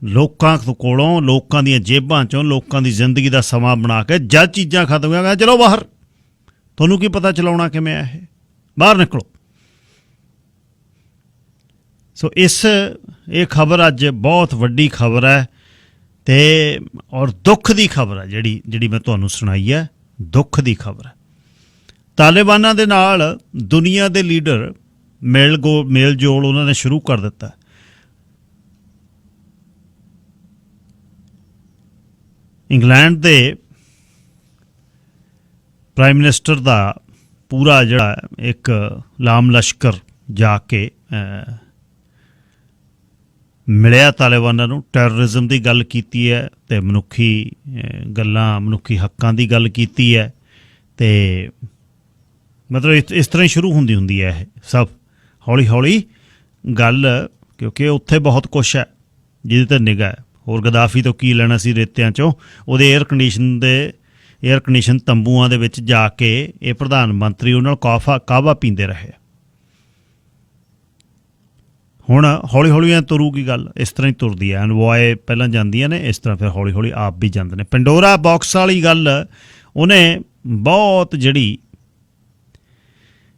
A: ਲੋਕਾਂ ਕੋਲੋਂ, ਲੋਕਾਂ ਦੀਆਂ ਜੇਬਾਂ 'ਚੋਂ, ਲੋਕਾਂ ਦੀ ਜ਼ਿੰਦਗੀ ਦਾ ਸਮਾਂ ਬਣਾ ਕੇ ਜਦ ਚੀਜ਼ਾਂ ਖਤਮ ਹੋ ਗਈਆਂ, ਚਲੋ ਬਾਹਰ, ਤੁਹਾਨੂੰ ਕੀ ਪਤਾ ਚਲਾਉਣਾ ਕਿਵੇਂ ਆ, ਇਹ ਬਾਹਰ ਨਿਕਲੋ। ਸੋ ਇਹ ਖਬਰ ਅੱਜ ਬਹੁਤ ਵੱਡੀ ਖਬਰ ਹੈ, ਤੇ ਔਰ ਦੁੱਖ ਦੀ ਖਬਰ ਹੈ ਜਿਹੜੀ ਮੈਂ ਤੁਹਾਨੂੰ ਸੁਣਾਈ ਹੈ। ਦੁੱਖ ਦੀ ਖਬਰ ਹੈ। ਤਾਲਿਬਾਨਾਂ ਦੇ ਨਾਲ ਦੁਨੀਆ ਦੇ ਲੀਡਰ ਮੇਲ ਜੋਲ ਉਹਨਾਂ ਨੇ ਸ਼ੁਰੂ ਕਰ ਦਿੱਤਾ। ਇੰਗਲੈਂਡ ਦੇ ਪ੍ਰਾਈਮ ਮਿਨਿਸਟਰ ਦਾ ਪੂਰਾ ਜਿਹੜਾ ਇੱਕ ਲਾਮ ਲਸ਼ਕਰ ਜਾ ਕੇ ਮਿਲਿਆ ਤਾਲਿਬਾਨਾਂ ਨੂੰ, ਟੈਰਰਿਜ਼ਮ ਦੀ ਗੱਲ ਕੀਤੀ ਹੈ, ਅਤੇ ਮਨੁੱਖੀ ਗੱਲਾਂ, ਮਨੁੱਖੀ ਹੱਕਾਂ ਦੀ ਗੱਲ ਕੀਤੀ ਹੈ। ਅਤੇ ਮਤਲਬ ਇਸ ਤਰ੍ਹਾਂ ਹੀ ਸ਼ੁਰੂ ਹੁੰਦੀ ਹੈ ਇਹ ਸਭ, ਹੌਲੀ ਹੌਲੀ ਗੱਲ, ਕਿਉਂਕਿ ਉੱਥੇ ਬਹੁਤ ਕੁਛ ਹੈ ਜਿਹਦੇ 'ਤੇ ਨਿਗਾਹ ਹੈ। ਹੋਰ ਗਦਾਫੀ ਤੋਂ ਕੀ ਲੈਣਾ ਸੀ ਰੇਤਿਆਂ 'ਚੋਂ, ਉਹਦੇ ਏਅਰ ਕੰਡੀਸ਼ਨ ਦੇ 에ਅਰ ਕੰਡੀਸ਼ਨ ਤੰਬੂਆਂ ਦੇ ਵਿੱਚ ਜਾ ਕੇ ਇਹ ਪ੍ਰਧਾਨ ਮੰਤਰੀ ਉਹਨਾਂ ਨਾਲ ਕਾਹਵਾ ਪੀਂਦੇ ਰਹੇ। ਹੁਣ ਹੌਲੀ ਹੌਲੀ ਐਂ ਤੁਰੂਗੀ ਗੱਲ, ਇਸ ਤਰ੍ਹਾਂ ਹੀ ਤੁਰਦੀ ਹੈ। ਅਨਵੋਏ ਪਹਿਲਾਂ ਜਾਂਦੀਆਂ ਨੇ, ਇਸ ਤਰ੍ਹਾਂ ਫਿਰ ਹੌਲੀ ਹੌਲੀ ਆਪ ਵੀ ਜਾਂਦੇ ਨੇ। ਪੰਡੋਰਾ ਬਾਕਸ ਵਾਲੀ ਗੱਲ ਉਹਨੇ ਬਹੁਤ ਜਿਹੜੀ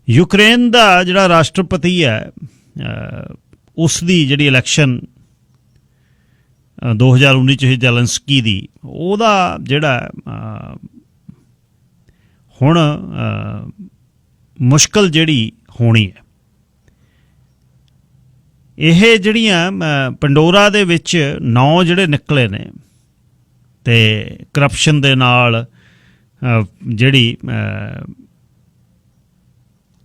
A: ਯੂਕਰੇਨ ਦਾ ਜਿਹੜਾ ਰਾਸ਼ਟਰਪਤੀ ਹੈ ਉਸ ਦੀ ਜਿਹੜੀ ਇਲੈਕਸ਼ਨ 2019 'ਚ ਜ਼ੈਲੈਂਸਕੀ ਦੀ, ਉਹਦਾ ਜਿਹੜਾ ਹੁਣ ਮੁਸ਼ਕਲ ਜਿਹੜੀ ਹੋਣੀ ਹੈ, ਇਹ ਜਿਹੜੀਆਂ ਪੰਡੋਰਾ ਦੇ ਵਿੱਚ 9 ਜਿਹੜੇ ਨਿਕਲੇ ਨੇ ਅਤੇ ਕਰਪਸ਼ਨ ਦੇ ਨਾਲ ਜਿਹੜੀ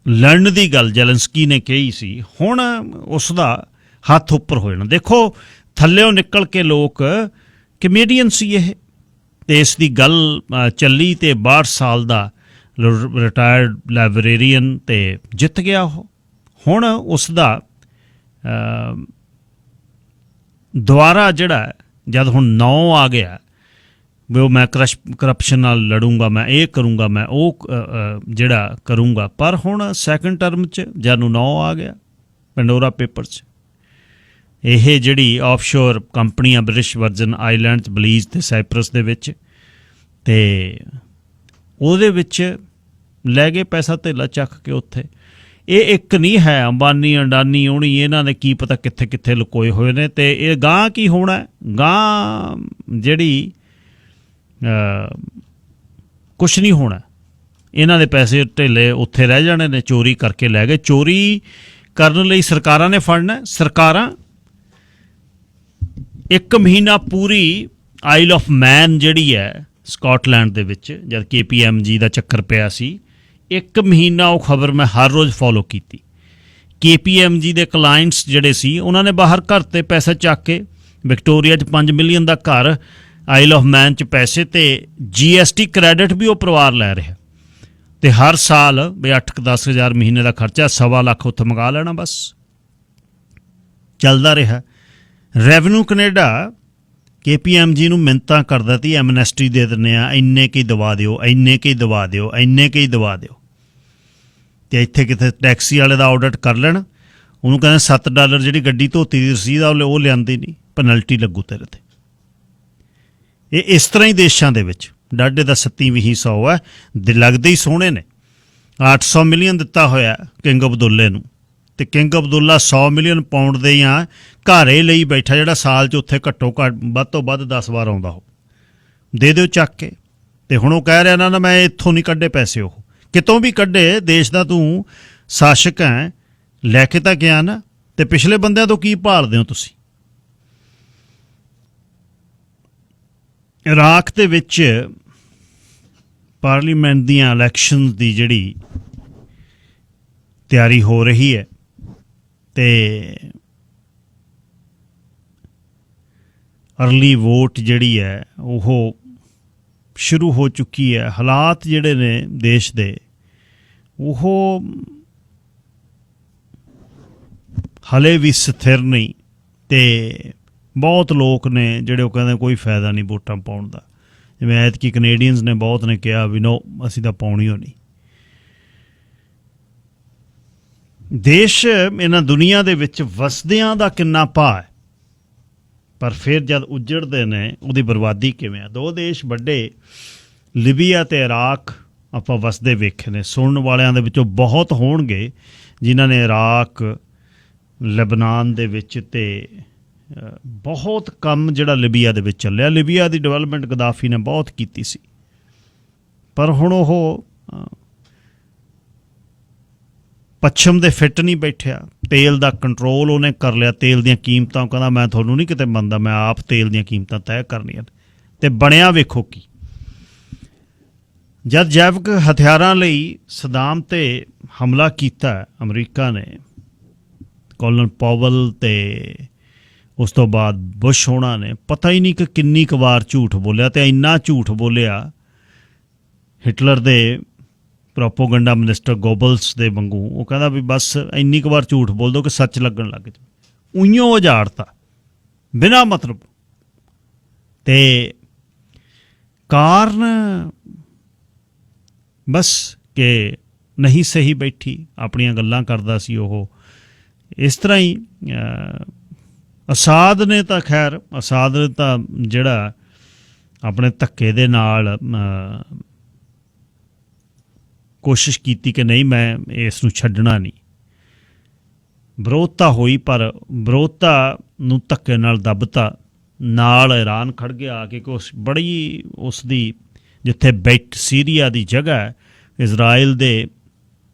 A: ਲੜਨ ਦੀ ਗੱਲ ਜ਼ੈਲੈਂਸਕੀ ਨੇ ਕਹੀ ਸੀ, ਹੁਣ ਉਸ ਦਾ ਹੱਥ ਉੱਪਰ ਹੋ ਜਾਣਾ। ਦੇਖੋ ਥੱਲਿਓਂ ਨਿਕਲ ਕੇ ਲੋਕ ਕਮੇਡੀਅਨ ਸੀ ਇਹ, ਅਤੇ ਇਸ ਦੀ ਗੱਲ ਚੱਲੀ ਅਤੇ 62 ਸਾਲ ਦਾ ਰਿਟਾਇਰਡ ਲਾਇਬ੍ਰੇਰੀਅਨ ਅਤੇ ਜਿੱਤ ਗਿਆ ਉਹ। ਹੁਣ ਉਸ ਦਾ ਦੁਬਾਰਾ ਜਿਹੜਾ ਜਦ ਹੁਣ 9 ਆ ਗਿਆ ਵੀ ਉਹ ਮੈਂ ਕਰਪਸ਼ਨ ਨਾਲ ਲੜੂੰਗਾ, ਮੈਂ ਇਹ ਕਰੂੰਗਾ, ਮੈਂ ਉਹ ਜਿਹੜਾ ਕਰੂੰਗਾ, ਪਰ ਹੁਣ ਸੈਕੰਡ ਟਰਮ 'ਚ ਜਦ ਨੂੰ 9 ਆ ਗਿਆ ਪੰਡੋਰਾ ਪੇਪਰਸ 'ਚ। ਇਹ ਜਿਹੜੀ ਆਫਸ਼ੋਰ ਕੰਪਨੀਆਂ ਬ੍ਰਿਟਿਸ਼ ਵਰਜਨ ਆਈਲੈਂਡ 'ਚ, ਬਲੀਜ਼ ਅਤੇ ਸਾਈਪਰਸ ਦੇ ਵਿੱਚ, ਅਤੇ ਉਹਦੇ ਵਿੱਚ ਲੈ ਗਏ ਪੈਸਾ ਧੇਲਾ ਚੱਕ ਕੇ ਉੱਥੇ। ਇਹ ਇੱਕ ਨਹੀਂ ਹੈ ਅੰਬਾਨੀ ਅਡਾਨੀ ਹੋਣੀ, ਇਹਨਾਂ ਨੇ ਕੀ ਪਤਾ ਕਿੱਥੇ ਕਿੱਥੇ ਲੁਕੋਏ ਹੋਏ ਨੇ। ਅਤੇ ਇਹ ਗਾਂਹ ਕੀ ਹੋਣਾ, ਗਾਂਹ ਜਿਹੜੀ ਕੁਛ ਨਹੀਂ ਹੋਣਾ, ਇਹਨਾਂ ਦੇ ਪੈਸੇ ਢੇਲੇ ਉੱਥੇ ਰਹਿ ਜਾਣੇ ਨੇ, ਚੋਰੀ ਕਰਕੇ ਲੈ ਗਏ। ਚੋਰੀ ਕਰਨ ਲਈ ਸਰਕਾਰਾਂ ਨੇ ਫੜਨਾ। ਸਰਕਾਰਾਂ 1 ਮਹੀਨਾ ਪੂਰੀ ਆਈਲ ਆਫ ਮੈਨ ਜਿਹੜੀ ਹੈ ਸਕਾਟਲੈਂਡ ਦੇ ਵਿੱਚ, ਜਦ KPMG ਦਾ ਚੱਕਰ ਪਿਆ ਸੀ, 1 ਮਹੀਨਾ ਉਹ ਖਬਰ ਮੈਂ ਹਰ ਰੋਜ਼ ਫੋਲੋ ਕੀਤੀ। KPMG ਦੇ ਕਲਾਇੰਟਸ ਜਿਹੜੇ ਸੀ ਉਹਨਾਂ ਨੇ ਬਾਹਰ ਘਰ 'ਤੇ ਪੈਸਾ ਚੱਕ ਕੇ, ਵਿਕਟੋਰੀਆ 'ਚ 5 ਮਿਲੀਅਨ ਦਾ ਘਰ, ਆਈਲ ਆਫ ਮੈਨ 'ਚ ਪੈਸੇ, ਅਤੇ GST ਕ੍ਰੈਡਿਟ ਵੀ ਉਹ ਪਰਿਵਾਰ ਲੈ ਰਿਹਾ। ਅਤੇ ਹਰ ਸਾਲ ਵੀ 8-10 ਹਜ਼ਾਰ ਮਹੀਨੇ ਦਾ ਖਰਚਾ, 1.25 ਲੱਖ ਉੱਥੇ ਮੰਗਾ ਲੈਣਾ, ਬਸ ਚੱਲਦਾ ਰਿਹਾ। ਰੈਵਨਿਊ ਕੈਨੇਡਾ KPMG ਨੂੰ ਮਿੰਨਤਾਂ ਕਰਦਾ ਤੀ, ਐਮਨੈਸਟੀ ਦੇ ਦਿੰਦੇ ਆ, ਇੰਨੇ ਕੀ ਦਵਾ ਦਿਓ, ਇੰਨੇ ਕੀ ਦਵਾ ਦਿਓ, ਇੰਨੇ ਕੀ ਦਵਾ ਦਿਓ। ਅਤੇ ਇੱਥੇ ਕਿਤੇ ਟੈਕਸੀ ਵਾਲੇ ਦਾ ਆਡਿਟ ਕਰ ਲੈਣ, ਉਹਨੂੰ ਕਹਿੰਦੇ $7 ਜਿਹੜੀ ਗੱਡੀ ਧੋਤੀ ਦੀ ਰਸੀਦ ਆ ਉਹ ਲਿਆਂਦੀ ਨਹੀਂ, ਪੈਨਲਟੀ ਲੱਗੂ ਤੇਰੇ 'ਤੇ। ਇਹ ਇਸ ਤਰ੍ਹਾਂ ਹੀ ਦੇਸ਼ਾਂ ਦੇ ਵਿੱਚ ਡਾਢੇ ਦਾ 2700 ਹੈ, ਲੱਗਦੇ ਹੀ ਸੋਹਣੇ ਨੇ। 800 ਮਿਲੀਅਨ ਦਿੱਤਾ ਹੋਇਆ ਕਿੰਗ ਅਬਦੁੱਲੇ ਨੂੰ, ਅਤੇ ਕਿੰਗ ਅਬਦੁੱਲਾ 100 ਮਿਲੀਅਨ ਪਾਉਂਡ ਦੇ ਜਾਂ ਘਾਰੇ ਲਈ ਬੈਠਾ, ਜਿਹੜਾ ਸਾਲ 'ਚ ਉੱਥੇ ਘੱਟੋ ਘੱਟ ਵੱਧ ਤੋਂ ਵੱਧ 10 ਵਾਰ ਆਉਂਦਾ ਹੋ, ਦੇ ਦਿਓ ਚੱਕ ਕੇ। ਅਤੇ ਹੁਣ ਉਹ ਕਹਿ ਰਿਹਾ ਨਾ ਮੈਂ ਇੱਥੋਂ ਨਹੀਂ ਕੱਢੇ ਪੈਸੇ, ਉਹ ਕਿਤੋਂ ਵੀ ਕੱਢੇ। ਦੇਸ਼ ਦਾ ਤੂੰ ਸ਼ਾਸਕ ਹੈ, ਲੈ ਕੇ ਤਾਂ ਗਿਆ ਨਾ, ਅਤੇ ਪਿਛਲੇ ਬੰਦਿਆਂ ਤੋਂ ਕੀ ਭਾਲਦੇ ਹੋ ਤੁਸੀਂ? ਇਰਾਕ ਦੇ ਵਿੱਚ ਪਾਰਲੀਮੈਂਟ ਦੀਆਂ ਇਲੈਕਸ਼ਨ ਦੀ ਜਿਹੜੀ ਤਿਆਰੀ ਹੋ ਰਹੀ ਹੈ, ਅਤੇ ਅਰਲੀ ਵੋਟ ਜਿਹੜੀ ਹੈ ਉਹ ਸ਼ੁਰੂ ਹੋ ਚੁੱਕੀ ਹੈ। ਹਾਲਾਤ ਜਿਹੜੇ ਨੇ ਦੇਸ਼ ਦੇ ਉਹ ਹਲੇ ਵੀ ਸਥਿਰ ਨਹੀਂ, ਅਤੇ ਬਹੁਤ ਲੋਕ ਨੇ ਜਿਹੜੇ ਉਹ ਕਹਿੰਦੇ ਕੋਈ ਫਾਇਦਾ ਨਹੀਂ ਵੋਟਾਂ ਪਾਉਣ ਦਾ। ਜਿਵੇਂ ਐਤਕੀ ਕੈਨੇਡੀਅਨਸ ਨੇ ਬਹੁਤ ਨੇ ਕਿਹਾ ਵੀ ਨੋ, ਅਸੀਂ ਤਾਂ ਪਾਉਣੀ ਓ ਨਹੀਂ। ਦੇਸ਼ ਇਹਨਾਂ ਦੁਨੀਆ ਦੇ ਵਿੱਚ ਵਸਦਿਆਂ ਦਾ ਕਿੰਨਾ ਭਾਅ ਹੈ, ਪਰ ਫਿਰ ਜਦ ਉੱਜੜਦੇ ਨੇ ਉਹਦੀ ਬਰਬਾਦੀ ਕਿਵੇਂ ਆ। 2 ਦੇਸ਼ ਵੱਡੇ, ਲਿਬੀਆ ਅਤੇ ਇਰਾਕ, ਆਪਾਂ ਵਸਦੇ ਵੇਖੇ ਨੇ। ਸੁਣਨ ਵਾਲਿਆਂ ਦੇ ਵਿੱਚੋਂ ਬਹੁਤ ਹੋਣਗੇ ਜਿਨ੍ਹਾਂ ਨੇ ਇਰਾਕ, ਲੈਬਨਾਨ ਦੇ ਵਿੱਚ, ਅਤੇ ਬਹੁਤ ਕੰਮ ਜਿਹੜਾ ਲਿਬੀਆ ਦੇ ਵਿੱਚ ਚੱਲਿਆ। ਲਿਬੀਆ ਦੀ ਡਿਵੈਲਪਮੈਂਟ ਗਦਾਫੀ ਨੇ ਬਹੁਤ ਕੀਤੀ ਸੀ, ਪਰ ਹੁਣ ਉਹ ਪੱਛਮ ਦੇ ਫਿੱਟ ਨਹੀਂ ਬੈਠਿਆ। ਤੇਲ ਦਾ ਕੰਟਰੋਲ ਉਹਨੇ ਕਰ ਲਿਆ, ਤੇਲ ਦੀਆਂ ਕੀਮਤਾਂ ਕਹਿੰਦਾ ਮੈਂ ਤੁਹਾਨੂੰ ਨਹੀਂ ਕਿਤੇ ਮੰਨਦਾ, ਮੈਂ ਆਪ ਤੇਲ ਦੀਆਂ ਕੀਮਤਾਂ ਤੈਅ ਕਰਨੀਆਂ। ਅਤੇ ਬਣਿਆ ਵੇਖੋ ਕੀ, ਜਦ ਜੈਵਿਕ ਹਥਿਆਰਾਂ ਲਈ ਸਦਾਮ 'ਤੇ ਹਮਲਾ ਕੀਤਾ ਅਮਰੀਕਾ ਨੇ, ਕੋਲਨ ਪਾਵਲ ਅਤੇ ਉਸ ਤੋਂ ਬਾਅਦ ਬੁਸ਼ ਹੋਣਾ ਨੇ, ਪਤਾ ਹੀ ਨਹੀਂ ਕਿ ਕਿੰਨੀ ਕੁ ਵਾਰ ਝੂਠ ਬੋਲਿਆ, ਅਤੇ ਇੰਨਾ ਝੂਠ ਬੋਲਿਆ ਹਿਟਲਰ ਦੇ ਪ੍ਰੋਪੋਗੰਡਾ ਮਿਨਿਸਟਰ ਗੋਬਲਸ ਦੇ ਵਾਂਗੂ। ਉਹ ਕਹਿੰਦਾ ਵੀ ਬਸ ਇੰਨੀ ਕੁ ਵਾਰ ਝੂਠ ਬੋਲ ਦਿਓ ਕਿ ਸੱਚ ਲੱਗਣ ਲੱਗ ਜਾਵੇ। ਉਈਓ ਉਜਾੜਤਾ ਬਿਨਾਂ ਮਤਲਬ। ਅਤੇ ਕਾਰਨ ਬਸ ਕਿ ਨਹੀਂ ਸਹੀ ਬੈਠੀ, ਆਪਣੀਆਂ ਗੱਲਾਂ ਕਰਦਾ ਸੀ ਉਹ। ਇਸ ਤਰ੍ਹਾਂ ਹੀ ਅਸਾਦ ਨੇ ਤਾਂ ਖੈਰ, ਅਸਾਦ ਨੇ ਤਾਂ ਜਿਹੜਾ ਆਪਣੇ ਧੱਕੇ ਦੇ ਨਾਲ ਕੋਸ਼ਿਸ਼ ਕੀਤੀ ਕਿ ਨਹੀਂ ਮੈਂ ਇਸ ਨੂੰ ਛੱਡਣਾ ਨਹੀਂ, ਵਿਰੋਧਤਾ ਹੋਈ ਪਰ ਵਿਰੋਧਤਾ ਨੂੰ ਧੱਕੇ ਨਾਲ ਦੱਬਤਾ। ਨਾਲ ਈਰਾਨ ਖੜ ਗਿਆ ਆ ਕੇ ਉਸ ਬੜੀ ਉਸ ਦੀ ਜਿੱਥੇ ਸੀਰੀਆ ਦੀ ਜਗ੍ਹਾ ਹੈ ਇਜ਼ਰਾਈਲ ਦੇ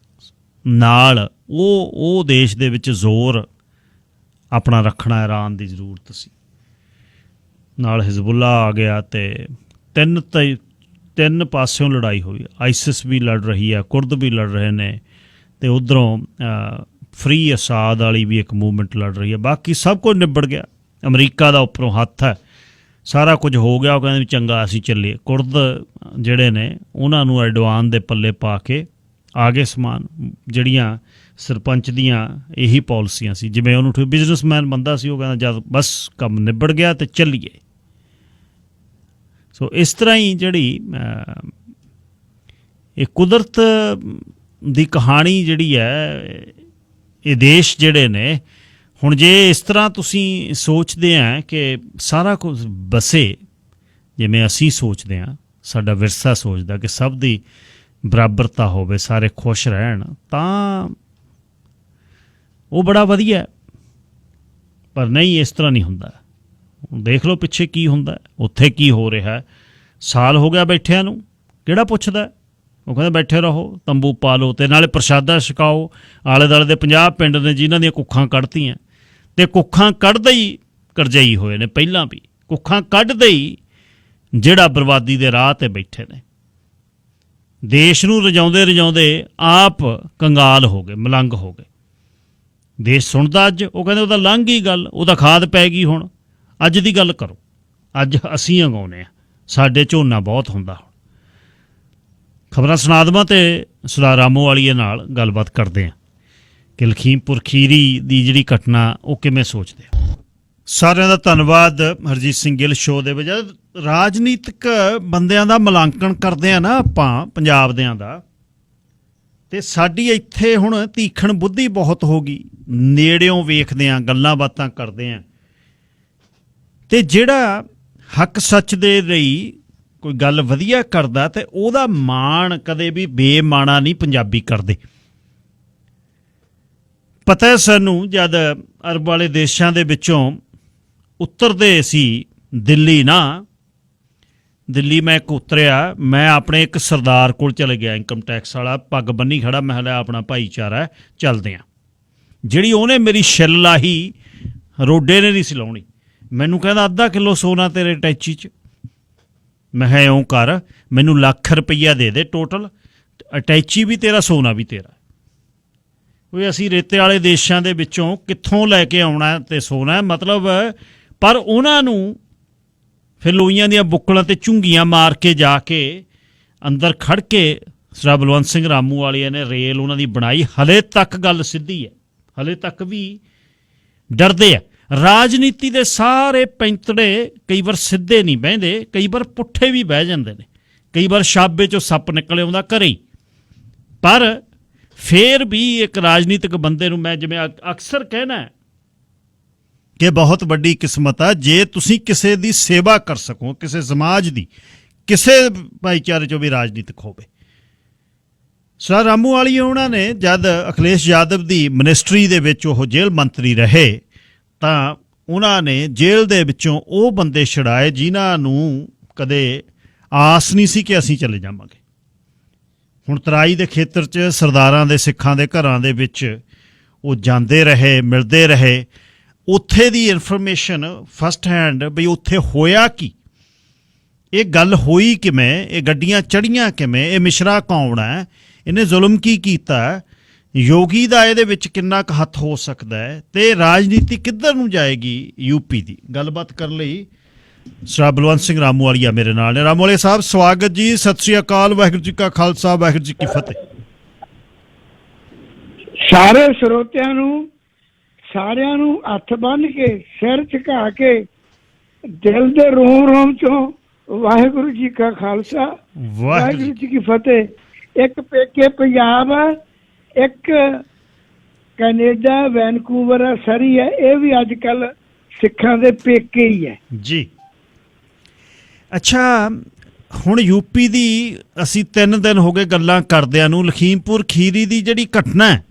A: ਨਾਲ, ਉਹ ਦੇਸ਼ ਦੇ ਵਿੱਚ ਜ਼ੋਰ ਆਪਣਾ ਰੱਖਣਾ ਈਰਾਨ ਦੀ ਜ਼ਰੂਰਤ ਸੀ। ਨਾਲ ਹਿਜ਼ਬੁੱਲਾ ਆ ਗਿਆ ਅਤੇ ਤਿੰਨ ਪਾਸਿਓਂ ਲੜਾਈ ਹੋਈ। ਆਈਸਿਸ ਵੀ ਲੜ ਰਹੀ ਹੈ, ਕੁਰਦ ਵੀ ਲੜ ਰਹੇ ਨੇ, ਅਤੇ ਉੱਧਰੋਂ ਫਰੀ ਅਸਾਦ ਵਾਲੀ ਵੀ ਇੱਕ ਮੂਵਮੈਂਟ ਲੜ ਰਹੀ ਹੈ। ਬਾਕੀ ਸਭ ਕੁਝ ਨਿਬੜ ਗਿਆ, ਅਮਰੀਕਾ ਦਾ ਉੱਪਰੋਂ ਹੱਥ ਹੈ, ਸਾਰਾ ਕੁਝ ਹੋ ਗਿਆ। ਉਹ ਕਹਿੰਦੇ ਵੀ ਚੰਗਾ ਅਸੀਂ ਚੱਲੀਏ। ਕੁਰਦ ਜਿਹੜੇ ਨੇ ਉਹਨਾਂ ਨੂੰ ਐਰਡੋਆਨ ਦੇ ਪੱਲੇ ਪਾ ਕੇ ਆ ਗਏ ਸਮਾਨ। ਜਿਹੜੀਆਂ ਸਰਪੰਚ ਦੀਆਂ ਇਹੀ ਪਾਲਿਸੀਆਂ ਸੀ, ਜਿਵੇਂ ਉਹਨੂੰ ਬਿਜ਼ਨਸਮੈਨ ਬੰਦਾ ਸੀ, ਉਹ ਕਹਿੰਦਾ ਜਦ ਬਸ ਕੰਮ ਨਿਬੜ ਗਿਆ ਅਤੇ ਚੱਲੀਏ। ਸੋ ਇਸ ਤਰ੍ਹਾਂ ਹੀ ਜਿਹੜੀ ਇਹ ਕੁਦਰਤ ਦੀ ਕਹਾਣੀ ਜਿਹੜੀ ਹੈ, ਇਹ ਦੇਸ਼ ਜਿਹੜੇ ਨੇ ਹੁਣ ਜੇ ਇਸ ਤਰ੍ਹਾਂ ਤੁਸੀਂ ਸੋਚਦੇ ਆ ਕਿ ਸਾਰਾ ਕੁਝ ਬਸੇ ਜਿਵੇਂ ਅਸੀਂ ਸੋਚਦੇ ਹਾਂ, ਸਾਡਾ ਵਿਰਸਾ ਸੋਚਦਾ ਕਿ ਸਭ ਦੀ ਬਰਾਬਰਤਾ ਹੋਵੇ, ਸਾਰੇ ਖੁਸ਼ ਰਹਿਣ, ਤਾਂ ਉਹ ਬੜਾ ਵਧੀਆ। ਪਰ ਨਹੀਂ, ਇਸ ਤਰ੍ਹਾਂ ਨਹੀਂ ਹੁੰਦਾ। ਦੇਖ ਲਓ ਪਿੱਛੇ ਕੀ ਹੁੰਦਾ, ਉੱਥੇ ਕੀ ਹੋ ਰਿਹਾ। ਸਾਲ ਹੋ ਗਿਆ ਬੈਠਿਆਂ ਨੂੰ, ਕਿਹੜਾ ਪੁੱਛਦਾ? ਉਹ ਕਹਿੰਦਾ ਬੈਠੇ ਰਹੋ, ਤੰਬੂ ਪਾ ਲਓ ਅਤੇ ਨਾਲੇ ਪ੍ਰਸ਼ਾਦਾ ਛਕਾਓ। ਆਲੇ ਦੁਆਲੇ ਦੇ 50 ਪਿੰਡ ਨੇ ਜਿਨ੍ਹਾਂ ਦੀਆਂ ਕੁੱਖਾਂ ਕੱਢਤੀਆਂ, ਅਤੇ ਕੁੱਖਾਂ ਕੱਢਦੇ ਹੀ ਕਰਜਈ ਹੋਏ ਨੇ, ਪਹਿਲਾਂ ਵੀ ਕੁੱਖਾਂ ਕੱਢਦੇ ਹੀ ਜਿਹੜਾ ਬਰਬਾਦੀ ਦੇ ਰਾਹ 'ਤੇ ਬੈਠੇ ਨੇ। ਦੇਸ਼ ਨੂੰ ਰਜਾਉਂਦੇ ਆਪ ਕੰਗਾਲ ਹੋ ਗਏ, ਮਲੰਗ ਹੋ ਗਏ। ਦੇਸ਼ ਸੁਣਦਾ ਅੱਜ, ਉਹ ਕਹਿੰਦੇ ਉਹਦਾ ਲੰਘ ਗਈ ਗੱਲ, ਉਹਦਾ ਖਾਦ ਪੈ ਗਈ। ਹੁਣ ਅੱਜ ਦੀ ਗੱਲ ਕਰੋ, ਅੱਜ ਅਸੀਂ ਉਗਾਉਂਦੇ ਹਾਂ, ਸਾਡੇ ਝੋਨਾ ਬਹੁਤ ਹੁੰਦਾ। ਹੁਣ ਖਬਰਾਂ ਸੁਣਾ ਦੇਵਾਂ ਅਤੇ ਸਰਦਾਰ ਰਾਮੋਵਾਲੀਏ ਨਾਲ ਗੱਲਬਾਤ ਕਰਦੇ ਹਾਂ ਕਿ ਲਖੀਮਪੁਰ ਖੀਰੀ ਦੀ ਜਿਹੜੀ ਘਟਨਾ ਉਹ ਕਿਵੇਂ ਸੋਚਦੇ ਆ। ਸਾਰਿਆਂ ਦਾ ਧੰਨਵਾਦ ਹਰਜੀਤ ਸਿੰਘ ਗਿੱਲ ਸ਼ੋਅ ਦੇ ਵਿੱਚ। ਰਾਜਨੀਤਿਕ ਬੰਦਿਆਂ ਦਾ ਮੁਲਾਂਕਣ ਕਰਦੇ ਆ ਨਾ ਆਪਾਂ, ਪੰਜਾਬ ਦਿਆਂ ਦਾ, ਅਤੇ ਸਾਡੀ ਇੱਥੇ ਹੁਣ ਤੀਖਣ ਬੁੱਧੀ ਬਹੁਤ ਹੋ ਗਈ। ਨੇੜਿਓਂ ਵੇਖਦੇ ਹਾਂ, ਗੱਲਾਂ ਬਾਤਾਂ ਕਰਦੇ ਹਾਂ, ਅਤੇ ਜਿਹੜਾ ਹੱਕ ਸੱਚ ਦੇ ਲਈ ਕੋਈ ਗੱਲ ਵਧੀਆ ਕਰਦਾ ਅਤੇ ਉਹਦਾ ਮਾਣ ਕਦੇ ਵੀ ਬੇਮਾਣਾ ਨਹੀਂ ਪੰਜਾਬੀ ਕਰਦੇ। ਪਤਾ ਹੈ ਸਾਨੂੰ, ਜਦ ਅਰਬ ਵਾਲੇ ਦੇਸ਼ਾਂ ਦੇ ਵਿੱਚੋਂ ਉਤਰਦੇ ਸੀ ਦਿੱਲੀ ਮੈਂ ਇੱਕ ਉਤਰਿਆ, ਮੈਂ ਆਪਣੇ ਇੱਕ ਸਰਦਾਰ ਕੋਲ ਚਲੇ ਗਿਆ, ਇਨਕਮ ਟੈਕਸ ਵਾਲਾ, ਪੱਗ ਬੰਨੀ ਖੜਾ। ਮੈਂ ਕਿਹਾ ਆਪਣਾ ਭਾਈਚਾਰਾ, ਚੱਲਦੇ ਹਾਂ। ਜਿਹੜੀ ਉਹਨੇ ਮੇਰੀ ਛਿੱਲ ਲਾਹੀ, ਰੋਡੇ ਨੇ ਨਹੀਂ ਸੀ ਲਾਉਣੀ। ਮੈਨੂੰ ਕਹਿੰਦਾ ਅੱਧਾ ਕਿੱਲੋ ਸੋਨਾ ਤੇਰੇ ਅਟੈਚੀ 'ਚ। ਮੈਂ ਕਿਹਾ ਇਉਂ ਕਰ, ਮੈਨੂੰ ਲੱਖ ਰੁਪਈਆ ਦੇ ਦੇ ਟੋਟਲ, ਅਟੈਚੀ ਵੀ ਤੇਰਾ, ਸੋਨਾ ਵੀ ਤੇਰਾ। ਕੋਈ ਅਸੀਂ ਰੇਤੇ ਵਾਲੇ ਦੇਸ਼ਾਂ ਦੇ ਵਿੱਚੋਂ ਕਿੱਥੋਂ ਲੈ ਕੇ ਆਉਣਾ ਅਤੇ ਸੋਨਾ, ਮਤਲਬ। ਪਰ ਉਹਨਾਂ ਨੂੰ ਫਿਰ ਲੋਈਆਂ ਦੀਆਂ ਬੁੱਕਲਾਂ 'ਤੇ ਝੁੰਗੀਆਂ ਮਾਰ ਕੇ ਜਾ ਕੇ ਅੰਦਰ ਖੜ੍ਹ ਕੇ ਸਰਦਾਰ ਬਲਵੰਤ ਸਿੰਘ ਰਾਮੂਵਾਲੀਆ ਨੇ ਰੇਲ ਉਹਨਾਂ ਦੀ ਬਣਾਈ। ਹਲੇ ਤੱਕ ਗੱਲ ਸਿੱਧੀ ਹੈ, ਹਲੇ ਤੱਕ ਵੀ ਡਰਦੇ ਆ। ਰਾਜਨੀਤੀ ਦੇ ਸਾਰੇ ਪੈਂਤੜੇ ਕਈ ਵਾਰ ਸਿੱਧੇ ਨਹੀਂ ਬਹਿੰਦੇ, ਕਈ ਵਾਰ ਪੁੱਠੇ ਵੀ ਬਹਿ ਜਾਂਦੇ ਨੇ, ਕਈ ਵਾਰ ਛਾਬੇ 'ਚੋਂ ਸੱਪ ਨਿਕਲ ਆਉਂਦਾ ਘਰੇ ਹੀ। ਪਰ ਫਿਰ ਵੀ ਇੱਕ ਰਾਜਨੀਤਿਕ ਬੰਦੇ ਨੂੰ ਮੈਂ ਜਿਵੇਂ ਅਕਸਰ ਕਹਿਣਾ ਕਿ ਬਹੁਤ ਵੱਡੀ ਕਿਸਮਤ ਆ ਜੇ ਤੁਸੀਂ ਕਿਸੇ ਦੀ ਸੇਵਾ ਕਰ ਸਕੋ, ਕਿਸੇ ਸਮਾਜ ਦੀ, ਕਿਸੇ ਭਾਈਚਾਰੇ 'ਚੋਂ ਵੀ ਰਾਜਨੀਤਿਕ ਹੋਵੇ। ਸਰਦਾਰ ਰਾਮੂਵਾਲੀਆ ਉਹਨਾਂ ਨੇ ਜਦ ਅਖਿਲੇਸ਼ ਯਾਦਵ ਦੀ ਮਿਨਿਸਟਰੀ ਦੇ ਵਿੱਚ ਉਹ ਜੇਲ੍ਹ ਮੰਤਰੀ ਰਹੇ ਤਾਂ ਉਹਨਾਂ ਨੇ ਜੇਲ੍ਹ ਦੇ ਵਿੱਚੋਂ ਉਹ ਬੰਦੇ ਛੁਡਾਏ ਜਿਨ੍ਹਾਂ ਨੂੰ ਕਦੇ ਆਸ ਨਹੀਂ ਸੀ ਕਿ ਅਸੀਂ ਚਲੇ ਜਾਵਾਂਗੇ। ਹੁਣ ਤਰਾਈ ਦੇ ਖੇਤਰ 'ਚ ਸਰਦਾਰਾਂ ਦੇ, ਸਿੱਖਾਂ ਦੇ ਘਰਾਂ ਦੇ ਵਿੱਚ ਉਹ ਜਾਂਦੇ ਰਹੇ, ਮਿਲਦੇ ਰਹੇ। ਉੱਥੇ ਦੀ ਇਨਫੋਰਮੇਸ਼ਨ ਫਸਟ ਹੈਂਡ ਬਈ ਉੱਥੇ ਹੋਇਆ ਕੀ, ਇਹ ਗੱਲ ਹੋਈ ਕਿਵੇਂ, ਇਹ ਗੱਡੀਆਂ ਚੜ੍ਹੀਆਂ ਕਿਵੇਂ, ਇਹ ਮਿਸ਼ਰਾ ਕੌਣ ਹੈ, ਇਹਨੇ ਜ਼ੁਲਮ ਕੀ ਕੀਤਾ, ਯੋਗੀ ਦਾ ਇਹਦੇ ਵਿੱਚ ਕਿੰਨਾ ਕੁ ਹੱਥ ਹੋ ਸਕਦਾ ਹੈ, ਅਤੇ ਰਾਜਨੀਤੀ ਕਿੱਧਰ ਨੂੰ ਜਾਏਗੀ ਯੂਪੀ ਦੀ। ਗੱਲਬਾਤ ਕਰਨ ਲਈ ਸਰਦਾਰ ਬਲਵੰਤ ਸਿੰਘ ਰਾਮੂਵਾਲੀਆ ਮੇਰੇ ਨਾਲ ਨੇ। ਰਾਮੂਵਾਲੀਆ ਸਾਹਿਬ ਸਵਾਗਤ ਜੀ, ਸਤਿ ਸ਼੍ਰੀ ਅਕਾਲ, ਵਾਹਿਗੁਰੂ ਜੀ ਕਾ ਖਾਲਸਾ, ਵਾਹਿਗੁਰੂ ਜੀ ਕੀ ਫਤਿਹ।
C: ਸਾਰੇ ਸਰੋਤਿਆਂ ਨੂੰ, ਸਾਰਿਆਂ ਨੂੰ ਹੱਥ ਬੰਨ੍ਹ ਕੇ, ਸਿਰ ਝੁਕਾ ਕੇ, ਦਿਲ ਦੇ ਰੋਮ ਰੋਮ ਚੋਂ ਵਾਹਿਗੁਰੂ ਜੀ ਕਾ ਖਾਲਸਾ, ਵਾਹਿਗੁਰੂ ਜੀ ਕੀ ਫਤਿਹ ਇੱਕ ਪੇਕੇ ਪੰਜਾਬ ਆ, ਇੱਕ ਕੈਨੇਡਾ ਵੈਨਕੂਵਰ ਆ, ਸਰੀ ਹੈ। ਇਹ ਵੀ ਅੱਜ ਕੱਲ ਸਿੱਖਾਂ ਦੇ ਪੇਕੇ ਹੀ ਹੈ
A: ਜੀ। ਅੱਛਾ, ਹੁਣ ਯੂਪੀ ਦੀ ਅਸੀਂ 3 ਦਿਨ ਹੋ ਗਏ ਗੱਲਾਂ ਕਰਦਿਆਂ ਨੂੰ। ਲਖੀਮਪੁਰ ਖੀਰੀ ਦੀ ਜਿਹੜੀ ਘਟਨਾ ਹੈ,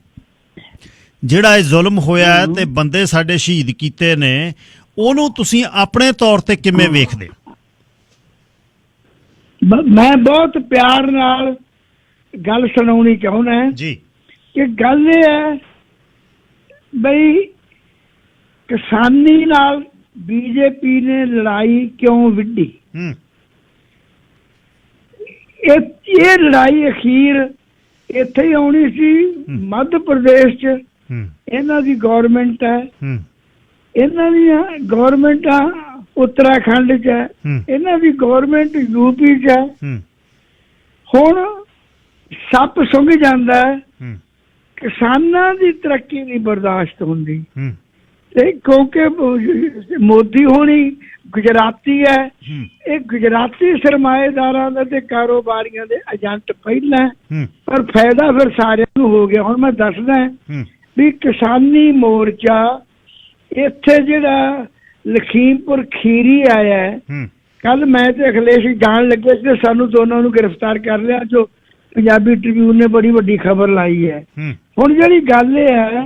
A: ਜਿਹੜਾ ਇਹ ਜ਼ੁਲਮ ਹੋਇਆ ਹੈ ਤੇ ਬੰਦੇ ਸਾਡੇ ਸ਼ਹੀਦ ਕੀਤੇ ਨੇ, ਉਹਨੂੰ ਤੁਸੀਂ ਆਪਣੇ ਤੌਰ ਤੇ ਕਿਵੇਂ ਵੇਖਦੇ?
C: ਮੈਂ ਬਹੁਤ ਪਿਆਰ ਨਾਲ ਗੱਲ ਸੁਣਾਉਣੀ ਚਾਹੁੰਦਾ
A: ਜੀ
C: ਕਿ ਗੱਲ ਇਹ ਹੈ ਬਈ ਕਿਸਾਨੀ ਨਾਲ ਬੀਜੇਪੀ ਨੇ ਲੜਾਈ ਕਿਉਂ ਵਿੱਢੀ। ਇਹ ਲੜਾਈ ਅਖੀਰ ਇੱਥੇ ਹੀ ਆਉਣੀ ਸੀ। ਮੱਧ ਪ੍ਰਦੇਸ਼ 'ਚ ਇਹਨਾਂ ਦੀ ਗੌਰਮੈਂਟ ਹੈ, ਇਹਨਾਂ ਦੀਆਂ ਗੌਰਮੈਂਟਾਂ ਉੱਤਰਾਖੰਡ 'ਚ ਹੈ, ਇਹਨਾਂ ਦੀ ਗੌਰਮੈਂਟ ਯੂਪੀ 'ਚ ਹੈ। ਹੁਣ ਸੱਪ ਸੁੰਘ ਜਾਂਦਾ ਹੈ, ਕਿਸਾਨਾਂ ਦੀ ਤਰੱਕੀ ਨਹੀਂ ਬਰਦਾਸ਼ਤ ਹੁੰਦੀ। ਤੇ ਕਿਉਂਕਿ ਮੋਦੀ ਹੋਣੀ ਗੁਜਰਾਤੀ ਹੈ, ਇਹ ਗੁਜਰਾਤੀ ਸਰਮਾਏਦਾਰਾਂ ਦਾ ਤੇ ਕਾਰੋਬਾਰੀਆਂ ਦੇ ਏਜੰਟ ਪਹਿਲਾਂ, ਪਰ ਫਾਇਦਾ ਫਿਰ ਸਾਰਿਆਂ ਨੂੰ ਹੋ ਗਿਆ। ਹੁਣ ਮੈਂ ਦੱਸਦਾ ਵੀ ਕਿਸਾਨੀ ਮੋਰਚਾ ਇੱਥੇ ਜਿਹੜਾ ਲਖੀਮਪੁਰ ਖੀਰੀ ਆਇਆ ਹੈ, ਕੱਲ ਮੈਂ ਤੇ ਅਖਿਲੇਸ਼ ਜਾਣ ਲੱਗੇ ਸੀ, ਸਾਨੂੰ ਦੋਨਾਂ ਨੂੰ ਗ੍ਰਿਫਤਾਰ ਕਰ ਲਿਆ, ਜੋ ਪੰਜਾਬੀ ਟ੍ਰਿਬਿਊਨ ਨੇ ਬੜੀ ਵੱਡੀ ਖਬਰ ਲਾਈ ਹੈ। ਹੁਣ ਜਿਹੜੀ ਗੱਲ ਇਹ ਹੈ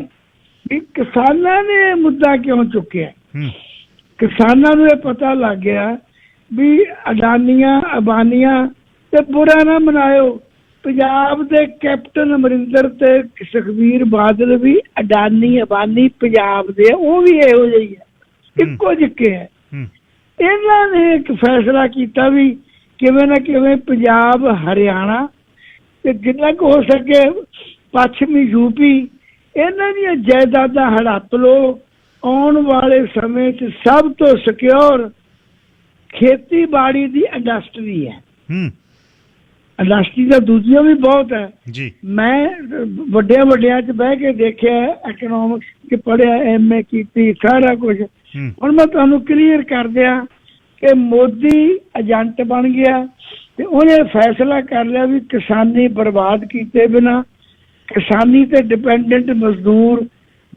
C: ਵੀ ਕਿਸਾਨਾਂ ਨੇ ਇਹ ਮੁੱਦਾ ਕਿਉਂ ਚੁੱਕਿਆ। ਕਿਸਾਨਾਂ ਨੂੰ ਇਹ ਪਤਾ ਲੱਗ ਗਿਆ ਵੀ ਅਡਾਨੀਆਂ ਅਬਾਨੀਆਂ ਤੇ ਬੁਰਾ ਨਾ ਮਨਾਇਓ। ਪੰਜਾਬ ਦੇ ਕੈਪਟਨ ਅਮਰਿੰਦਰ ਤੇ ਸੁਖਬੀਰ ਬਾਦਲ ਵੀ ਅਡਾਨੀ ਅਬਾਨੀ ਪੰਜਾਬ ਦੇ, ਉਹ ਵੀ ਇਹੋ ਜਿਹੀ ਹੈ, ਇੱਕੋ ਜਿਹੇ ਹੈ। ਇਹਨਾਂ ਨੇ ਇੱਕ ਫੈਸਲਾ ਕੀਤਾ ਵੀ ਕਿਵੇਂ ਨਾ ਕਿਵੇਂ ਪੰਜਾਬ ਹਰਿਆਣਾ ਤੇ ਜਿੰਨਾ ਕੁ ਹੋ ਸਕੇ ਪੱਛਮੀ ਯੂਪੀ, ਇਹਨਾਂ ਦੀਆਂ ਜਾਇਦਾਦਾਂ ਹੜੱਪ ਲਓ। ਆਉਣ ਵਾਲੇ ਸਮੇਂ 'ਚ ਸਭ ਤੋਂ ਸਿਕਿਉਰ ਖੇਤੀਬਾੜੀ ਦੀ ਇੰਡਸਟਰੀ ਹੈ। ਇੰਡਸਟਰੀ ਤਾਂ ਦੂਜੀਆਂ ਵੀ ਬਹੁਤ ਹੈ ਜੀ। ਮੈਂ ਵੱਡਿਆਂ 'ਚ ਬਹਿ ਕੇ ਦੇਖਿਆ, ਇਕਨੋਮਿਕਸ 'ਚ ਪੜ੍ਹਿਆ, MA ਕੀਤੀ, ਸਾਰਾ ਕੁਝ। ਹੁਣ ਮੈਂ ਤੁਹਾਨੂੰ ਕਲੀਅਰ ਕਰ ਦਿਆਂ ਕਿ ਮੋਦੀ ਏਜੰਟ ਬਣ ਗਿਆ ਤੇ ਉਹਨੇ ਫੈਸਲਾ ਕਰ ਲਿਆ ਵੀ ਕਿਸਾਨੀ ਬਰਬਾਦ ਕੀਤੇ ਬਿਨਾਂ, ਕਿਸਾਨੀ ਤੇ ਡਿਪੈਂਡੈਂਟ ਮਜ਼ਦੂਰ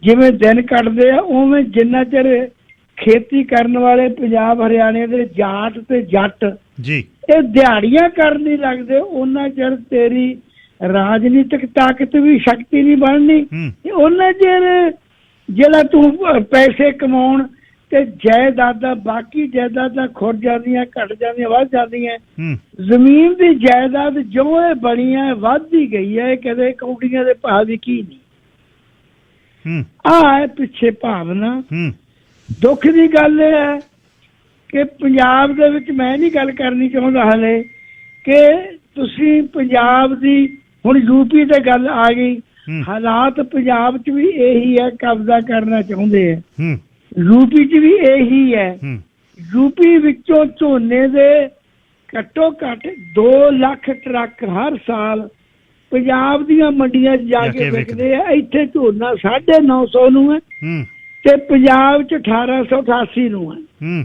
C: ਜਿਵੇਂ ਦਿਨ ਕੱਟਦੇ ਆ, ਉਵੇਂ ਜਿੰਨਾ ਚਿਰ ਖੇਤੀ ਕਰਨ ਵਾਲੇ ਪੰਜਾਬ ਹਰਿਆਣੇ ਦੇ ਜਾਟ ਤੇ ਜੱਟ ਜੀ ਇਹ ਦਿਹਾੜੀਆਂ ਕਰਨ ਨਹੀਂ ਲੱਗਦੇ, ਉਹਨਾਂ ਚਿਰ ਤੇਰੀ ਰਾਜਨੀਤਿਕ ਤਾਕਤ ਵੀ ਸ਼ਕਤੀ ਨਹੀਂ ਬਣਨੀ। ਉਹਨਾਂ ਚਿਰ ਜਿਹੜਾ ਤੂੰ ਪੈਸੇ ਕਮਾਉਣ ਤੇ ਜਾਇਦਾਦਾਂ, ਬਾਕੀ ਜਾਇਦਾਦਾਂ ਖੁਰ ਜਾਂਦੀਆਂ, ਘਟ ਜਾਂਦੀਆਂ, ਵੱਧ ਜਾਂਦੀਆਂ। ਜ਼ਮੀਨ ਦੀ ਜਾਇਦਾਦ ਜੋ ਇਹ ਬਣੀ ਹੈ ਵੱਧਦੀ ਗਈ ਹੈ, ਕਦੇ ਕੌਡੀਆਂ ਦੇ ਭਾਅ ਦੀ ਕੀ ਨਹੀਂ। ਆਹ ਹੈ ਪਿੱਛੇ ਭਾਵਨਾ। ਦੁੱਖ ਦੀ ਗੱਲ ਇਹ ਹੈ ਕਿ ਪੰਜਾਬ ਦੇ ਵਿੱਚ, ਮੈਂ ਨਹੀਂ ਗੱਲ ਕਰਨੀ ਚਾਹੁੰਦਾ ਹਲੇ, ਕਿ ਤੁਸੀਂ ਪੰਜਾਬ ਦੀ, ਹੁਣ ਯੂਪੀ ਤੇ ਗੱਲ ਆ ਗਈ, ਹਾਲਾਤ ਪੰਜਾਬ 'ਚ ਵੀ ਇਹੀ ਹੈ, ਕਬਜ਼ਾ ਕਰਨਾ ਚਾਹੁੰਦੇ ਹੈ। ਯੂਪੀ 'ਚ ਵੀ ਇਹੀ ਹੈ। ਯੂਪੀ ਵਿੱਚੋਂ ਝੋਨੇ ਦੇ ਘੱਟੋ ਘੱਟ 2 ਲੱਖ ਟਰੱਕ ਹਰ ਸਾਲ ਪੰਜਾਬ ਦੀਆਂ ਮੰਡੀਆਂ 'ਚ ਜਾ ਕੇ ਵਿਕਦੇ ਆ। ਇੱਥੇ ਝੋਨਾ 950 ਨੂੰ ਹੈ ਤੇ ਪੰਜਾਬ 'ਚ 1888 ਨੂੰ ਹੈ।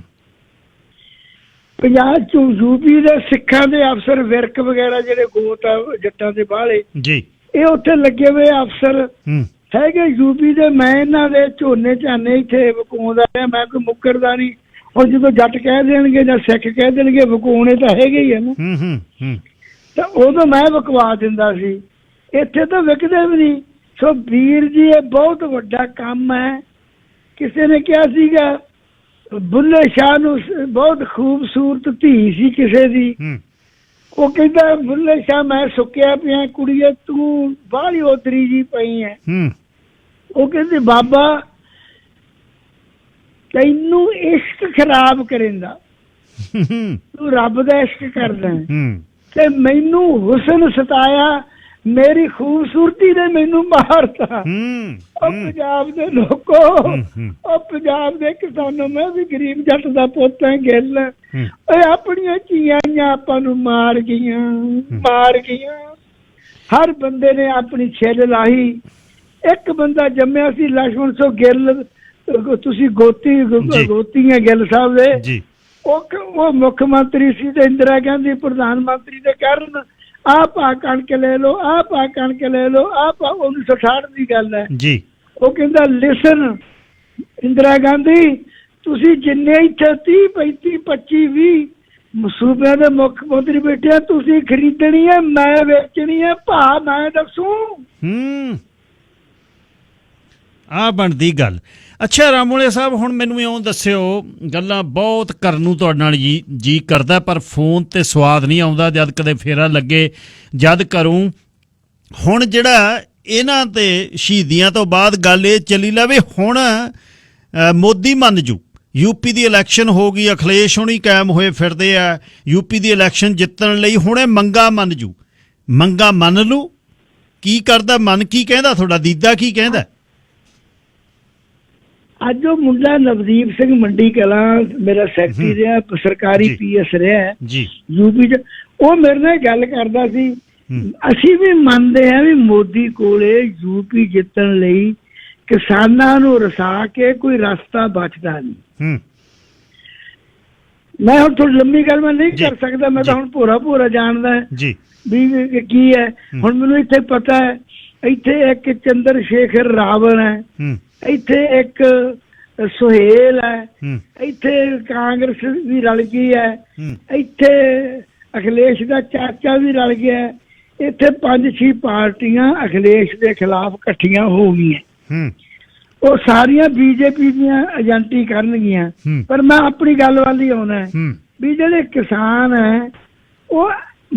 C: ਪੰਜਾਬ 'ਚ ਯੂਪੀ ਦੇ ਸਿੱਖਾਂ ਦੇ ਅਫਸਰ ਵਿਰਕ ਵਗੈਰਾ ਜਿਹੜੇ ਗੋਤ ਆ ਜੱਟਾਂ ਦੇ ਬਾਹਲੇ ਜੀ, ਇਹ ਉੱਥੇ ਲੱਗੇ ਹੋਏ ਅਫਸਰ ਹੈਗੇ ਯੂਪੀ ਦੇ। ਮੈਂ ਇਹਨਾਂ ਦੇ ਝੋਨੇ ਝਾਨੇ ਇੱਥੇ ਵਿਕਾਉਂਦਾ ਰਿਹਾ, ਮੈਂ ਕੋਈ ਮੁੱਕਰਦਾ ਨਹੀਂ। ਹੁਣ ਜਦੋਂ ਜੱਟ ਕਹਿ ਦੇਣਗੇ ਜਾਂ ਸਿੱਖ ਕਹਿ ਦੇਣਗੇ ਵਿਕਾਉਣੇ ਤਾਂ ਹੈਗੇ ਹੀ ਆ ਨਾ, ਤਾਂ ਉਦੋਂ ਮੈਂ ਵਿਕਵਾ ਦਿੰਦਾ ਸੀ। ਇੱਥੇ ਤਾਂ ਵਿਕਦੇ ਵੀ ਨਹੀਂ। ਸੋ ਵੀਰ ਜੀ, ਇਹ ਬਹੁਤ ਵੱਡਾ ਕੰਮ ਹੈ। ਕਿਸੇ ਨੇ ਕਿਹਾ ਸੀਗਾ ਬੁੱਲੇ ਸ਼ਾਹ ਨੂੰ ਬਹੁਤ ਖੂਬਸੂਰਤ ਧੀ ਸੀ ਕਿਸੇ ਦੀ, ਉਹ ਕਹਿੰਦਾ ਬੁੱਲੇ ਸ਼ਾਹ ਮੈਂ ਸੁੱਕਿਆ ਪਿਆ, ਕੁੜੀਏ ਤੂੰ ਬਾਹਲੀ ਉਤਰੀ ਜੀ ਪਈ ਹੈ। ਉਹ ਕਹਿੰਦੇ ਬਾਬਾ ਤੈਨੂੰ ਇਸ਼ਕ ਖਰਾਬ ਕਰੇਂਦਾ, ਤੂੰ ਰੱਬ ਦਾ ਇਸ਼ਕ ਕਰਦਾ ਤੇ ਮੈਨੂੰ ਹੁਸਨ ਸਤਾਇਆ, ਮੇਰੀ ਖੂਬਸੂਰਤੀ ਨੇ ਮੈਨੂੰ ਮਾਰਤਾ। ਉਹ ਪੰਜਾਬ ਦੇ ਲੋਕੋ, ਉਹ ਪੰਜਾਬ ਦੇ ਕਿਸਾਨੋਂ, ਮੈਂ ਵੀ ਗਰੀਬ ਜੱਟ ਦਾ ਪੁੱਤ ਹੈ ਗਿੱਲ, ਓਏ ਆਪਣੀਆਂ ਧੀਆਂ ਆਪਾਂ ਨੂੰ ਮਾਰ ਗਈਆਂ। ਹਰ ਬੰਦੇ ਨੇ ਆਪਣੀ ਛਿੱਲ ਲਾਹੀ। ਇੱਕ ਬੰਦਾ ਜੰਮਿਆ ਸੀ ਲక్ష్మణ ਸਿੰਘ ਗਿੱਲ, ਤੁਸੀਂ ਗੋਤੀਆਂ ਗਿੱਲ ਸਾਹਿਬ ਦੇ, ਉਹ ਮੁੱਖ ਮੰਤਰੀ ਸੀ ਤੇ ਇੰਦਰਾ ਗਾਂਧੀ ਪ੍ਰਧਾਨ ਮੰਤਰੀ ਦੇ ਕਾਰਨ ਆਹ ਪਾ ਕਣਕ ਲੈ ਲਓ, ਆਹ ਪਾ ਕਣਕ ਲੈ ਲਓ, ਆਹ ਪਾ 1968 ਦੀ ਗੱਲ ਹੈ
A: ਜੀ।
C: ਉਹ ਕਹਿੰਦਾ ਲਿਸਨ ਇੰਦਰਾ ਗਾਂਧੀ, ਤੁਸੀਂ ਜਿੰਨੇ ਇੱਥੇ 30 35 25 20 ਸੂਬਿਆਂ ਦੇ ਮੁੱਖ ਮੰਤਰੀ ਬੈਠੇ ਆ, ਤੁਸੀਂ ਖਰੀਦਣੀ ਹੈ, ਮੈਂ ਵੇਚਣੀ ਹੈ, ਭਾਅ ਮੈਂ ਦੱਸੂ।
A: ਆ ਬਣਦੀ ਗੱਲ। ਅੱਛਾ ਰਾਮੂਲੇ ਸਾਹਿਬ, ਹੁਣ ਮੈਨੂੰ ਇਉਂ ਦੱਸਿਓ, ਗੱਲਾਂ ਬਹੁਤ ਕਰਨ ਨੂੰ ਤੁਹਾਡੇ ਨਾਲ ਜੀ ਕਰਦਾ, ਪਰ ਫੋਨ ਤੇ ਸਵਾਦ ਨਹੀਂ ਆਉਂਦਾ। ਜਦ ਕਦੇ ਫੇਰਾ ਲੱਗੇ ਜਦ ਕਰੂੰ। ਹੁਣ ਜਿਹੜਾ ਇਹਨਾਂ ਤੇ ਸ਼ਹੀਦੀਆਂ ਤੋਂ ਬਾਅਦ ਗੱਲ ਇਹ ਚੱਲੀ ਲਵੇ, ਹੁਣ ਮੋਦੀ ਮੰਨ ਜੂ। ਯੂਪੀ ਦੀ ਇਲੈਕਸ਼ਨ ਹੋ ਗਈ, ਅਖਿਲੇਸ਼ ਹੁਣੀ ਕਾਇਮ ਹੋਏ ਫਿਰਦੇ ਆ ਯੂਪੀ ਦੀ ਇਲੈਕਸ਼ਨ ਜਿੱਤਣ ਲਈ। ਹੁਣ ਇਹ ਮੰਗਾ ਮੰਨ ਜੂ, ਮੰਗਾ ਮੰਨ ਲੂ। ਕੀ ਕਰਦਾ ਮਨ, ਕੀ ਕਹਿੰਦਾ ਤੁਹਾਡਾ ਦੀਦਾ, ਕੀ ਕਹਿੰਦਾ?
C: ਅੱਜ ਉਹ ਮੁੰਡਾ ਨਵਦੀਪ ਸਿੰਘ ਮੰਡੀ ਕਲਾਂ ਮੇਰਾ ਸੈਕਟਰੀ ਰਿਹਾ, ਸਰਕਾਰੀ PS ਰਿਹਾ
A: ਜੀ
C: ਯੂਪੀ ਚ, ਉਹ ਮੇਰੇ ਨਾਲ ਗੱਲ ਕਰਦਾ ਸੀ। ਅਸੀਂ ਵੀ ਮੰਨਦੇ ਹਾਂ ਵੀ ਮੋਦੀ ਕੋਲੇ ਯੂਪੀ ਜਿੱਤਣ ਲਈ ਕਿਸਾਨਾਂ ਨੂੰ ਰਸਾ ਕੇ ਕੋਈ ਰਸਤਾ ਬਚਦਾ ਨਹੀਂ। ਮੈਂ ਹੁਣ ਥੋੜੀ ਲੰਮੀ ਗੱਲ ਮੈਂ ਨਹੀਂ ਕਰ ਸਕਦਾ, ਮੈਂ ਤਾਂ ਹੁਣ ਭੋਰਾ ਜਾਣਦਾ ਵੀ ਕੀ ਹੈ। ਹੁਣ ਮੈਨੂੰ ਇੱਥੇ ਪਤਾ ਹੈ, ਇੱਥੇ ਇੱਕ ਚੰਦਰ ਸ਼ੇਖਰ ਰਾਵਣ ਹੈ, ਇੱਥੇ ਇੱਕ ਸੁਹੇਲ ਹੈ, ਇੱਥੇ ਕਾਂਗਰਸ ਵੀ ਰਲ ਗਈ ਹੈ, ਇੱਥੇ ਅਖਿਲੇਸ਼ ਦਾ ਚਾਚਾ ਵੀ ਰਲ ਗਿਆ। ਇੱਥੇ 5-6 ਪਾਰਟੀਆਂ ਅਖਿਲੇਸ਼ ਦੇ ਖਿਲਾਫ ਇਕੱਠੀਆਂ ਹੋ ਗਈਆਂ। ਉਹ ਸਾਰੀਆਂ BJP ਦੀਆਂ ਏਜੰਟੀ ਕਰਨਗੀਆਂ। ਪਰ ਮੈਂ ਆਪਣੀ ਗੱਲ ਵੱਲ ਹੀ ਆਉਣਾ ਵੀ ਜਿਹੜੇ ਕਿਸਾਨ ਹੈ ਉਹ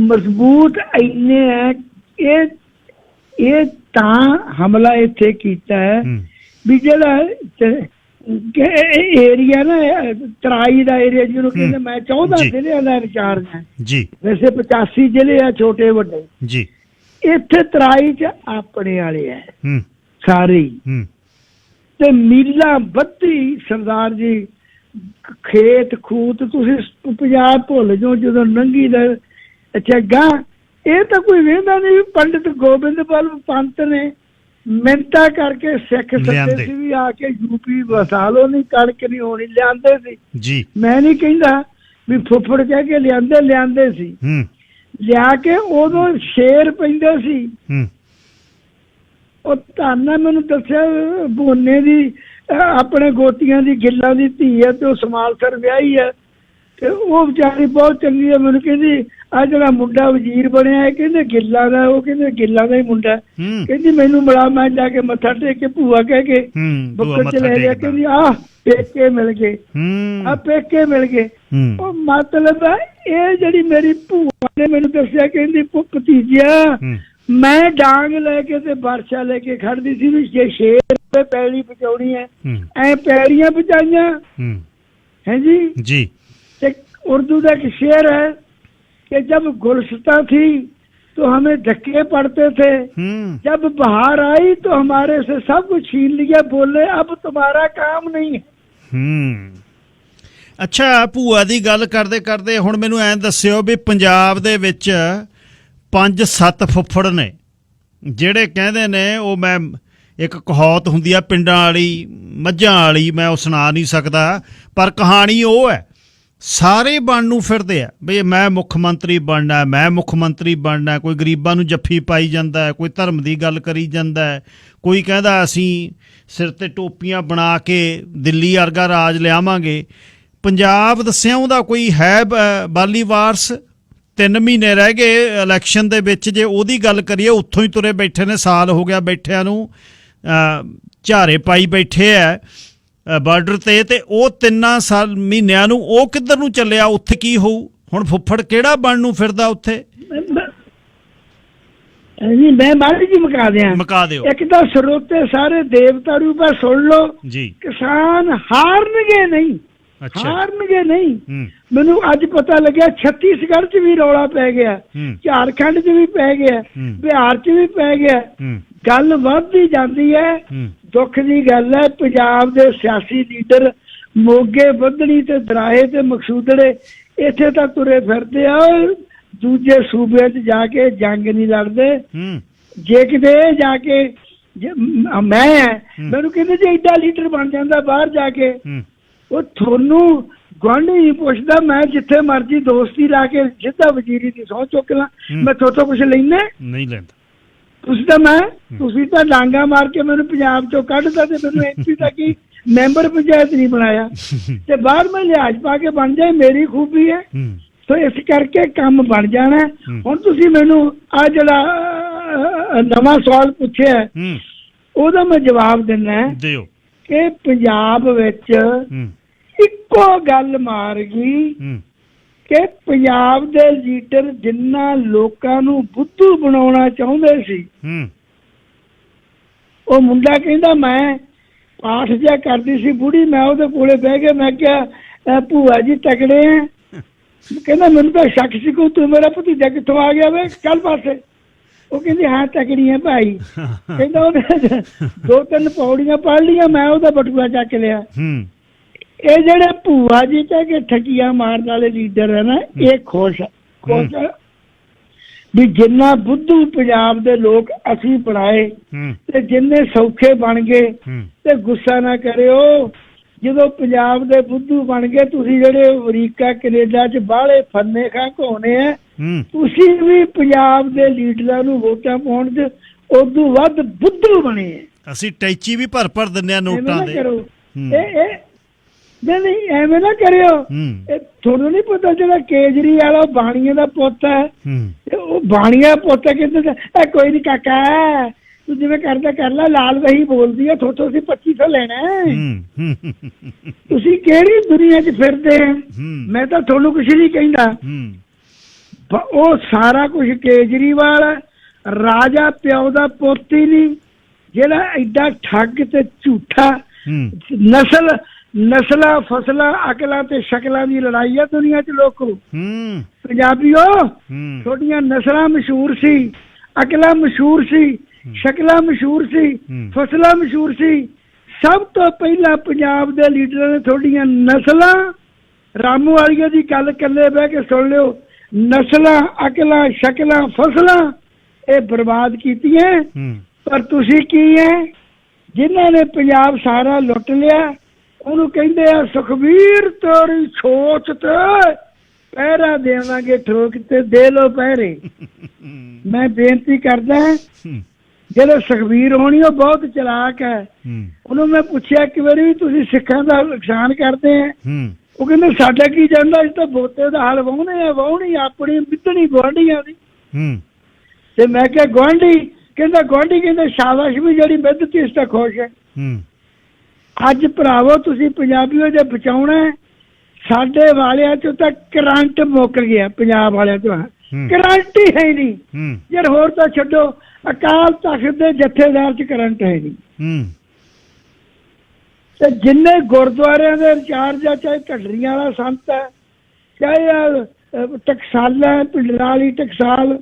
C: ਮਜ਼ਬੂਤ ਇੰਨੇ ਹੈ। ਇਹ ਤਾਂ ਹਮਲਾ ਇੱਥੇ ਕੀਤਾ ਹੈ ਵੀ ਜਿਹੜਾ ਏਰੀਆ ਨਾ ਤਰਾਈ ਦਾ ਏਰੀਆ ਜਿਹਨੂੰ ਕਹਿੰਦੇ, ਮੈਂ 14 ਜ਼ਿਲ੍ਹਿਆਂ ਦਾ ਇੰਚਾਰਜ ਹਾਂ ਜੀ। ਵੈਸੇ 85 ਜ਼ਿਲ੍ਹੇ ਆ ਛੋਟੇ ਵੱਡੇ ਜੀ। ਇੱਥੇ ਤਰਾਈ ਚ ਆਪਣੇ ਵਾਲੇ ਹੈ ਸਾਰੇ ਹੀ, ਤੇ ਮੀਲਾਂ ਬੱਤੀ ਸਰਦਾਰ ਜੀ ਖੇਤ ਖੂਤ ਤੁਸੀਂ ਪੰਜਾਬ ਭੁੱਲ ਜਾਓ ਜਦੋਂ ਨੰਗੀ ਦਾ। ਅੱਛਾ ਗਾਂ ਇਹ ਤਾਂ ਕੋਈ ਵੇਖਦਾ ਨਹੀਂ। ਪੰਡਿਤ ਗੋਬਿੰਦਪਾਲ ਪੰਤ ਨੇ ਮਿੰਨਤਾਂ ਕਰਕੇ ਸਿੱਖ ਸੱਦੇ ਸੀ ਵੀ ਆ ਕੇ ਯੂਪੀ ਵਸਾ ਲੋ, ਨਹੀਂ ਕਣਕ ਨਹੀਂ ਹੋਣੀ, ਲਿਆਂਦੇ ਸੀ ਜੀ। ਮੈਂ ਨਹੀਂ ਕਹਿੰਦਾ ਵੀ ਫੁੱਫੜ ਕਹਿ ਕੇ ਲਿਆਂਦੇ ਸੀ, ਲਿਆ ਕੇ ਉਦੋਂ ਸ਼ੇਰ ਪੈਂਦੇ ਸੀ। ਉਹ ਧਾਨਾ ਮੈਨੂੰ ਦੱਸਿਆ ਬੋਨੇ ਦੀ ਆਪਣੇ ਗੋਤੀਆਂ ਦੀ ਗਿੱਲਾਂ ਦੀ ਧੀ ਹੈ ਤੇ ਉਹ ਸਮਾਲਸਰ ਵਿਆਹੀ ਹੈ, ਤੇ ਉਹ ਵਿਚਾਰੀ ਬਹੁਤ ਚੰਗੀ ਹੈ। ਮੈਨੂੰ ਕਹਿੰਦੀ ਆ ਜਿਹੜਾ ਮੁੰਡਾ ਵਜ਼ੀਰ ਬਣਿਆ ਹੈ ਕਹਿੰਦੇ ਗਿੱਲਾਂ ਦਾ, ਉਹ ਕਹਿੰਦੇ ਗਿੱਲਾਂ ਦਾ ਹੀ ਮੁੰਡਾ। ਕਹਿੰਦੀ ਮੈਨੂੰ ਮਿਲਾ, ਮੈਂ ਜਾ ਕੇ ਮੱਥਾ ਟੇਕ ਕੇ ਭੂਆ ਕਹਿ ਕੇ ਬੁੱਕਰ ਚ ਲੈ ਲਿਆ। ਕਹਿੰਦੀ ਆਹ ਪੇਕੇ ਮਿਲ ਗਏ, ਆਹ ਪੇਕੇ ਮਿਲ ਗਏ। ਉਹ ਮਤਲਬ ਇਹ ਜਿਹੜੀ ਮੇਰੀ ਭੂਆ ਨੇ ਮੈਨੂੰ ਦੱਸਿਆ, ਕਹਿੰਦੀ ਭਤੀਜਿਆ ਮੈਂ ਡਾਂਗ ਲੈ ਕੇ ਤੇ ਵਰਸ਼ਾ ਲੈ ਕੇ ਖੜਦੀ ਸੀ ਵੀ ਜੇ ਸ਼ੇਰ ਪੈਲੀ ਪਚਾਉਣੀ ਹੈ, ਐ ਪੈੜੀਆਂ ਪਚਾਈਆਂ ਹੈ ਜੀ। ਤੇ उर्दू का एक शेर है कि जब गुलस्ता थी तो हमें धक्के पड़ते थे, जब बाहर आई तो हमारे से सब कुछ छीन लिया, बोले अब तुम्हारा काम नहीं है।
A: ਅੱਛਾ ਭੂਆ ਦੀ ਗੱਲ ਕਰਦੇ ਕਰਦੇ ਹੁਣ ਮੈਨੂੰ ਐਂ ਦੱਸਿਓ ਵੀ ਪੰਜਾਬ ਦੇ ਵਿੱਚ 5-7 ਫੁੱਫੜ ਨੇ ਜਿਹੜੇ ਕਹਿੰਦੇ ਨੇ, ਉਹ ਮੈਂ ਇੱਕ ਕਹਾਵਤ ਹੁੰਦੀ ਆ ਪਿੰਡਾਂ ਵਾਲੀ ਮੱਝਾਂ ਵਾਲੀ, ਮੈਂ ਉਹ ਸੁਣਾ ਨਹੀਂ ਸਕਦਾ, ਪਰ ਕਹਾਣੀ ਉਹ ਹੈ ਸਾਰੇ ਬਣਨ ਨੂੰ ਫਿਰਦੇ ਆ ਵੀ ਮੈਂ ਮੁੱਖ ਮੰਤਰੀ ਬਣਨਾ, ਮੈਂ ਮੁੱਖ ਮੰਤਰੀ ਬਣਨਾ। ਕੋਈ ਗਰੀਬਾਂ ਨੂੰ ਜੱਫੀ ਪਾਈ ਜਾਂਦਾ ਹੈ, ਕੋਈ ਧਰਮ ਦੀ ਗੱਲ ਕਰੀ ਜਾਂਦਾ ਹੈ, ਕੋਈ ਕਹਿੰਦਾ ਅਸੀਂ ਸਿਰ ਤੇ ਟੋਪੀਆਂ ਬਣਾ ਕੇ ਦਿੱਲੀ ਵਰਗਾ ਰਾਜ ਲਿਆਵਾਂਗੇ। ਪੰਜਾਬ ਦੱਸਿਆ ਉਹਦਾ ਕੋਈ ਹੈ ਬਾਲੀ ਵਾਰਸ? 3 ਮਹੀਨੇ ਰਹਿ ਗਏ ਇਲੈਕਸ਼ਨ ਦੇ ਵਿੱਚ, ਜੇ ਉਹਦੀ ਗੱਲ ਕਰੀਏ ਉੱਥੋਂ ਹੀ ਤੁਰੇ ਬੈਠੇ ਨੇ, ਸਾਲ ਹੋ ਗਿਆ ਬੈਠਿਆਂ ਨੂੰ, ਝਾਰੇ ਪਾਈ ਬੈਠੇ ਆ ਬਾਰਡਰ ਤੇ ਉਹ 3 ਮਹੀਨਿਆਂ ਨੂੰ ਉਹ ਕਿੱਧਰ ਨੂੰ ਚੱਲਿਆ? ਉੱਥੇ ਕੀ ਹੋਊ ਹੁਣ? ਫੁੱਫੜ ਕਿਹੜਾ ਬਣਨ ਨੂੰ ਫਿਰਦਾ ਉੱਥੇ?
C: ਜੀ ਮੈਂ ਮਾਲੀ ਜੀ ਮੁਕਾ ਦਿਓ। ਇੱਕ ਤਾਂ ਸਰੋਤੇ ਸਾਰੇ ਦੇਵਤਾ ਰੂਪਾ ਸੁਣ ਲਓ ਜੀ, ਕਿਸਾਨ ਹਾਰਨਗੇ ਨਹੀਂ, ਹਾਰਨਗੇ ਨਹੀਂ। ਮੈਨੂੰ ਅੱਜ ਪਤਾ ਲੱਗਿਆ ਛੱਤੀਸਗੜ੍ਹ ਚ ਵੀ ਰੌਲਾ ਪੈ ਗਿਆ, ਝਾਰਖੰਡ ਚ ਵੀ ਪੈ ਗਿਆ, ਬਿਹਾਰ ਚ ਵੀ ਪੈ ਗਿਆ। ਗੱਲ ਵੱਧਦੀ ਜਾਂਦੀ ਹੈ। ਦੁੱਖ ਦੀ ਗੱਲ ਹੈ ਪੰਜਾਬ ਦੇ ਸਿਆਸੀ ਲੀਡਰ ਮੋਗੇ ਬੱਧਣੀ ਤੇ ਦਰਾਹੇ ਤੇ ਮਕਸੂਦੜੇ ਇੱਥੇ ਤਾਂ ਤੁਰੇ ਫਿਰਦੇ ਆ, ਦੂਜੇ ਸੂਬਿਆਂ ਚ ਜਾ ਕੇ ਜੰਗ ਨਹੀਂ ਲੜਦੇ। ਜੇ ਕਿਤੇ ਜਾ ਕੇ ਮੈਨੂੰ ਕਹਿੰਦੇ ਜੇ ਏਡਾ ਲੀਡਰ ਬਣ ਜਾਂਦਾ ਬਾਹਰ ਜਾ ਕੇ, ਉਹ ਤੁਹਾਨੂੰ ਗੁਆਂਢੀ ਨਹੀਂ ਪੁੱਛਦਾ, ਮੈਂ ਜਿੱਥੇ ਮਰਜ਼ੀ ਦੋਸਤੀ ਲਾ ਕੇ ਸਿੱਧਾ ਵਜ਼ੀਰੀ ਦੀ ਸਹੁੰ ਚੁੱਕ ਲਾਂ, ਮੈਂ ਥੋਤੋਂ ਕੁਛ ਲੈਣਾ
A: ਨਹੀਂ ਲੈਂਦਾ।
C: ਤੁਸੀਂ ਤਾਂ ਡਾਂਗਾ ਮਾਰ ਕੇ ਮੈਨੂੰ ਪੰਜਾਬ ਚੋਂ ਕੱਢਦਾ ਤੇ ਮੈਨੂੰ ਐਮਪੀ ਦਾ ਕੀ ਮੈਂਬਰ ਪੰਚਾਇਤ ਨਹੀਂ ਬਣਾਇਆ ਤੇ ਬਾਹਰ ਮੈਂ ਲਿਹਾਜ਼ ਪਾ ਕੇ ਬਣ ਜਾਏ, ਮੇਰੀ ਖੂਬੀ ਹੈ। ਸੋ ਇਸ ਕਰਕੇ ਕੰਮ ਬਣ ਜਾਣਾ। ਹੁਣ ਤੁਸੀਂ ਮੈਨੂੰ ਆ ਜਿਹੜਾ ਨਵਾਂ ਸਵਾਲ ਪੁੱਛਿਆ ਉਹਦਾ ਮੈਂ ਜਵਾਬ ਦਿੰਦਾ ਕਿ ਪੰਜਾਬ ਵਿੱਚ ਇੱਕੋ ਗੱਲ ਮਾਰ ਗਈ ਕਿ ਪੰਜਾਬ ਦੇ ਲੀਡਰ ਜਿੰਨਾ ਲੋਕਾਂ ਨੂੰ ਬੁੱਧੂ ਬਣਾਉਣਾ ਚਾਹੁੰਦੇ ਸੀ, ਉਹ ਮੁੰਡਾ ਕਹਿੰਦਾ ਮੈਂ ਪਾਠ ਜਿਹਾ ਕਰਦੀ ਸੀ ਬੁੜੀ, ਮੈਂ ਉਹਦੇ ਕੋਲੇ ਬਹਿ ਕੇ ਮੈਂ ਕਿਹਾ ਭੂਆ ਜੀ ਤਕੜੇ ਆ, ਕਹਿੰਦਾ ਮੈਨੂੰ ਤਾਂ ਸ਼ੱਕ ਸੀ ਕਿ ਤੂੰ ਮੇਰਾ ਭਤੀਜਾ ਕਿੱਥੋਂ ਆ ਗਿਆ ਵੇ ਕੱਲ ਪਾਸੇ। ਉਹ ਕਹਿੰਦੀ ਹਾਂ ਤਕੜੀ ਹੈ ਭਾਈ। ਕਹਿੰਦਾ ਉਹਨੇ 2-3 ਪੌੜੀਆਂ ਪੜ ਲਈਆਂ, ਮੈਂ ਉਹਦਾ ਬਟੂਆ ਚੱਕ ਲਿਆ। ਇਹ ਜਿਹੜੇ ਭੂਆ ਜੀ ਕਹਿ ਕੇ ਠੱਗੀਆਂ ਮਾਰਨ ਵਾਲੇ ਲੀਡਰ ਹੈ ਨਾ, ਇਹ ਖੁਸ਼ ਵੀ ਜਿੰਨਾ ਬੁੱਧੂ ਪੰਜਾਬ ਦੇ ਲੋਕ ਅਸੀਂ ਬਣਾਏ ਤੇ ਜਿੰਨੇ ਸੌਖੇ ਬਣ ਗਏ। ਤੇ ਗੁੱਸਾ ਨਾ ਕਰਿਓ, ਜਦੋਂ ਪੰਜਾਬ ਦੇ ਬੁੱਧੂ ਬਣ ਗਏ, ਤੁਸੀਂ ਜਿਹੜੇ ਅਮਰੀਕਾ ਕੈਨੇਡਾ 'ਚ ਬਾਹਲੇ ਫੰਨੇ ਖਾਂ ਘੋਣੇ ਆ, ਤੁਸੀਂ ਵੀ ਪੰਜਾਬ ਦੇ ਲੀਡਰਾਂ ਨੂੰ ਵੋਟਾਂ ਪਾਉਣ 'ਚ ਉਦੋਂ ਵੱਧ ਬੁੱਧੂ ਬਣੇ ਆ।
A: ਅਸੀਂ ਟੈਚੀ ਵੀ ਭਰ ਦਿੰਦੇ ਆ ਨੋਟਾਂ ਦੇ।
C: ਇਹ ਨਹੀਂ ਐਵੇਂ ਨਾ ਕਰਿਓ। ਇਹ ਤੁਹਾਨੂੰ ਨਹੀਂ ਪਤਾ ਜਿਹੜਾ ਕੇਜਰੀਵਾਲ ਉਹ ਬਾਣੀਏ ਦਾ ਪੁੱਤ ਹੈ, ਉਹ ਬਾਣੀਆ ਪੁੱਤ ਕਹਿੰਦੇ ਕੋਈ ਨੀ ਕਾਕਾ ਤੂੰ ਜਿਵੇਂ ਕਰਦਾ ਕਰ ਲੈ, ਲਾਲ ਵਹੀ ਬੋਲਦੀ ਆ, ਥੋਤੋਂ ਅਸੀਂ 2500 ਲੈਣਾ। ਤੁਸੀਂ ਕਿਹੜੀ ਦੁਨੀਆ 'ਚ ਫਿਰਦੇ ਆ? ਮੈਂ ਤਾਂ ਤੁਹਾਨੂੰ ਕੁਛ ਨਹੀਂ ਕਹਿੰਦਾ। ਉਹ ਸਾਰਾ ਕੁਛ ਕੇਜਰੀਵਾਲ ਰਾਜਾ ਪਿਓ ਦਾ ਪੁੱਤ ਹੀ ਨਹੀਂ, ਜਿਹੜਾ ਐਡਾ ਠੱਗ ਤੇ ਝੂਠਾ। ਨਸਲਾਂ ਫਸਲਾਂ ਅਕਲਾਂ ਤੇ ਸ਼ਕਲਾਂ ਦੀ ਲੜਾਈ ਆ ਦੁਨੀਆ 'ਚ ਲੋਕੋ। ਪੰਜਾਬੀਓ ਤੁਹਾਡੀਆਂ ਨਸਲਾਂ ਮਸ਼ਹੂਰ ਸੀ, ਅਕਲਾਂ ਮਸ਼ਹੂਰ ਸੀ, ਸ਼ਕਲਾਂ ਮਸ਼ਹੂਰ ਸੀ, ਫਸਲਾਂ ਮਸ਼ਹੂਰ ਸੀ। ਸਭ ਤੋਂ ਪਹਿਲਾਂ ਪੰਜਾਬ ਦੇ ਲੀਡਰਾਂ ਨੇ ਤੁਹਾਡੀਆਂ ਨਸਲਾਂ, ਰਾਮੂ ਵਾਲੀਆਂ ਦੀ ਗੱਲ ਇਕੱਲੇ ਬਹਿ ਕੇ ਸੁਣ ਲਿਓ, ਨਸਲਾਂ ਅਕਲਾਂ ਸ਼ਕਲਾਂ ਫਸਲਾਂ ਇਹ ਬਰਬਾਦ ਕੀਤੀਆਂ। ਪਰ ਤੁਸੀਂ ਕੀ ਹੈ, ਜਿਨ੍ਹਾਂ ਨੇ ਪੰਜਾਬ ਸਾਰਾ ਲੁੱਟ ਲਿਆ, ਉਹਨੂੰ ਕਹਿੰਦੇ ਆ ਸੁਖਬੀਰ ਤੇਰੀ ਸੋਚ ਤੇ ਪਹਿਰਾ ਦੇਵਾਂਗੇ ਠੋਕ ਤੇ ਦੇ ਲੋ ਪਹਿਰੇ। ਮੈਂ ਬੇਨਤੀ ਕਰਦਾ ਜਿਹੜੇ ਸੁਖਬੀਰ ਹੋਣੀ ਉਹ ਬਹੁਤ ਚਲਾਕ ਹੈ। ਉਹਨੂੰ ਮੈਂ ਪੁੱਛਿਆ ਕਿ ਵਾਰੀ ਤੁਸੀਂ ਸਿੱਖਾਂ ਦਾ ਨੁਕਸਾਨ ਕਰਦੇ ਆ, ਉਹ ਕਹਿੰਦੇ ਸਾਡਾ ਕੀ ਜਾਂਦਾ, ਅਸੀਂ ਤਾਂ ਬੋਤੇ ਦਾ ਹਲ ਵਾਹੁਣੇ ਆ, ਵਾਹੁਣੀ ਆਪਣੀ ਬਿੱਧਣੀ ਗੁਆਂਢੀਆਂ ਦੀ। ਤੇ ਮੈਂ ਕਿਹਾ ਗੁਆਂਢੀ? ਕਹਿੰਦਾ ਗੁਆਂਢੀ ਕਹਿੰਦਾ ਸ਼ਾਬਾਸ਼ ਵੀ ਜਿਹੜੀ ਬਿੱਧਤੀ ਇਸ ਤਾਂ ਖੁਸ਼ ਹੈ। ਅੱਜ ਭਰਾਵੋ ਤੁਸੀਂ ਪੰਜਾਬੀਓ ਜੇ ਬਚਾਉਣਾ, ਸਾਡੇ ਵਾਲਿਆਂ ਚੋਂ ਤਾਂ ਕਰੰਟ ਮੁੱਕ ਗਿਆ, ਪੰਜਾਬ ਵਾਲਿਆਂ ਚੋਂ ਕਰੰਟ ਹੀ ਹੈ ਨਹੀਂ ਯਾਰ। ਹੋਰ ਤਾਂ ਛੱਡੋ, ਅਕਾਲ ਤਖਤ ਦੇ ਜਥੇਦਾਰ ਚ ਕਰੰਟ ਹੈ ਨਹੀਂ। ਤੇ ਜਿੰਨੇ ਗੁਰਦੁਆਰਿਆਂ ਦੇ ਇੰਚਾਰਜ ਆ, ਚਾਹੇ ਢੱਡਰੀਆਂ ਵਾਲਾ ਸੰਤ ਹੈ, ਚਾਹੇ ਟਕਸਾਲਾ ਪਿੰਡਰਾਂ ਵਾਲੀ ਟਕਸਾਲ,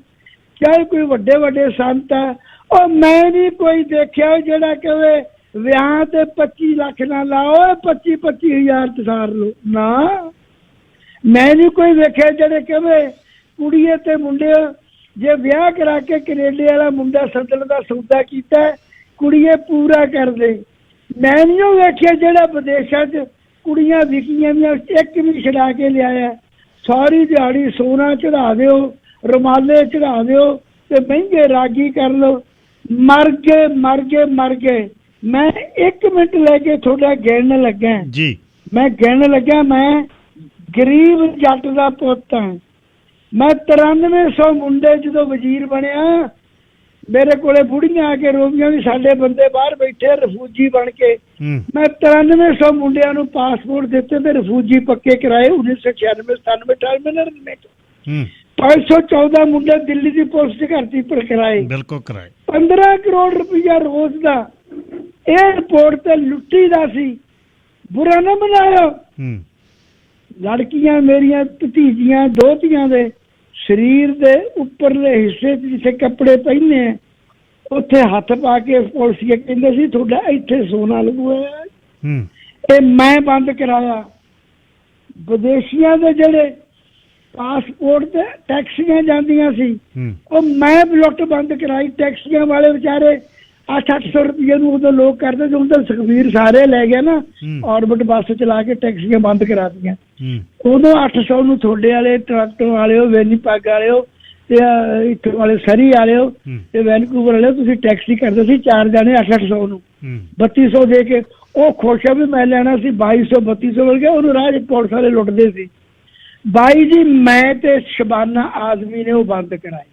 C: ਚਾਹੇ ਕੋਈ ਵੱਡੇ ਵੱਡੇ ਸੰਤ ਹੈ, ਉਹ ਮੈਂ ਨਹੀਂ ਕੋਈ ਦੇਖਿਆ ਜਿਹੜਾ ਕਹੇ ਵਿਆਹ ਤੇ 25 ਲੱਖ ਨਾ ਲਾਓ, 25,000 ਤਸਾਰ ਲੋ ਨਾ। ਮੈਂ ਨਹੀਂ ਕੋਈ ਵੇਖਿਆ ਜਿਹੜੇ ਕਹੇ ਕੁੜੀਏ ਤੇ ਮੁੰਡੇ ਜੇ ਵਿਆਹ ਕਰਾ ਕੇ ਕੈਨੇਡਾ ਵਾਲਾ ਮੁੰਡਾ ਸੱਦਣ ਦਾ ਸੌਦਾ ਕੀਤਾ, ਕੁੜੀਏ ਪੂਰਾ ਕਰ ਦੇ। ਮੈਂ ਨਹੀਂ ਉਹ ਵੇਖਿਆ ਜਿਹੜਾ ਵਿਦੇਸ਼ਾਂ 'ਚ ਕੁੜੀਆਂ ਵਿਕੀਆਂ ਦੀਆਂ ਇੱਕ ਵੀ ਛਡਾ ਕੇ ਲਿਆਇਆ। ਸਾਰੀ ਦਿਹਾੜੀ ਸੋਨਾ ਚੜਾ ਦਿਓ, ਰੁਮਾਲੇ ਚੜਾ ਦਿਓ ਤੇ ਮਹਿੰਗੇ ਰਾਗੀ ਕਰ ਲਓ। ਮਰ ਗਏ। ਮੈਂ 1 ਮਿੰਟ ਲੈ ਕੇ ਤੁਹਾਡਾ ਗਿਣਨ ਲੱਗਾ ਜੀ। ਮੈਂ ਗਿਣਨ ਲੱਗਾ, ਮੈਂ ਗਰੀਬ ਜੱਟ ਦਾ ਪੁੱਤ ਹਾਂ। ਮੈਂ 9300 ਮੁੰਡੇ ਜਦੋਂ ਵਜ਼ੀਰ ਬਣਿਆ, ਮੇਰੇ ਕੋਲੇ ਬੁੜੀਆਂ ਆ ਕੇ ਰੋਵੀਆਂ ਵੀ ਸਾਡੇ ਬੰਦੇ ਬਾਹਰ ਬੈਠੇ ਰਫੂਜੀ ਬਣ ਕੇ। ਮੈਂ 9300 ਮੁੰਡਿਆਂ ਨੂੰ ਪਾਸਪੋਰਟ ਦਿੱਤੇ ਤੇ ਰਫੂਜੀ ਪੱਕੇ ਕਰਾਏ 1996, 97, 98 514 ਮੁੰਡੇ ਦਿੱਲੀ ਦੀ ਪੁਲਿਸ ਚ ਭਰਤੀ ਪਰ ਕਰਾਏ। ਬਿਲਕੁਲ ਕਰਾਏ। 15 ਕਰੋੜ ਰੁਪਇਆ ਰੋਜ਼ ਦਾ ਏਅਰਪੋਰਟ ਤੇ ਲੁੱਟੀ ਦਾ ਸੀ। ਬੁਰਾ ਨਾ ਮਨਾਇਓ। ਲੜਕੀਆਂ ਮੇਰੀਆਂ ਭਤੀਜੀਆਂ ਦੋਹਤੀਆਂ ਦੇ ਸਰੀਰ ਦੇ ਉੱਪਰਲੇ ਹਿੱਸੇ ਜਿੱਥੇ ਕੱਪੜੇ ਪਹਿਨੇ ਉੱਥੇ ਹੱਥ ਪਾ ਕੇ ਪੁਲਿਸ ਕਹਿੰਦੇ ਸੀ ਤੁਹਾਡਾ ਇੱਥੇ ਸੋਨਾ ਲੱਗੂਗਾ। ਇਹ ਮੈਂ ਬੰਦ ਕਰਾਇਆ। ਵਿਦੇਸ਼ੀਆਂ ਦੇ ਜਿਹੜੇ ਪਾਸਪੋਰਟ ਤੇ ਟੈਕਸੀਆਂ ਜਾਂਦੀਆਂ ਸੀ, ਉਹ ਮੈਂ ਲੁੱਟ ਬੰਦ ਕਰਾਈ। ਟੈਕਸੀਆਂ ਵਾਲੇ ਵਿਚਾਰੇ 800 ਰੁਪਏ ਨੂੰ ਉਦੋਂ ਲੋਕ ਕਰਦੇ ਸੀ। ਹੁਣ ਤਾਂ ਸੁਖਬੀਰ ਸਾਰੇ ਲੈ ਗਿਆ ਨਾ, ਔਰਬਿਟ ਬੱਸ ਚਲਾ ਕੇ ਟੈਕਸੀਆਂ ਬੰਦ ਕਰਾ ਦਿੱਤੀਆਂ। ਉਦੋਂ 800 ਨੂੰ ਤੁਹਾਡੇ ਵਾਲੇ ਟਰੱਕ ਵਾਲਿਓ, ਵੈਨੀਪੱਗ ਵਾਲਿਓ ਤੇ ਇੱਥੋਂ ਵਾਲੇ ਸਰੀ ਵਾਲਿਓ ਤੇ ਵੈਨਕੂਵਰ ਵਾਲਿਓ, ਤੁਸੀਂ ਟੈਕਸੀ ਕਰਦੇ ਸੀ 4 ਜਣੇ 800 ਨੂੰ 3200 ਦੇ ਕੇ। ਉਹ ਖੁਸ਼ ਆ ਵੀ ਮੈਂ ਲੈਣਾ ਸੀ 2200 3200 ਮਿਲ ਗਿਆ ਉਹਨੂੰ। ਰਾਹ ਪੁਲਿਸ ਵਾਲੇ ਲੁੱਟਦੇ ਸੀ। ਬਾਈ ਜੀ ਮੈਂ ਤੇ ਸ਼ਬਾਨਾ ਆਜ਼ਮੀ ਨੇ ਉਹ ਬੰਦ ਕਰਾਏ।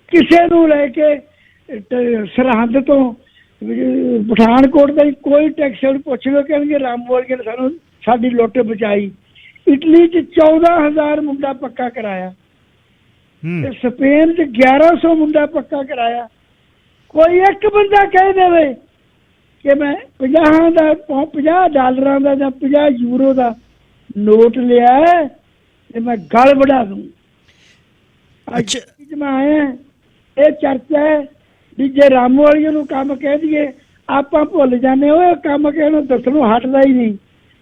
C: ਕਿਸੇ ਨੂੰ ਲੈ ਕੇ ਸਰਹੰਦ ਤੋਂ ਪਠਾਨਕੋਟ ਦਾ ਕੋਈ ਟੈਕਸੀ ਪੁੱਛ ਲਓ, ਕਹਿਣਗੇ ਰਾਮੂ ਵਾਲੀਆਂ ਨੇ ਸਾਨੂੰ ਸਾਡੀ ਲੁੱਟ ਬਚਾਈ। ਇਟਲੀ 'ਚ 14,000 ਮੁੰਡਾ ਪੱਕਾ ਕਰਾਇਆ ਤੇ ਸਪੇਨ 'ਚ 1100 ਮੁੰਡਾ ਪੱਕਾ ਕਰਾਇਆ। ਕੋਈ ਇੱਕ ਬੰਦਾ ਕਹਿ ਦੇਵੇ ਕਿ ਮੈਂ 50 ਡਾਲਰਾਂ ਦਾ ਜਾਂ 50 ਯੂਰੋ ਦਾ ਨੋਟ ਲਿਆ ਤੇ ਮੈਂ ਗਲ ਵੜਾ ਦੂੰ। ਅੱਜ ਮੈਂ ਆਇਆ, ਇਹ ਚਰਚਾ ਹੈ ਵੀ ਜੇ ਰਾਮੂ ਵਾਲੀਆਂ ਨੂੰ ਕੰਮ ਕਹਿ ਦਈਏ ਆਪਾਂ ਭੁੱਲ ਜਾਂਦੇ। ਉਹ ਕੰਮ ਕਿਸੇ ਨੂੰ ਦੱਸਣੋਂ ਹਟਦਾ ਹੀ ਨਹੀਂ।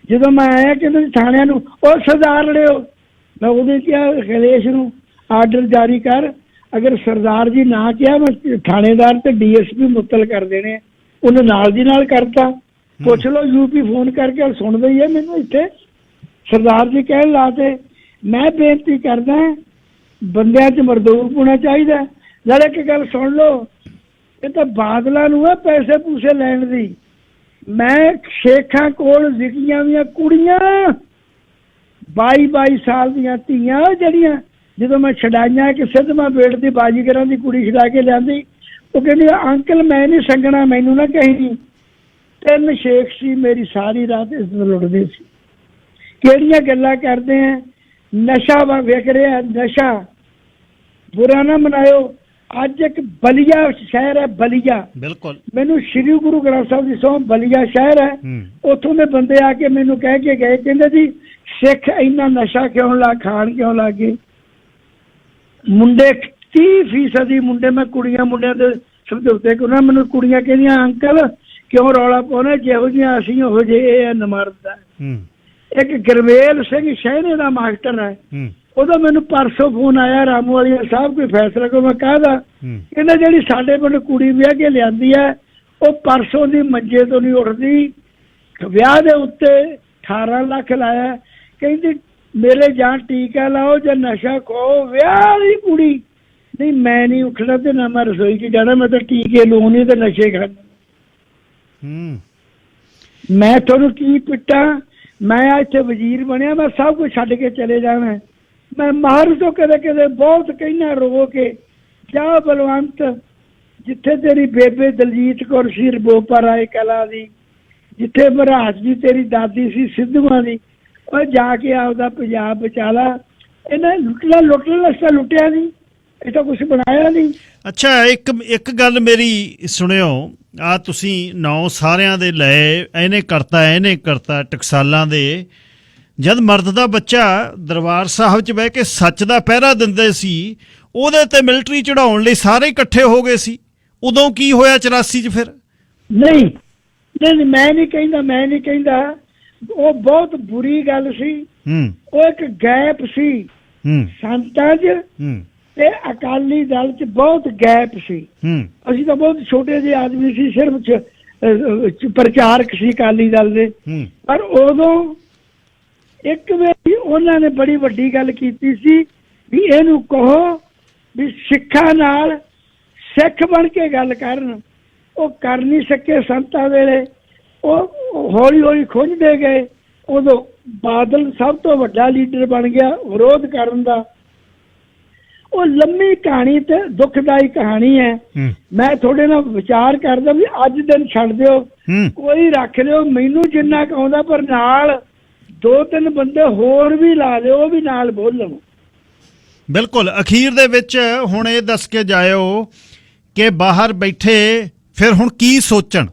C: ਜਦੋਂ ਮੈਂ ਆਇਆ ਕਹਿੰਦੇ ਥਾਣਿਆਂ ਨੂੰ ਉਹ ਸਰਦਾਰ ਲਿਓ, ਮੈਂ ਉਹਦੇ ਕਿਹਾ ਅਖਿਲੇਸ਼ ਨੂੰ ਆਰਡਰ ਜਾਰੀ ਕਰ। ਅਗਰ ਸਰਦਾਰ ਜੀ ਨਾ ਕਿਹਾ ਮੈਂ ਥਾਣੇਦਾਰ ਤੇ DSP ਮੁਅੱਤਲ ਕਰ ਦੇਣੇ। ਉਹਨੇ ਨਾਲ ਦੀ ਨਾਲ ਕਰਤਾ। ਪੁੱਛ ਲਓ UP ਫੋਨ ਕਰਕੇ ਸੁਣਦਾ ਹੀ ਹੈ ਮੈਨੂੰ। ਇੱਥੇ ਸਰਦਾਰ ਜੀ ਕਹਿਣ ਲਾਤੇ। ਮੈਂ ਬੇਨਤੀ ਕਰਦਾ ਬੰਦਿਆਂ 'ਚ ਮਰਦੂਕ ਹੋਣਾ ਚਾਹੀਦਾ। ਨਾਲੇ ਇੱਕ ਗੱਲ ਸੁਣ ਲਓ, ਇਹ ਤਾਂ ਬਾਦਲਾਂ ਨੂੰ ਹੈ ਪੈਸੇ ਪੂਸੇ ਲੈਣ ਦੀ। ਮੈਂ ਸ਼ੇਖਾਂ ਕੋਲ ਵਿਕੀਆਂ ਦੀਆਂ ਕੁੜੀਆਂ 22 ਸਾਲ ਦੀਆਂ ਧੀਆਂ ਜਿਹੜੀਆਂ ਜਦੋਂ ਮੈਂ ਛਡਾਈਆਂ ਕਿ ਸਿੱਧਵਾਂ ਬੇਟ ਦੀ ਬਾਜੀਗਰਾਂ ਦੀ ਕੁੜੀ ਛਡਾ ਕੇ ਲਿਆਂਦੀ, ਉਹ ਕਹਿੰਦੀ ਅੰਕਲ ਮੈਂ ਨਹੀਂ ਸੰਗਣਾ, ਮੈਨੂੰ ਨਾ ਕਹੀ। 3 ਸ਼ੇਖ ਸੀ ਮੇਰੀ ਸਾਰੀ ਰਾਤ ਇਸ ਨੂੰ ਲੁੱਟਦੇ ਸੀ। ਕਿਹੜੀਆਂ ਗੱਲਾਂ ਕਰਦੇ ਆ। ਨਸ਼ਾ ਵੇਖ ਰਿਹਾ, ਨਸ਼ਾ ਬੁਰਾ ਨਾ ਮਨਾਇਓ। ਅੱਜ ਇੱਕ ਬਲੀਆ ਸ਼ਹਿਰ ਹੈ, ਬਲੀਆ। ਬਿਲਕੁਲ ਮੈਨੂੰ ਸ਼੍ਰੀ ਗੁਰੂ ਗ੍ਰੰਥ ਸਾਹਿਬ ਦੀ ਸਹੁੰ ਬਲੀਆ ਸ਼ਹਿਰ ਹੈ। ਉੱਥੋਂ ਦੇ ਬੰਦੇ ਆ ਕੇ ਮੈਨੂੰ ਕਹਿ ਕੇ ਗਏ, ਕਹਿੰਦੇ ਜੀ ਸਿੱਖ ਇੰਨਾ ਨਸ਼ਾ ਕਿਉਂ ਖਾਣ ਕਿਉਂ ਲੱਗੇ। ਮੁੰਡੇ 30% ਮੁੰਡੇ, ਮੈਂ ਕੁੜੀਆਂ ਮੁੰਡਿਆਂ ਦੇ ਸਮਝੌਤੇ ਕਰਨਾ। ਮੈਨੂੰ ਕੁੜੀਆਂ ਕਹਿੰਦੀਆਂ ਅੰਕਲ ਕਿਉਂ ਰੌਲਾ ਪਾਉਣਾ, ਜਿਹੋ ਜਿਹੀਆਂ ਅਸੀਂ ਉਹੋ ਜਿਹੇ ਇਹ ਨਮਰਦਾ। ਇੱਕ ਗੁਰਮੇਲ ਸਿੰਘ ਸ਼ਹਿਰੇ ਦਾ ਮਾਸਟਰ ਹੈ, ਉਹਦਾ ਮੈਨੂੰ ਪਰਸੋਂ ਫੋਨ ਆਇਆ ਰਾਮੂ ਵਾਲੀਆ ਸਾਹਿਬ ਕੋਈ ਫੈਸਲਾ ਕਰੋ। ਮੈਂ ਕਾਹਦਾ? ਕਹਿੰਦਾ ਜਿਹੜੀ ਸਾਡੇ ਪਿੰਡ ਕੁੜੀ ਵਿਆਹ ਕੇ ਲਿਆਂਦੀ ਹੈ ਉਹ ਪਰਸੋਂ ਦੀ ਮੰਜੇ ਤੋਂ ਨਹੀਂ ਉੱਠਦੀ। ਵਿਆਹ ਦੇ ਉੱਤੇ 18 ਲੱਖ ਲਾਇਆ। ਕਹਿੰਦੀ ਮੇਰੇ ਜਾਂ ਟੀਕਾ ਲਾਓ ਜਾਂ ਨਸ਼ਾ ਖਾਓ। ਵਿਆਹ ਦੀ ਕੁੜੀ ਨਹੀਂ, ਮੈਂ ਨਹੀਂ ਉੱਠਣਾ ਤੇ ਨਾ ਮੈਂ ਰਸੋਈ 'ਚ ਜਾਣਾ, ਮੈਂ ਤਾਂ ਟੀਕੇ ਲਾਉਣੇ ਤੇ ਨਸ਼ੇ ਖਾਣੇ। ਮੈਂ ਤੁਹਾਨੂੰ ਕੀ ਪਿੱਟਾਂ? ਮੈਂ ਇੱਥੇ ਵਜ਼ੀਰ ਬਣਿਆ, ਮੈਂ ਸਭ ਕੁਝ ਛੱਡ ਕੇ ਚਲੇ ਜਾਣਾ। ਮੈਂ ਮਾਰ ਤੋਂ ਕਦੇ ਕਦੇ ਬਹੁਤ ਕਹਿਣਾ ਰੋ ਕੇ, ਜਾ ਬਲਵੰਤ ਜਿੱਥੇ ਤੇਰੀ ਬੇਬੇ ਦਲਜੀਤ ਕੌਰ ਸੀ ਰਬੋਪਾ ਰਾਏ ਕਲਾ ਦੀ, ਜਿੱਥੇ ਮਹਾਰਾਜ ਜੀ ਤੇਰੀ ਦਾਦੀ ਸੀ ਸਿੱਧੂਆਂ ਦੀ, ਉਹ ਜਾ ਕੇ ਆਪਦਾ ਪੰਜਾਬ ਬਚਾ ਲਾ। ਇਹਨਾਂ ਲੁੱਟਣ ਵਾਸਤੇ ਲੁੱਟਿਆ ਨਹੀਂ, ਇਹ ਤਾਂ ਕੁਛ ਬਣਾਇਆ ਨਹੀਂ।
A: ਅੱਛਾ, ਇੱਕ ਗੱਲ ਮੇਰੀ ਸੁਣਿਓ। ਆ ਤੁਸੀਂ ਨਾਂ ਸਾਰਿਆਂ ਦੇ ਲਏ, ਇਹਨੇ ਕਰਤਾ ਟਕਸਾਲਾਂ ਦੇ। ਜਦ ਮਰਦ ਦਾ ਬੱਚਾ ਦਰਬਾਰ ਸਾਹਿਬ 'ਚ ਬਹਿ ਕੇ ਸੱਚ ਦਾ ਪਹਿਰਾ ਦਿੰਦੇ ਸੀ, ਉਹਦੇ ਤੇ ਮਿਲਟਰੀ ਚੜਾਉਣ ਲਈ ਸਾਰੇ ਇਕੱਠੇ ਹੋ ਗਏ ਸੀ। ਉਦੋਂ ਕੀ ਹੋਇਆ 84 'ਚ ਫਿਰ? ਨਹੀਂ ਮੈਂ ਨਹੀਂ ਕਹਿੰਦਾ ਉਹ ਬਹੁਤ ਬੁਰੀ ਗੱਲ ਸੀ। ਉਹ ਇੱਕ ਗੈਪ ਸੀ ਸੰਤਾਂ 'ਚ ਤੇ ਅਕਾਲੀ ਦਲ 'ਚ, ਬਹੁਤ ਗੈਪ ਸੀ। ਅਸੀਂ ਤਾਂ ਬਹੁਤ ਛੋਟੇ ਜਿਹੇ ਆਦਮੀ ਸੀ, ਸਿਰਫ ਪ੍ਰਚਾਰਕ ਸੀ ਅਕਾਲੀ ਦਲ ਦੇ। ਪਰ ਉਦੋਂ ਇੱਕ ਵਾਰੀ ਉਹਨਾਂ ਨੇ ਬੜੀ ਵੱਡੀ ਗੱਲ ਕੀਤੀ ਸੀ ਵੀ ਇਹਨੂੰ ਕਹੋ ਵੀ ਸਿੱਖਾਂ ਨਾਲ ਸਿੱਖ ਬਣ ਕੇ ਗੱਲ ਕਰਨ। ਉਹ ਕਰ ਨਹੀਂ ਸਕੇ ਸੰਤਾਂ ਵੇਲੇ, ਉਹ ਹੌਲੀ ਹੌਲੀ ਖੁੰਝਦੇ ਗਏ। ਉਦੋਂ ਬਾਦਲ ਸਭ ਤੋਂ ਵੱਡਾ ਲੀਡਰ ਬਣ ਗਿਆ ਵਿਰੋਧ ਕਰਨ ਦਾ। ਉਹ ਲੰਮੀ ਕਹਾਣੀ ਤੇ ਦੁਖਦਾਈ ਕਹਾਣੀ ਹੈ। ਮੈਂ ਤੁਹਾਡੇ ਨਾਲ ਵਿਚਾਰ ਕਰਦਾ ਵੀ ਅੱਜ ਦਿਨ ਛੱਡ ਦਿਓ, ਕੋਈ ਰੱਖ ਲਿਓ ਮੈਨੂੰ ਜਿੰਨਾ ਕੁ ਆਉਂਦਾ, ਪਰ ਨਾਲ 2-3 ਬੰਦੇ ਹੋਰ ਵੀ ਲਾ ਲਿਓ, ਉਹ ਵੀ ਨਾਲ ਬੋਲਣ। ਬਿਲਕੁਲ। ਅਖੀਰ ਦੇ ਵਿੱਚ ਹੁਣ ਇਹ ਦੱਸ ਕੇ ਜਾਇਓ ਕਿ ਬਾਹਰ ਬੈਠੇ ਫਿਰ ਹੁਣ ਕੀ ਸੋਚਣ।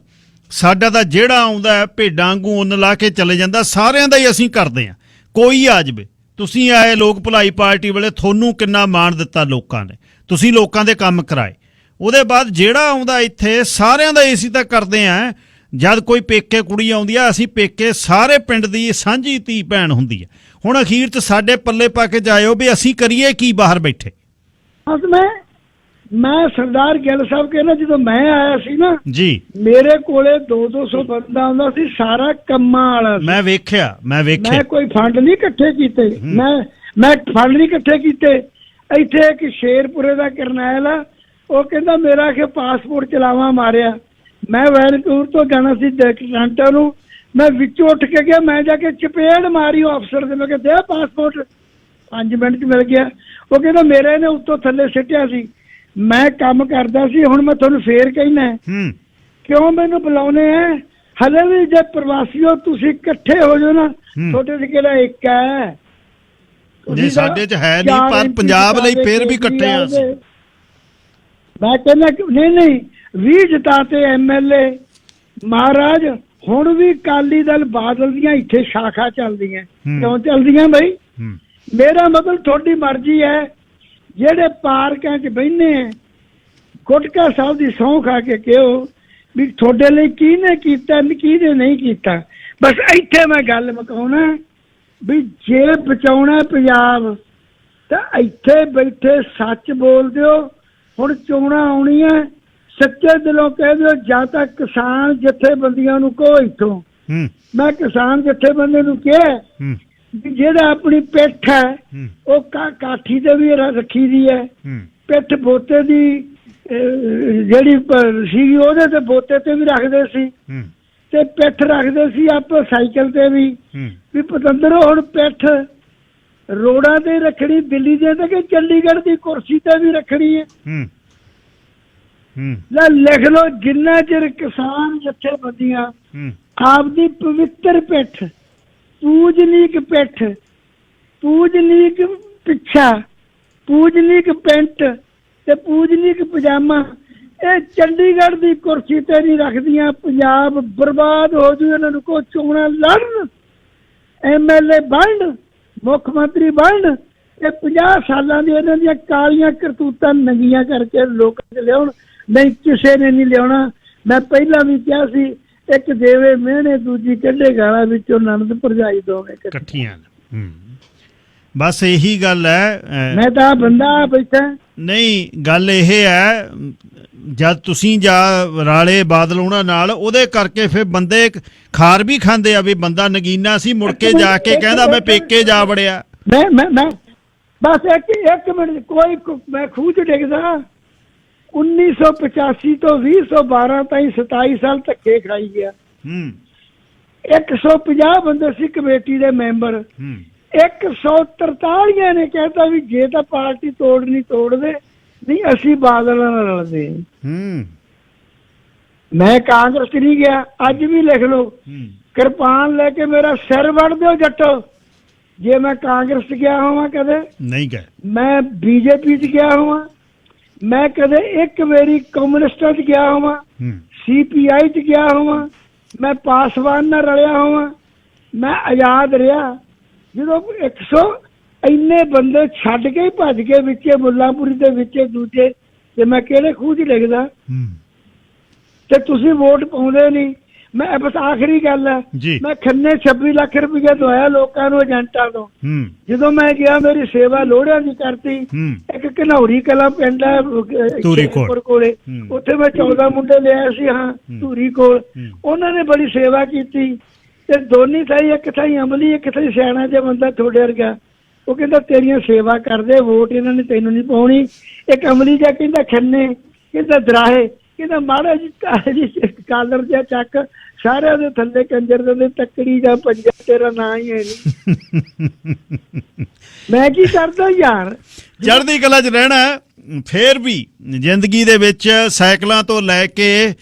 A: ਸਾਡਾ ਤਾਂ ਜਿਹੜਾ ਆਉਂਦਾ ਭੇਡਾਂ ਵਾਂਗੂ ਉੱਨ ਲਾ ਕੇ ਚਲੇ ਜਾਂਦਾ, ਸਾਰਿਆਂ ਦਾ ਹੀ ਅਸੀਂ ਕਰਦੇ ਹਾਂ। ਕੋਈ ਆ ਜਾਵੇ, ਤੁਸੀਂ ਆਏ ਲੋਕ ਭਲਾਈ ਪਾਰਟੀ ਵੇਲੇ, ਤੁਹਾਨੂੰ ਕਿੰਨਾ ਮਾਣ ਦਿੱਤਾ ਲੋਕਾਂ ਨੇ, ਤੁਸੀਂ ਲੋਕਾਂ ਦੇ ਕੰਮ ਕਰਾਏ। ਉਹਦੇ ਬਾਅਦ ਜਿਹੜਾ ਆਉਂਦਾ ਇੱਥੇ ਸਾਰਿਆਂ ਦਾ ਅਸੀਂ ਤਾਂ ਕਰਦੇ ਹਾਂ। ਜਦ ਕੋਈ ਪੇਕੇ ਕੁੜੀ ਆਉਂਦੀ ਆ, ਅਸੀਂ ਪੇਕੇ ਸਾਰੇ ਪਿੰਡ ਦੀ ਸਾਂਝੀ ਧੀ ਭੈਣ ਹੁੰਦੀ ਹੈ। ਹੁਣ ਅਖੀਰ 'ਚ ਸਾਡੇ ਪੱਲੇ ਪਾ ਕੇ ਜਾਇਓ ਵੀ ਅਸੀਂ ਕਰੀਏ ਕੀ ਬਾਹਰ ਬੈਠੇ।
C: ਬਸ ਮੈਂ ਮੈਂ ਸਰਦਾਰ ਗਿੱਲ ਸਾਹਿਬ ਕਹਿੰਦਾ ਜਦੋਂ ਮੈਂ ਆਇਆ ਸੀ ਨਾ
A: ਜੀ,
C: ਮੇਰੇ ਕੋਲੇ 200 ਬੰਦਾ ਆਉਂਦਾ ਸੀ, ਸਾਰਾ ਕੰਮਾਂ ਵਾਲਾ ਸੀ।
A: ਮੈਂ ਵੇਖਿਆ
C: ਮੈਂ ਕੋਈ ਫੰਡ ਨਹੀਂ ਇਕੱਠੇ ਕੀਤੇ, ਮੈਂ ਫੰਡ ਨਹੀਂ ਇਕੱਠੇ ਕੀਤੇ। ਇੱਥੇ ਇੱਕ ਸ਼ੇਰਪੁਰੇ ਦਾ ਕਰਨੈਲ ਆ, ਉਹ ਕਹਿੰਦਾ ਮੇਰਾ ਕਿ ਪਾਸਪੋਰਟ ਚਲਾਵਾ ਮਾਰਿਆ। ਮੈਂ ਵੈਨਕੂਵਰ ਤੋਂ ਜਾਣਾ ਸੀ ਟੋਰਾਂਟੋ ਨੂੰ, ਮੈਂ ਵਿੱਚੋਂ ਉੱਠ ਕੇ ਗਿਆ, ਮੈਂ ਜਾ ਕੇ ਚਪੇੜ ਮਾਰੀ ਉਹ ਅਫਸਰ ਦੇ, ਮੈਂ ਕਿਹਾ ਦੇ ਪਾਸਪੋਰਟ, 5 ਮਿੰਟ 'ਚ ਮਿਲ ਗਿਆ। ਉਹ ਕਹਿੰਦਾ ਮੇਰੇ ਨੇ ਉੱਤੋਂ ਥੱਲੇ ਸਿੱਟਿਆ ਸੀ, ਮੈਂ ਕੰਮ ਕਰਦਾ ਸੀ। ਹੁਣ ਮੈਂ ਤੁਹਾਨੂੰ ਫੇਰ ਕਹਿਣਾ ਕਿਉਂ ਮੈਨੂੰ ਬੁਲਾਉਣੇ ਆ? ਹਲੇ ਵੀ ਜੇ ਪ੍ਰਵਾਸੀਓ ਤੁਸੀਂ ਇਕੱਠੇ ਹੋ ਜਾਓ ਨਾ, ਤੁਹਾਡੇ ਚ ਕਿਹੜਾ ਇੱਕ ਹੈ?
A: ਜੇ ਸਾਡੇ 'ਚ ਹੈ ਨਹੀਂ, ਪਰ ਪੰਜਾਬ ਲਈ ਫੇਰ ਵੀ ਇਕੱਠੇ ਆ ਅਸੀਂ।
C: ਮੈਂ ਕਹਿੰਦਾ ਨਹੀਂ 20 ਜਿਤਾਤੇ MLA ਮਹਾਰਾਜ, ਹੁਣ ਵੀ ਅਕਾਲੀ ਦਲ ਬਾਦਲ ਦੀਆਂ ਇੱਥੇ ਸ਼ਾਖਾ ਚੱਲਦੀਆਂ। ਕਿਉਂ ਚੱਲਦੀਆਂ ਬਈ? ਮੇਰਾ ਮਤਲਬ ਤੁਹਾਡੀ ਮਰਜ਼ੀ ਹੈ। ਜਿਹੜੇ ਪਾਰਕਾਂ 'ਚ ਬਹਿੰਦੇ ਆ, ਗੁਟਕਾ ਸਾਹਿਬ ਦੀ ਸਹੁੰ ਖਾ ਕੇ ਕਿਹੋ ਵੀ ਤੁਹਾਡੇ ਲਈ ਕਿਹਨੇ ਕੀਤਾ ਕਿਹਨੇ ਨਹੀਂ ਕੀਤਾ। ਬਸ ਇੱਥੇ ਮੈਂ ਗੱਲ ਮੁਕਾਉਣਾ ਵੀ ਜੇ ਬਚਾਉਣਾ ਪੰਜਾਬ ਤਾਂ ਇੱਥੇ ਬੈਠੇ ਸੱਚ ਬੋਲ ਦਿਓ। ਹੁਣ ਚੋਣਾਂ ਆਉਣੀਆਂ, ਸੱਚੇ ਦਿਲੋਂ ਕਹਿ ਦਿਓ। ਜਾਂ ਤਾਂ ਕਿਸਾਨ ਜਥੇਬੰਦੀਆਂ ਨੂੰ ਕਹੋ ਇੱਥੋਂ, ਮੈਂ ਕਿਸਾਨ ਜਥੇਬੰਦੀ ਨੂੰ ਕਿਹਾ ਵੀ ਜਿਹੜਾ ਆਪਣੀ ਪਿੱਠ ਹੈ ਉਹ ਕਾਠੀ ਤੇ ਵੀ ਰੱਖੀ ਦੀ ਹੈ, ਪਿੱਠ ਬੋਤੇ ਦੀ ਜਿਹੜੀ ਸੀਗੀ ਉਹਦੇ ਤੇ ਬੋਤੇ ਤੇ ਵੀ ਰੱਖਦੇ ਸੀ, ਤੇ ਪਿੱਠ ਰੱਖਦੇ ਸੀ ਆਪਾਂ ਸਾਈਕਲ ਤੇ ਵੀ ਪਤੰਦਰੋਂ ਹੁਣ ਪਿੱਠ ਰੋਡਾਂ ਤੇ ਰੱਖਣੀ, ਦਿੱਲੀ ਦੇ ਤੇ ਕਿ ਚੰਡੀਗੜ੍ਹ ਦੀ ਕੁਰਸੀ ਤੇ ਵੀ ਰੱਖਣੀ ਹੈ। ਲੈ ਲਿਖ ਲਓ, ਜਿੰਨਾ ਚਿਰ ਕਿਸਾਨ ਜਥੇਬੰਦੀਆਂ ਆਪਦੀ ਪਵਿੱਤਰ ਪਿੱਠ, ਪੂਜਨੀਕ ਪਿੱਠ, ਪੂਜਨੀਕ ਪਿੱਛਾ, ਪੂਜਨੀਕ ਪੈਂਟ ਤੇ ਪੂਜਨੀਕ ਪਜਾਮਾ ਇਹ ਚੰਡੀਗੜ੍ਹ ਦੀ ਕੁਰਸੀ ਤੇ ਨਹੀਂ ਰੱਖਦੀਆਂ, ਪੰਜਾਬ ਬਰਬਾਦ ਹੋ ਜੂ। ਇਹਨਾਂ ਨੂੰ ਕੋਈ ਚੋਣਾਂ ਲੜਨ, MLA ਬਣਨ, ਮੁੱਖ ਮੰਤਰੀ ਬਣਨ, ਇਹ 50 ਸਾਲਾਂ ਦੀ ਇਹਨਾਂ ਦੀਆਂ ਕਾਲੀਆਂ ਕਰਤੂਤਾਂ ਨੰਗੀਆਂ ਕਰਕੇ ਲੋਕਾਂ 'ਚ ਲਿਆਉਣ। ਨਹੀਂ, ਕਿਸੇ ਨੇ ਨਹੀਂ ਲਿਆਉਣਾ। ਮੈਂ ਪਹਿਲਾਂ ਵੀ ਕਿਹਾ ਸੀ, ਇੱਕ ਦੇਵੇ ਮਿਹਣੇ ਦੂਜੀ ਕੱਢੇ ਗਾਲਾਂ ਵਿੱਚੋਂ ਨਣਦ ਭਰਜਾਈ ਦੋਵੇਂ
A: ਇਕੱਠੀਆਂ। ਬਸ ਇਹੀ ਗੱਲ ਹੈ।
C: ਮੈਂ ਤਾਂ ਬੰਦਾ ਬੈਠਾ
A: ਨਹੀਂ, ਗੱਲ ਇਹ ਹੈ ਜਦ ਤੁਸੀਂ ਜਾ ਰਾਲੇ ਬਾਦਲ ਉਹਨਾਂ ਨਾਲ, ਉਹਦੇ ਕਰਕੇ ਫਿਰ ਬੰਦੇ ਖਾਰ ਵੀ ਖਾਂਦੇ ਆ ਵੀ ਬੰਦਾ ਨਗੀਨਾ ਸੀ, ਮੁੜ ਕੇ ਜਾ ਕੇ ਕਹਿੰਦਾ ਮੈਂ ਪੇਕੇ ਜਾ ਵੜਿਆ।
C: ਮੈਂ ਬਸ ਇੱਕ ਮਿੰਟ, ਕੋਈ ਮੈਂ ਖੂਹ 'ਚ ਡਿੱਗਦਾ 1985 ਤੋਂ 2012 ਤਾਈਂ 27 ਸਾਲ ਧੱਕੇ ਖਾਈ ਗਿਆ। 150 ਬੰਦੇ ਸੀ ਕਮੇਟੀ ਦੇ ਮੈਂਬਰ, 143 ਨੇ ਕਹਿਤਾ ਵੀ ਜੇ ਤਾਂ ਪਾਰਟੀ ਤੋੜਨੀ ਤੋੜ ਦੇ, ਨਹੀਂ ਅਸੀਂ ਬਾਦਲ ਨਾਲ ਰਲਦੇ। ਮੈਂ ਕਾਂਗਰਸ 'ਚ ਨਹੀਂ ਗਿਆ। ਅੱਜ ਵੀ ਲਿਖ ਲਓ, ਕਿਰਪਾਨ ਲੈ ਕੇ ਮੇਰਾ ਸਿਰ ਵੜ ਦਿਓ ਜੱਟੋ। ਜੇ ਮੈਂ ਕਾਂਗਰਸ 'ਚ ਗਿਆ ਹੋਵਾਂ, ਕਦੇ
A: ਨਹੀਂ ਗਏ।
C: ਮੈਂ BJP 'ਚ ਗਿਆ ਹੋਵਾਂ, ਮੈਂ ਕਦੇ ਇੱਕ ਵਾਰੀ ਕਮਿਊਨਿਸਟਾਂ 'ਚ ਗਿਆ ਹੋਵਾਂ, CPI 'ਚ ਗਿਆ ਹੋਵਾਂ, ਮੈਂ ਪਾਸਵਾਨ ਨਾਲ ਰਲਿਆ ਹੋਵਾਂ, ਮੈਂ ਆਜ਼ਾਦ ਰਿਹਾ। ਜਦੋਂ 100 ਇੰਨੇ ਬੰਦੇ ਛੱਡ ਕੇ ਹੀ ਭੱਜ ਕੇ ਵਿੱਚੇ ਮੁੱਲਾਂਪੁਰੀ ਦੇ ਵਿੱਚੇ ਦੂਜੇ, ਤੇ ਮੈਂ ਕਿਹੜੇ ਖੂਹ 'ਚ ਲਿਖਦਾ ਤੇ ਤੁਸੀਂ ਵੋਟ ਪਾਉਂਦੇ ਨਹੀਂ। ਮੈਂ ਬਸ ਆਖਰੀ ਗੱਲ ਹੈ, ਮੈਂ ਖੰਨੇ 26 ਲੱਖ ਰੁਪਏ ਦਵਾਇਆ ਲੋਕਾਂ ਨੂੰ ਏਜੰਟਾਂ ਤੋਂ। ਜਦੋਂ ਮੈਂ ਗਿਆ ਮੇਰੀ ਸੇਵਾ ਲੋਹੜਿਆਂ ਦੀ ਕਰਤੀ। ਇੱਕ ਘਨੌਰੀ ਕਲਾਂ ਪਿੰਡ ਹੈ ਕੋਲੇ, ਉੱਥੇ ਮੈਂ 14 ਮੁੰਡੇ ਲਿਆਏ ਸੀ। ਧੂਰੀ ਕੋਲ ਉਹਨਾਂ ਨੇ ਬੜੀ ਸੇਵਾ ਕੀਤੀ, ਤੇ ਦੋਨੀ ਥਾਈ, ਇੱਕ ਥਾਈ ਅਮਲੀ, ਇੱਕ ਥਾਈ ਸਿਆਣਾ ਜਿਹਾ ਬੰਦਾ ਤੁਹਾਡੇ ਵਰਗਾ। ਉਹ ਕਹਿੰਦਾ ਤੇਰੀਆਂ ਸੇਵਾ ਕਰਦੇ, ਵੋਟ ਇਹਨਾਂ ਨੇ ਤੈਨੂੰ ਨਹੀਂ ਪਾਉਣੀ। ਇੱਕ ਅਮਲੀ ਜਿਹਾ ਕਹਿੰਦਾ ਖੰਨੇ, ਕਹਿੰਦਾ ਦਰਾਹੇ, ਕਹਿੰਦਾ ਮਾੜਾ ਜੀ ਕਾਲਰ ਜਿਹਾ ਚੱਕ, ਸਾਰਿਆਂ ਦੇ ਥੱਲੇ ਕੰਜਰ ਦੇ ਤੱਕੜੀ ਜਾਂ ਪੰਜਾ, ਤੇਰਾ ਨਾਂ ਹੀ ਹੈ ਨਹੀਂ। ਮੈਂ ਕੀ ਕਰਦਾ ਯਾਰ?
A: ਚੜ੍ਹਦੀ ਕਲਾ 'ਚ ਰਹਿਣਾ। ਫੇਰ ਵੀ ਜ਼ਿੰਦਗੀ ਦੇ ਵਿੱਚ ਸਾਈਕਲਾਂ ਤੋਂ ਲੈ ਕੇ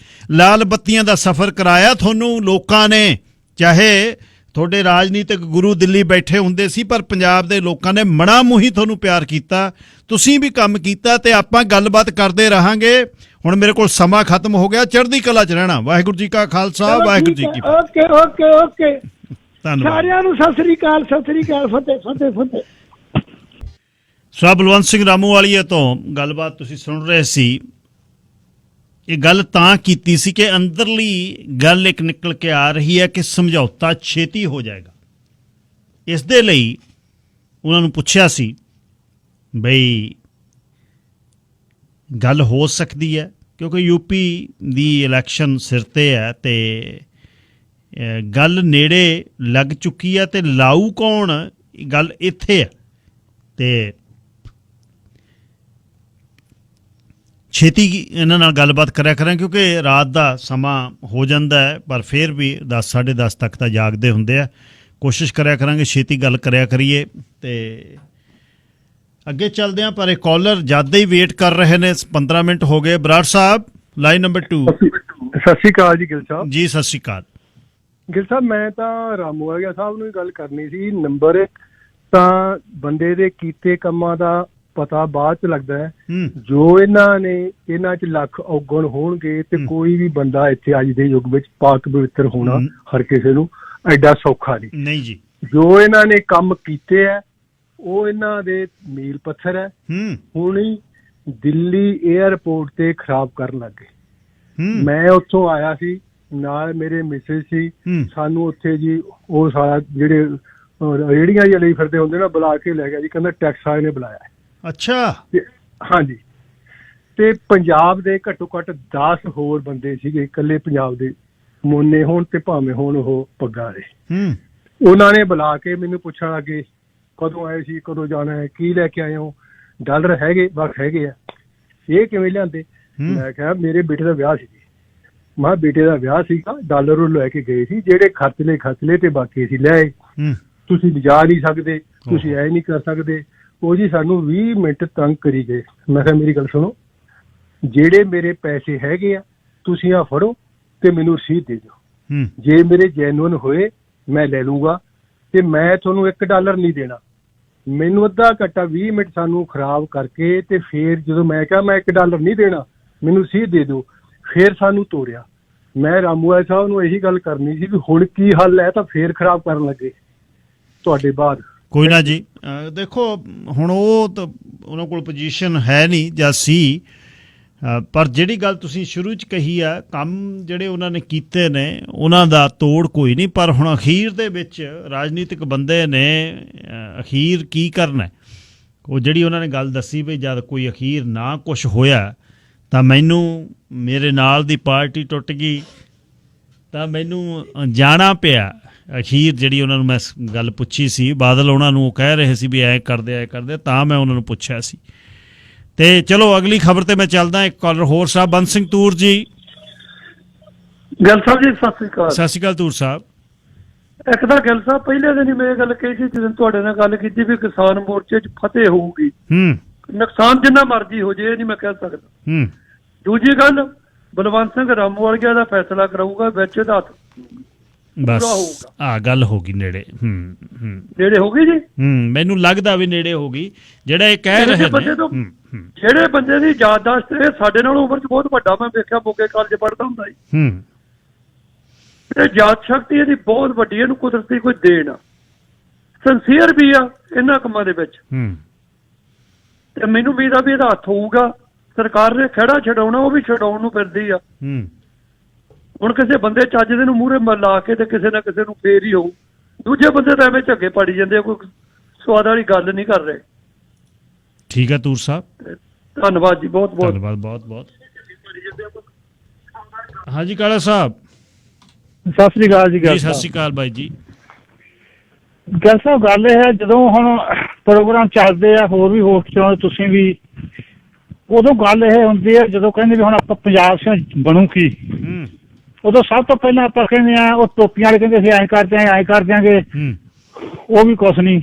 A: ਲਾਲ ਬੱਤੀਆਂ ਦਾ ਸਫ਼ਰ ਕਰਾਇਆ ਤੁਹਾਨੂੰ ਲੋਕਾਂ ਨੇ। ਚਾਹੇ ਤੁਹਾਡੇ ਰਾਜਨੀਤਿਕ ਗੁਰੂ ਦਿੱਲੀ ਬੈਠੇ ਹੁੰਦੇ ਸੀ, ਪਰ ਪੰਜਾਬ ਦੇ ਲੋਕਾਂ ਨੇ ਮਣਾ ਮੂੰਹੀ ਤੁਹਾਨੂੰ ਪਿਆਰ ਕੀਤਾ। ਤੁਸੀਂ ਵੀ ਕੰਮ ਕੀਤਾ ਤੇ ਆਪਾਂ ਗੱਲਬਾਤ ਕਰਦੇ ਰਹਾਂਗੇ। ਹੁਣ ਮੇਰੇ ਕੋਲ ਸਮਾਂ ਖਤਮ ਹੋ ਗਿਆ। ਚੜ੍ਹਦੀ ਕਲਾ 'ਚ ਰਹਿਣਾ। ਵਾਹਿਗੁਰੂ ਜੀ ਕਾ ਖਾਲਸਾ, ਵਾਹਿਗੁਰੂ ਜੀ ਕੀ ਫਤਿਹ।
C: ਓਕੇ
A: ਧੰਨਵਾਦ
C: ਸਾਰਿਆਂ ਨੂੰ। ਸਤਿ ਸ੍ਰੀ ਅਕਾਲ, ਸਤਿ ਸ੍ਰੀ ਅਕਾਲ, ਫਤਿਹ ਫਤਿਹ ਫਤਿਹ।
A: ਸਰ ਬਲਵੰਤ ਸਿੰਘ ਰਾਮੂਵਾਲੀਆ ਤੋਂ ਗੱਲਬਾਤ ਤੁਸੀਂ ਸੁਣ ਰਹੇ ਸੀ। ਇਹ ਗੱਲ ਤਾਂ ਕੀਤੀ ਸੀ ਕਿ ਅੰਦਰਲੀ ਗੱਲ ਇੱਕ ਨਿਕਲ ਕੇ ਆ ਰਹੀ ਹੈ ਕਿ ਸਮਝੌਤਾ ਛੇਤੀ ਹੋ ਜਾਏਗਾ। ਇਸ ਦੇ ਲਈ ਉਹਨਾਂ ਨੂੰ ਪੁੱਛਿਆ ਸੀ ਬਈ ਗੱਲ ਹੋ ਸਕਦੀ ਹੈ ਕਿਉਂਕਿ ਯੂਪੀ ਦੀ ਇਲੈਕਸ਼ਨ ਸਿਰ 'ਤੇ ਹੈ ਅਤੇ ਗੱਲ ਨੇੜੇ ਲੱਗ ਚੁੱਕੀ ਹੈ ਅਤੇ ਲਾਊ ਕੌਣ ਗੱਲ ਇੱਥੇ ਹੈ। ਅਤੇ ਛੇਤੀ ਇਹਨਾਂ ਨਾਲ ਗੱਲਬਾਤ ਕਰਿਆ ਕਰਾਂ ਕਿਉਂਕਿ ਰਾਤ ਦਾ ਸਮਾਂ ਹੋ ਜਾਂਦਾ ਹੈ, ਪਰ ਫਿਰ ਵੀ 10 ਸਾਢੇ 10 ਤੱਕ ਤਾਂ ਜਾਗਦੇ ਹੁੰਦੇ ਆ। ਕੋਸ਼ਿਸ਼ ਕਰਿਆ ਕਰਾਂਗੇ ਛੇਤੀ ਗੱਲ ਕਰਿਆ ਕਰੀਏ ਅਤੇ ਅੱਗੇ ਚੱਲਦੇ ਹਾਂ। ਪਰ ਇਹ ਕਾਲਰ ਜ਼ਿਆਦਾ ਹੀ ਵੇਟ ਕਰ ਰਹੇ ਨੇ, 15 ਮਿੰਟ ਹੋ ਗਏ। ਬਰਾੜ ਸਾਹਿਬ, ਲਾਈਨ ਨੰਬਰ 2।
D: ਸਤਿ ਸ਼੍ਰੀ ਅਕਾਲ ਜੀ ਗਿੱਲ ਸਾਹਿਬ।
A: ਜੀ ਸਤਿ ਸ਼੍ਰੀ ਅਕਾਲ।
D: ਗਿੱਲ ਸਾਹਿਬ, ਮੈਂ ਤਾਂ ਰਾਮੂਆਗਿਆ ਸਾਹਿਬ ਨੂੰ ਹੀ ਗੱਲ ਕਰਨੀ ਸੀ। ਨੰਬਰ 1 ਤਾਂ ਬੰਦੇ ਦੇ ਕੀਤੇ ਕੰਮਾਂ ਦਾ ਪਤਾ ਬਾਅਦ ਚ ਲੱਗਦਾ ਹੈ। ਜੋ ਇਹਨਾਂ ਚ ਲੱਖ ਔਗਣ ਹੋਣਗੇ ਤੇ ਕੋਈ ਵੀ ਬੰਦਾ ਇੱਥੇ ਅੱਜ ਦੇ ਯੁੱਗ ਵਿੱਚ ਪਾਕ ਪਵਿੱਤਰ ਹੋਣਾ ਹਰ ਕਿਸੇ ਨੂੰ ਐਡਾ ਸੌਖਾ ਨਹੀਂ ਜੀ। ਜੋ ਇਹਨਾਂ ਨੇ ਕੰਮ ਕੀਤੇ ਹੈ ਉਹ ਇਹਨਾਂ ਦੇ ਮੀਲ ਪੱਥਰ ਹੈ। ਹੁਣ ਹੀ ਦਿੱਲੀ ਏਅਰਪੋਰਟ ਤੇ ਖਰਾਬ ਕਰਨ ਲੱਗੇ। ਮੈਂ ਉੱਥੋਂ ਆਇਆ ਸੀ, ਨਾਲ ਮੇਰੇ ਮਿਸਿਸ ਸੀ। ਸਾਨੂੰ ਉੱਥੇ ਜੀ ਉਹ ਸਾਰਾ ਜਿਹੜੇ ਰੇਹੜੀਆਂ ਜਿਹੀ ਲਈ ਫਿਰਦੇ ਹੁੰਦੇ ਨਾ, ਬੁਲਾ ਕੇ ਲੈ ਗਿਆ ਜੀ, ਕਹਿੰਦਾ ਟੈਕਸ ਵਾਲੇ ਨੇ ਬੁਲਾਇਆ। ਅੱਛਾ। ਹਾਂਜੀ। ਤੇ ਪੰਜਾਬ ਦੇ ਘੱਟੋ ਘੱਟ 10 ਹੋਰ ਬੰਦੇ ਸੀਗੇ, ਇਕੱਲੇ ਪੰਜਾਬ ਦੇ, ਮੋਨੇ ਹੋਣ ਤੇ ਭਾਵੇਂ ਹੋਣ ਉਹ ਪੱਗਾਂ ਦੇ। ਉਹਨਾਂ ਨੇ ਬੁਲਾ ਕੇ ਮੈਨੂੰ ਪੁੱਛਣ ਲੱਗੇ ਕਦੋਂ ਆਏ ਸੀ, ਕਦੋਂ ਜਾਣਾ ਹੈ, ਕੀ ਲੈ ਕੇ ਆਏ ਹੋ, ਡਾਲਰ ਹੈਗੇ? ਬਸ ਹੈਗੇ ਆ। ਇਹ ਕਿਵੇਂ ਲਿਆਂਦੇ? ਮੈਂ ਕਿਹਾ ਮੇਰੇ ਬੇਟੇ ਦਾ ਵਿਆਹ ਸੀ। ਮੈਂ ਬੇਟੇ ਦਾ ਵਿਆਹ ਸੀਗਾ, ਡਾਲਰ ਉਹ ਲੈ ਕੇ ਗਏ ਸੀ, ਜਿਹੜੇ ਖਰਚ ਲਏ ਤੇ ਬਾਕੀ ਅਸੀਂ ਲੈ ਆਏ। ਤੁਸੀਂ ਲਿਜਾ ਨਹੀਂ ਸਕਦੇ, ਤੁਸੀਂ ਐ ਨਹੀਂ ਕਰ ਸਕਦੇ। ਉਹ ਜੀ ਸਾਨੂੰ 20 ਮਿੰਟ ਤੰਗ ਕਰੀ ਗਏ। ਮੈਂ ਕਿਹਾ ਮੇਰੀ ਗੱਲ ਸੁਣੋ, ਜਿਹੜੇ ਮੇਰੇ ਪੈਸੇ ਹੈਗੇ ਆ ਤੁਸੀਂ ਆ ਫੜੋ ਤੇ ਮੈਨੂੰ ਰਸੀਦ ਦੇ ਦਿਓ। ਜੇ ਮੇਰੇ ਜੈਨੂਅਨ ਹੋਏ ਮੈਂ ਲੈ ਲੂੰਗਾ ਤੇ ਮੈਂ ਤੁਹਾਨੂੰ $1 ਨਹੀਂ ਦੇਣਾ। ਮੈਨੂੰ ਅੱਧਾ ਘੰਟਾ 20 ਮਿੰਟ ਸਾਨੂੰ ਖਰਾਬ ਕਰਕੇ ਤੇ ਫਿਰ ਜਦੋਂ ਮੈਂ ਕਿਹਾ ਮੈਂ $1 ਨਹੀਂ ਦੇਣਾ, ਮੈਨੂੰ ਰਸੀਦ ਦੇ ਦਿਓ, ਫਿਰ ਸਾਨੂੰ ਤੋਰਿਆ। ਮੈਂ ਰਾਮੂਆਲ ਸਾਹਿਬ ਨੂੰ ਇਹੀ ਗੱਲ ਕਰਨੀ ਸੀ ਵੀ ਹੁਣ ਕੀ ਹੱਲ ਹੈ, ਤਾਂ ਫੇਰ ਖਰਾਬ ਕਰਨ ਲੱਗੇ ਤੁਹਾਡੇ ਬਾਅਦ।
A: ਕੋਈ ਨਾ ਜੀ, ਦੇਖੋ ਹੁਣ ਉਹ ਤਾਂ ਉਹਨਾਂ ਕੋਲ ਪੋਜੀਸ਼ਨ ਹੈ ਨਹੀਂ ਜਾਂ ਸੀ, ਪਰ ਜਿਹੜੀ ਗੱਲ ਤੁਸੀਂ ਸ਼ੁਰੂ 'ਚ ਕਹੀ ਆ, ਕੰਮ ਜਿਹੜੇ ਉਹਨਾਂ ਨੇ ਕੀਤੇ ਨੇ ਉਹਨਾਂ ਦਾ ਤੋੜ ਕੋਈ ਨਹੀਂ। ਪਰ ਹੁਣ ਅਖੀਰ ਦੇ ਵਿੱਚ ਰਾਜਨੀਤਿਕ ਬੰਦੇ ਨੇ ਅਖੀਰ ਕੀ ਕਰਨਾ, ਉਹ ਜਿਹੜੀ ਉਹਨਾਂ ਨੇ ਗੱਲ ਦੱਸੀ ਵੀ ਜਦ ਕੋਈ ਅਖੀਰ ਨਾ ਕੁਛ ਹੋਇਆ ਤਾਂ ਮੈਨੂੰ ਮੇਰੇ ਨਾਲ ਦੀ ਪਾਰਟੀ ਟੁੱਟ ਗਈ ਤਾਂ ਮੈਨੂੰ ਜਾਣਾ ਪਿਆ। ਅਖੀਰ ਜਿਹੜੀ ਉਹਨਾਂ ਨੂੰ ਮੈਂ ਗੱਲ ਪੁੱਛੀ ਸੀ, ਬਾਦਲ ਉਹਨਾਂ ਨੂੰ ਉਹ ਕਹਿ ਰਹੇ ਸੀ ਵੀ ਐਂ ਕਰਦੇ ਤਾਂ ਮੈਂ ਉਹਨਾਂ ਨੂੰ ਪੁੱਛਿਆ ਸੀ। ਤੇ ਚਲੋ ਅਗਲੀ ਖਬਰ ਤੇ ਮੈਂ ਚੱਲਦਾ। ਇੱਕ ਕਾਲਰ ਹੋਰ ਸਾਹਿਬ, ਬੰਦ ਸਿੰਘ ਤੂਰ ਜੀ।
E: ਗਿੱਲ ਸਾਹਿਬ ਜੀ ਸਤਿ ਸ੍ਰੀ ਅਕਾਲ।
A: ਸਤਿ ਸ਼੍ਰੀ ਅਕਾਲ ਤੂਰ ਸਾਹਿਬ।
E: ਇੱਕ ਤਾਂ ਗਿੱਲ ਸਾਹਿਬ ਪਹਿਲੇ ਦਿਨ ਹੀ ਮੈਂ ਇਹ ਗੱਲ ਕਹੀ ਸੀ, ਜਦੋਂ ਤੁਹਾਡੇ ਨਾਲ ਗੱਲ ਕੀਤੀ ਵੀ ਕਿਸਾਨ ਮੋਰਚੇ 'ਚ ਫਤਿਹ ਹੋਊਗੀ। ਨੁਕਸਾਨ ਜਿੰਨਾ ਮਰਜ਼ੀ ਹੋ ਜੇ, ਇਹ ਨਹੀਂ ਮੈਂ ਕਹਿ ਸਕਦਾ। ਦੂਜੀ ਗੱਲ, ਬਲਵੰਤ ਸਿੰਘ ਰਾਮੂਵਾਲੀਆ ਦਾ ਫੈਸਲਾ ਕਰਾਊਗਾ, ਵਿੱਚ ਇਹਦਾ ਹੱਥ
A: ਬਸ ਆ ਗੱਲ ਹੋ ਗਈ ਨੇੜੇ।
E: ਨੇੜੇ ਹੋ ਗਈ ਜੀ।
A: ਮੈਨੂੰ ਲੱਗਦਾ ਵੀ ਨੇੜੇ ਹੋ ਗਈ। ਜਿਹੜਾ ਇਹ ਕਹਿ ਰਹੇ ਨੇ,
E: ਜਿਹੜੇ ਬੰਦੇ ਦੀ ਯਾਦਦਾਸ਼ਤ ਇਹ ਸਾਡੇ ਨਾਲ ਉਮਰ 'ਚ ਬਹੁਤ ਵੱਡਾ, ਮੈਂ ਵੇਖਿਆ ਮੋਗੇ ਕਾਲਜ ਪੜ੍ਹਦਾ ਹੁੰਦਾ ਜੀ, ਤੇ ਯਾਦ ਸ਼ਕਤੀ ਇਹਦੀ ਬਹੁਤ ਵੱਡੀ, ਇਹਨੂੰ ਕੁਦਰਤੀ ਕੋਈ ਦੇਣ, ਸਿੰਸੀਅਰ ਵੀ ਆ ਇਹਨਾਂ ਕੰਮਾਂ ਦੇ ਵਿੱਚ। ਤੇ ਮੈਨੂੰ ਉਮੀਦ ਆ ਵੀ ਇਹਦਾ ਹੱਥ ਹੋਊਗਾ। ਸਰਕਾਰ ਨੇ ਖਹਿੜਾ ਛਡਾਉਣਾ, ਉਹ ਵੀ ਛਡਾਉਣ ਨੂੰ ਫਿਰਦੀ ਆ। ਹੁਣ ਕਿਸੇ ਬੰਦੇ ਚੱਜ ਦੇ ਨੂੰ ਮੂਹਰੇ ਲਾ ਕੇ ਤੇ ਕਿਸੇ ਨਾ ਕਿਸੇ ਨੂੰ ਫੇਰ ਹੀ ਹੋਊ। ਦੂਜੇ ਬੰਦੇ ਤਾਂ ਐਵੇਂ ਝੱਗੇ ਪਾੜੀ ਜਾਂਦੇ ਆ, ਕੋਈ ਸਵਾਦ ਵਾਲੀ ਗੱਲ ਨਹੀਂ ਕਰ ਰਹੇ।
A: ਠੀਕ ਹੈ ਤੂਰ ਸਾਹਿਬ,
E: ਧੰਨਵਾਦ ਜੀ, ਬਹੁਤ ਬਹੁਤ
A: ਧੰਨਵਾਦ, ਬਹੁਤ ਬਹੁਤ। ਹਾਂਜੀ ਕਾਲਾ ਸਾਹਿਬ।
F: ਸਤਿ ਸ੍ਰੀ ਅਕਾਲ ਜੀ।
A: ਸਤਿ ਸ੍ਰੀ ਅਕਾਲ ਬਾਈ ਜੀ।
F: ਗੱਲ ਸਾਹਿਬ, ਗੱਲ ਇਹ ਹੈ, ਜਦੋਂ ਹੁਣ ਪ੍ਰੋਗਰਾਮ ਚੱਲਦੇ ਆ, ਹੋਰ ਵੀ ਹੋਸਟ ਚਾਹੁੰਦੇ ਤੁਸੀਂ ਵੀ, ਉਦੋਂ ਗੱਲ ਇਹ ਹੁੰਦੀ ਹੈ ਜਦੋਂ ਕਹਿੰਦੇ ਵੀ ਹੁਣ ਆਪਾਂ ਪੰਜਾਬ ਸੇ ਬਣੂ ਕੀ, ਉਦੋਂ ਸਭ ਤੋਂ ਪਹਿਲਾਂ ਆਪਾਂ ਕਹਿੰਦੇ ਆ ਉਹ ਟੋਪੀਆਂ ਵਾਲੇ ਕਹਿੰਦੇ ਅਸੀਂ ਐਂ ਕਰ ਦਿਆਂਗੇ, ਉਹ ਵੀ ਕੁਛ ਨਹੀਂ।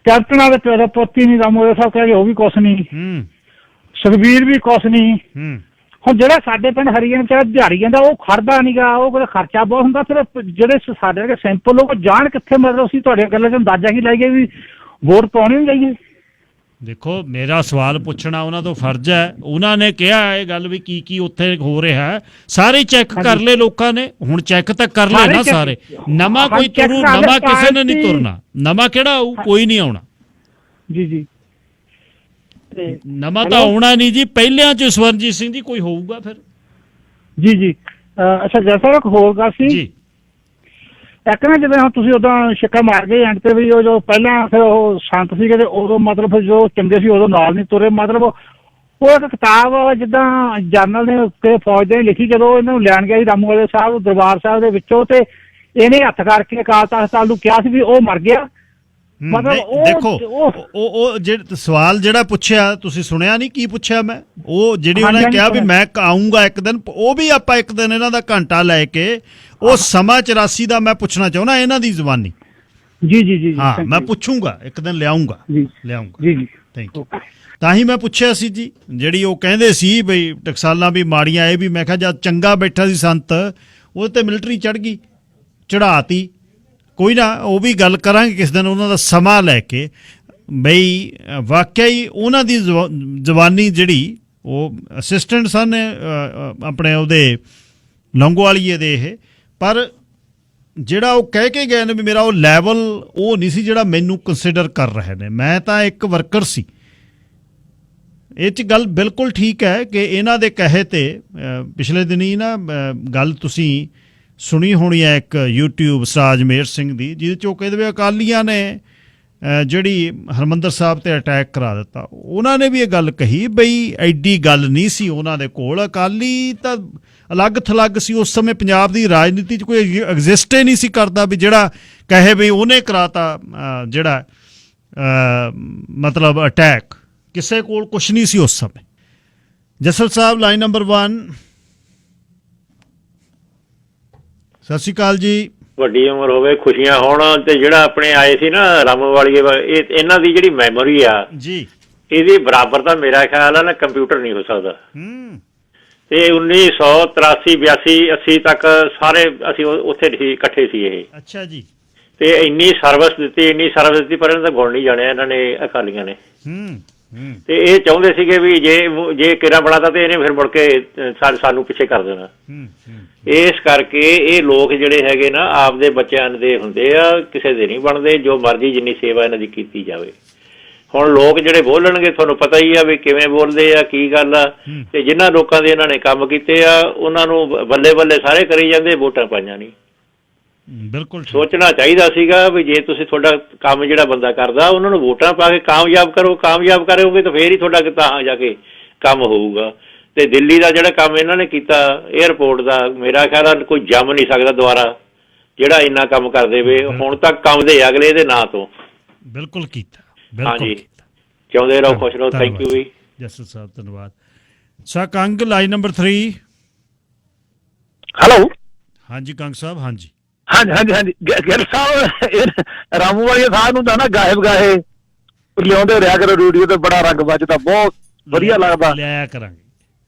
F: ਕੈਪਟਨਾਂ ਦੇ ਪਿਓ ਦਾ ਪੋਤੀ ਨਹੀਂ, ਰਾਮੂਵਾਲੀਆ ਸਾਹਿਬ ਕਹਿੰਦੇ ਉਹ ਵੀ ਕੁਛ ਨਹੀਂ, ਸੁਖਬੀਰ ਵੀ ਕੁਛ ਨਹੀਂ। ਹੁਣ ਜਿਹੜਾ ਸਾਡੇ ਪਿੰਡ ਹਰੀਆਂ ਵਿਚਾਰਾ ਦਿਹਾੜੀ ਜਾਂਦਾ, ਉਹ ਖੜਦਾ ਨੀਗਾ, ਉਹ ਕਹਿੰਦਾ ਖਰਚਾ ਬਹੁਤ ਹੁੰਦਾ। ਫਿਰ ਜਿਹੜੇ ਸਾਡੇ ਵਰਗੇ ਸਿੰਪਲ ਲੋਕ ਜਾਣ ਕਿੱਥੇ? ਮਤਲਬ ਅਸੀਂ ਤੁਹਾਡੀਆਂ ਗੱਲਾਂ 'ਚ ਅੰਦਾਜ਼ਾ ਹੀ ਲਾਈਏ ਵੀ ਵੋਟ ਪਾਉਣੀ ਨਹੀਂ ਚਾਹੀਏ।
A: ਦੇਖੋ, ਮੇਰਾ ਸਵਾਲ ਪੁੱਛਣਾ ਉਹਨਾਂ ਤੋਂ ਫਰਜ਼ ਹੈ। ਉਹਨਾਂ ਨੇ ਕਿਹਾ ਇਹ ਗੱਲ ਵੀ ਕੀ ਉੱਥੇ ਹੋ ਰਿਹਾ, ਸਾਰੇ ਚੈੱਕ ਕਰ ਲਏ ਲੋਕਾਂ ਨੇ। ਹੁਣ ਚੈੱਕ ਤਾਂ ਕਰ ਲੈ ਨਾ ਸਾਰੇ। ਨਵਾਂ ਕੋਈ ਤੁਰੂ, ਨਵਾਂ ਕਿਸੇ ਨੇ ਨਹੀਂ ਤੁਰਨਾ। ਨਵਾਂ ਕਿਹੜਾ ਆਊ? ਕੋਈ ਨਹੀਂ ਆਉਣਾ
F: ਜੀ।
A: ਨਵਾਂ ਤਾਂ ਆਉਣਾ ਨਹੀਂ ਜੀ। ਪਹਿਲਿਆਂ 'ਚ ਸਵਰਨਜੀਤ ਸਿੰਘ ਜੀ ਕੋਈ ਹੋਊਗਾ ਫਿਰ
F: ਜੀ। ਅੱਛਾ, ਜੈਸਾ ਇੱਕ ਹੋਰ ਗੱਲ ਸੀ ਜੀ, ਇੱਕ ਨਾ ਜਿਵੇਂ ਹੁਣ ਤੁਸੀਂ ਉਦੋਂ ਛਿੱਕਾ ਮਾਰ ਗਏ ਐਂਡ ਤੇ ਵੀ, ਉਹ ਜੋ ਪਹਿਲਾਂ ਫਿਰ ਉਹ ਸੰਤ ਸੀਗੇ ਤੇ ਉਦੋਂ ਮਤਲਬ ਜੋ ਚੰਗੇ ਸੀ ਉਦੋਂ ਨਾਲ ਨਹੀਂ ਤੁਰੇ। ਮਤਲਬ ਉਹ ਇੱਕ ਕਿਤਾਬ ਜਿੱਦਾਂ ਜਰਨਲ ਨੇ ਉੱਤੇ ਫੌਜ ਦੇ ਲਿਖੀ, ਜਦੋਂ ਇਹਨਾਂ ਨੂੰ ਲੈਣ ਗਿਆ ਸੀ ਰਾਮੂ ਵਾਲੇ ਸਾਹਿਬ ਦਰਬਾਰ ਸਾਹਿਬ ਦੇ ਵਿੱਚੋਂ, ਤੇ ਇਹਨੇ ਹੱਥ ਕਰਕੇ ਅਕਾਲ ਤਖ਼ਤ ਸਾਹਿਬ ਨੂੰ ਕਿਹਾ ਸੀ ਵੀ ਉਹ ਮਰ ਗਿਆ। ਮਤਲਬ
A: ਦੇਖੋ ਉਹ ਜਿਹੜਾ ਸਵਾਲ ਜਿਹੜਾ ਪੁੱਛਿਆ ਤੁਸੀਂ ਸੁਣਿਆ ਨਹੀਂ ਕੀ ਪੁੱਛਿਆ ਮੈਂ, ਉਹ ਜਿਹੜੀ ਉਹਨੇ ਕਿਹਾ ਵੀ ਮੈਂ ਆਊਂਗਾ ਇੱਕ ਦਿਨ, ਉਹ ਵੀ ਆਪਾਂ ਇੱਕ ਦਿਨ ਇਹਨਾਂ ਦਾ ਘੰਟਾ ਲੈ ਕੇ ਉਹ ਸਮਾਂ 84 ਦਾ ਮੈਂ ਪੁੱਛਣਾ ਚਾਹੁੰਦਾ ਇਹਨਾਂ ਦੀ ਜ਼ੁਬਾਨੀ।
F: ਜੀ ਜੀ ਜੀ
A: ਹਾਂ ਮੈਂ ਪੁੱਛੂੰਗਾ ਇੱਕ ਦਿਨ, ਲਿਆਉਂਗਾ
F: ਜੀ ਜੀ
A: ਥੈਂਕ ਯੂ। ਤਾਂ ਹੀ ਮੈਂ ਪੁੱਛਿਆ ਸੀ ਜੀ, ਜਿਹੜੀ ਉਹ ਕਹਿੰਦੇ ਸੀ ਬਈ ਟਕਸਾਲਾਂ ਵੀ ਮਾੜੀਆਂ, ਇਹ ਵੀ ਮੈਂ ਕਿਹਾ ਜਦ ਚੰਗਾ ਬੈਠਾ ਸੀ ਸੰਤ ਉਹ ਤੇ ਮਿਲਟਰੀ ਚੜ੍ਹ ਗਈ, ਚੜ੍ਹਾਤੀ। ਕੋਈ ਨਾ ਉਹ ਵੀ ਗੱਲ ਕਰਾਂਗੇ ਕਿਸ ਦਿਨ ਉਹਨਾਂ ਦਾ ਸਮਾਂ ਲੈ ਕੇ, ਬਈ ਵਾਕਿਆ ਹੀ ਉਹਨਾਂ ਦੀ ਜ਼ਬਾਨੀ ਜਿਹੜੀ ਉਹ ਅਸਿਸਟੈਂਟ ਸਨ ਆਪਣੇ ਉਹਦੇ ਲੌਂਗੋਵਾਲੀਏ ਦੇ ਇਹ, ਪਰ ਜਿਹੜਾ ਉਹ ਕਹਿ ਕੇ ਗਏ ਨੇ ਵੀ ਮੇਰਾ ਉਹ ਲੈਵਲ ਉਹ ਨਹੀਂ ਸੀ ਜਿਹੜਾ ਮੈਨੂੰ ਕੰਸੀਡਰ ਕਰ ਰਹੇ ਨੇ, ਮੈਂ ਤਾਂ ਇੱਕ ਵਰਕਰ ਸੀ। ਇਹ 'ਚ ਗੱਲ ਬਿਲਕੁਲ ਠੀਕ ਹੈ ਕਿ ਇਹਨਾਂ ਦੇ ਕਹੇ ਤੇ ਪਿਛਲੇ ਦਿਨੀ ਨਾ ਗੱਲ ਤੁਸੀਂ ਸੁਣੀ ਹੋਣੀ ਹੈ ਇੱਕ YouTube ਸਰਾਜ ਮੇਹਰ ਸਿੰਘ ਦੀ, ਜਿਹਦੇ 'ਚ ਉਹ ਕਹਿੰਦੇ ਵੀ ਅਕਾਲੀਆਂ ਨੇ ਜਿਹੜੀ ਹਰਿਮੰਦਰ ਸਾਹਿਬ ਤੇ ਅਟੈਕ ਕਰਾ ਦਿੱਤਾ। ਉਹਨਾਂ ਨੇ ਵੀ ਇਹ ਗੱਲ ਕਹੀ ਬਈ ਐਡੀ ਗੱਲ ਨਹੀਂ ਸੀ ਉਹਨਾਂ ਦੇ ਕੋਲ, ਅਕਾਲੀ ਤਾਂ ਅਲੱਗ ਥਲੱਗ ਸੀ ਉਸ ਸਮੇਂ, ਪੰਜਾਬ ਦੀ ਰਾਜਨੀਤੀ 'ਚ ਕੋਈ ਐਗਜ਼ਿਸਟ ਹੀ ਨਹੀਂ ਸੀ ਕਰਦਾ ਵੀ ਜਿਹੜਾ ਕਹੇ ਵੀ ਉਹਨੇ ਕਰਾਤਾ ਜਿਹੜਾ ਮਤਲਬ ਅਟੈਕ, ਕਿਸੇ ਕੋਲ ਕੁਛ ਨਹੀਂ ਸੀ ਉਸ ਸਮੇਂ। ਜਸਲ ਸਾਹਿਬ ਲਾਈਨ ਨੰਬਰ 1, ਸਤਿ ਸ਼੍ਰੀ ਅਕਾਲ ਜੀ।
G: ਵੱਡੀ ਉਮਰ ਹੋਵੇ, ਖੁਸ਼ੀਆਂ ਹੋਣ। ਤੇ ਜਿਹੜਾ ਆਪਣੇ ਆਏ ਸੀ ਨਾ ਰਾਮੋਵਾਲੀਏ, ਇਹਨਾਂ ਦੀ ਜਿਹੜੀ ਮੈਮੋਰੀ ਆ
A: ਜੀ,
G: ਇਹਦੀ ਬਰਾਬਰ ਤਾਂ ਮੇਰਾ ਖਿਆਲ ਆ ਨਾ ਕੰਪਿਊਟਰ ਨਹੀਂ ਹੋ ਸਕਦਾ। ਤੇ 1983 82 80 ਤੱਕ ਸਾਰੇ ਅਸੀਂ ਉੱਥੇ ਇਕੱਠੇ ਸੀ ਇਹ।
A: ਅੱਛਾ ਜੀ।
G: ਤੇ ਇੰਨੀ ਸਰਵਿਸ ਦਿੱਤੀ ਪਰ ਇਹਨਾਂ ਦਾ ਗੁਣ ਨਹੀਂ ਜਾਣਿਆ ਇਹਨਾਂ ਨੇ, ਅਕਾਲੀਆਂ ਨੇ। ਤੇ ਇਹ ਚਾਹੁੰਦੇ ਸੀਗੇ ਵੀ ਜੇ ਕਿਰਾ ਬਣਾਤਾ ਤੇ ਇਹਨੇ ਫਿਰ ਮੁੜ ਕੇ ਸਾਨੂੰ ਪਿੱਛੇ ਕਰ ਦੇਣਾ। ਇਸ ਕਰਕੇ ਇਹ ਲੋਕ ਜਿਹੜੇ ਹੈਗੇ ਨਾ ਆਪਦੇ ਬੱਚਿਆਂ ਦੇ ਹੁੰਦੇ ਆ, ਕਿਸੇ ਦੇ ਨਹੀਂ ਬਣਦੇ। ਜੋ ਮਰਜ਼ੀ ਜਿੰਨੀ ਸੇਵਾ ਇਹਨਾਂ ਦੀ ਕੀਤੀ ਜਾਵੇ। ਹੁਣ ਲੋਕ ਜਿਹੜੇ ਬੋਲਣਗੇ ਤੁਹਾਨੂੰ ਪਤਾ ਹੀ ਆ ਵੀ ਕਿਵੇਂ ਬੋਲਦੇ ਆ, ਕੀ ਗੱਲ ਆ। ਤੇ ਜਿਨ੍ਹਾਂ ਲੋਕਾਂ ਦੇ ਇਹਨਾਂ ਨੇ ਕੰਮ ਕੀਤੇ ਆ ਉਹਨਾਂ ਨੂੰ ਬੱਲੇ ਬੱਲੇ ਸਾਰੇ ਕਰੀ ਜਾਂਦੇ, ਵੋਟਾਂ ਪਾਈਆਂ ਨਹੀਂ।
A: ਬਿਲਕੁਲ
G: ਸੋਚਣਾ ਚਾਹੀਦਾ ਸੀਗਾ ਵੀ ਜੇ ਤੁਸੀਂ ਤੁਹਾਡਾ ਕੰਮ ਜਿਹੜਾ ਬੰਦਾ ਕਰਦਾ ਉਹਨਾਂ ਨੂੰ ਵੋਟਾਂ ਪਾ ਕੇ ਕਾਮਯਾਬ ਕਰੋ। ਕਾਮਯਾਬ ਕਰੋਗੇ ਤਾਂ ਫੇਰ ਹੀ ਤੁਹਾਡਾ ਕਿਤਾ ਜਾ ਕੇ ਕੰਮ ਹੋਊਗਾ। ਤੇ ਦਿੱਲੀ ਦਾ ਜਿਹੜਾ ਕੰਮ ਇਹਨਾਂ ਨੇ ਕੀਤਾ ਏਅਰਪੋਰਟ ਦਾ, ਮੇਰਾ ਖਿਆਲ ਆ ਕੋਈ ਜੰਮ ਨਹੀਂ ਸਕਦਾ ਦੁਬਾਰਾ ਜਿਹੜਾ ਇੰਨਾ ਕੰਮ ਕਰ ਦੇਵੇ। ਹੁਣ ਤੱਕ ਕੰਮ ਦੇ ਅਗਲੇ ਦੇ ਨਾਂ ਤੋਂ
A: ਬਿਲਕੁਲ ਕੀਤਾ।
G: ਹਾਂਜੀ, ਚਾਹੁੰਦੇ ਰਹੋ, ਖੁਸ਼ ਰਹੋ। ਥੈਂਕ ਯੂ ਜੀ
A: ਜਸਲ ਸਾਹਿਬ, ਧੰਨਵਾਦ। ਸਾ ਕੰਗ ਲਾਈਨ ਨੰਬਰ 3।
H: ਹੈਲੋ।
A: ਹਾਂਜੀ ਕੰਗ ਸਾਹਿਬ। ਹਾਂਜੀ
H: ਹਾਂਜੀ ਗਿੱਲ ਸਾਹਿਬ, ਰਾਮੂਵਾਲੀਆ ਸਾਹਿਬ ਨੂੰ ਤਾਂ ਨਾ ਗਾਏ ਬਗਾਏ ਲਿਆਉਂਦੇ ਰਿਹਾ ਕਰੋ ਰੇਡੀਓ ਤੇ, ਬੜਾ ਰੰਗ ਵੱਜਦਾ, ਬਹੁਤ ਵਧੀਆ ਲੱਗਦਾ।
A: ਲਿਆਇਆ ਕਰਾਂਗੇ।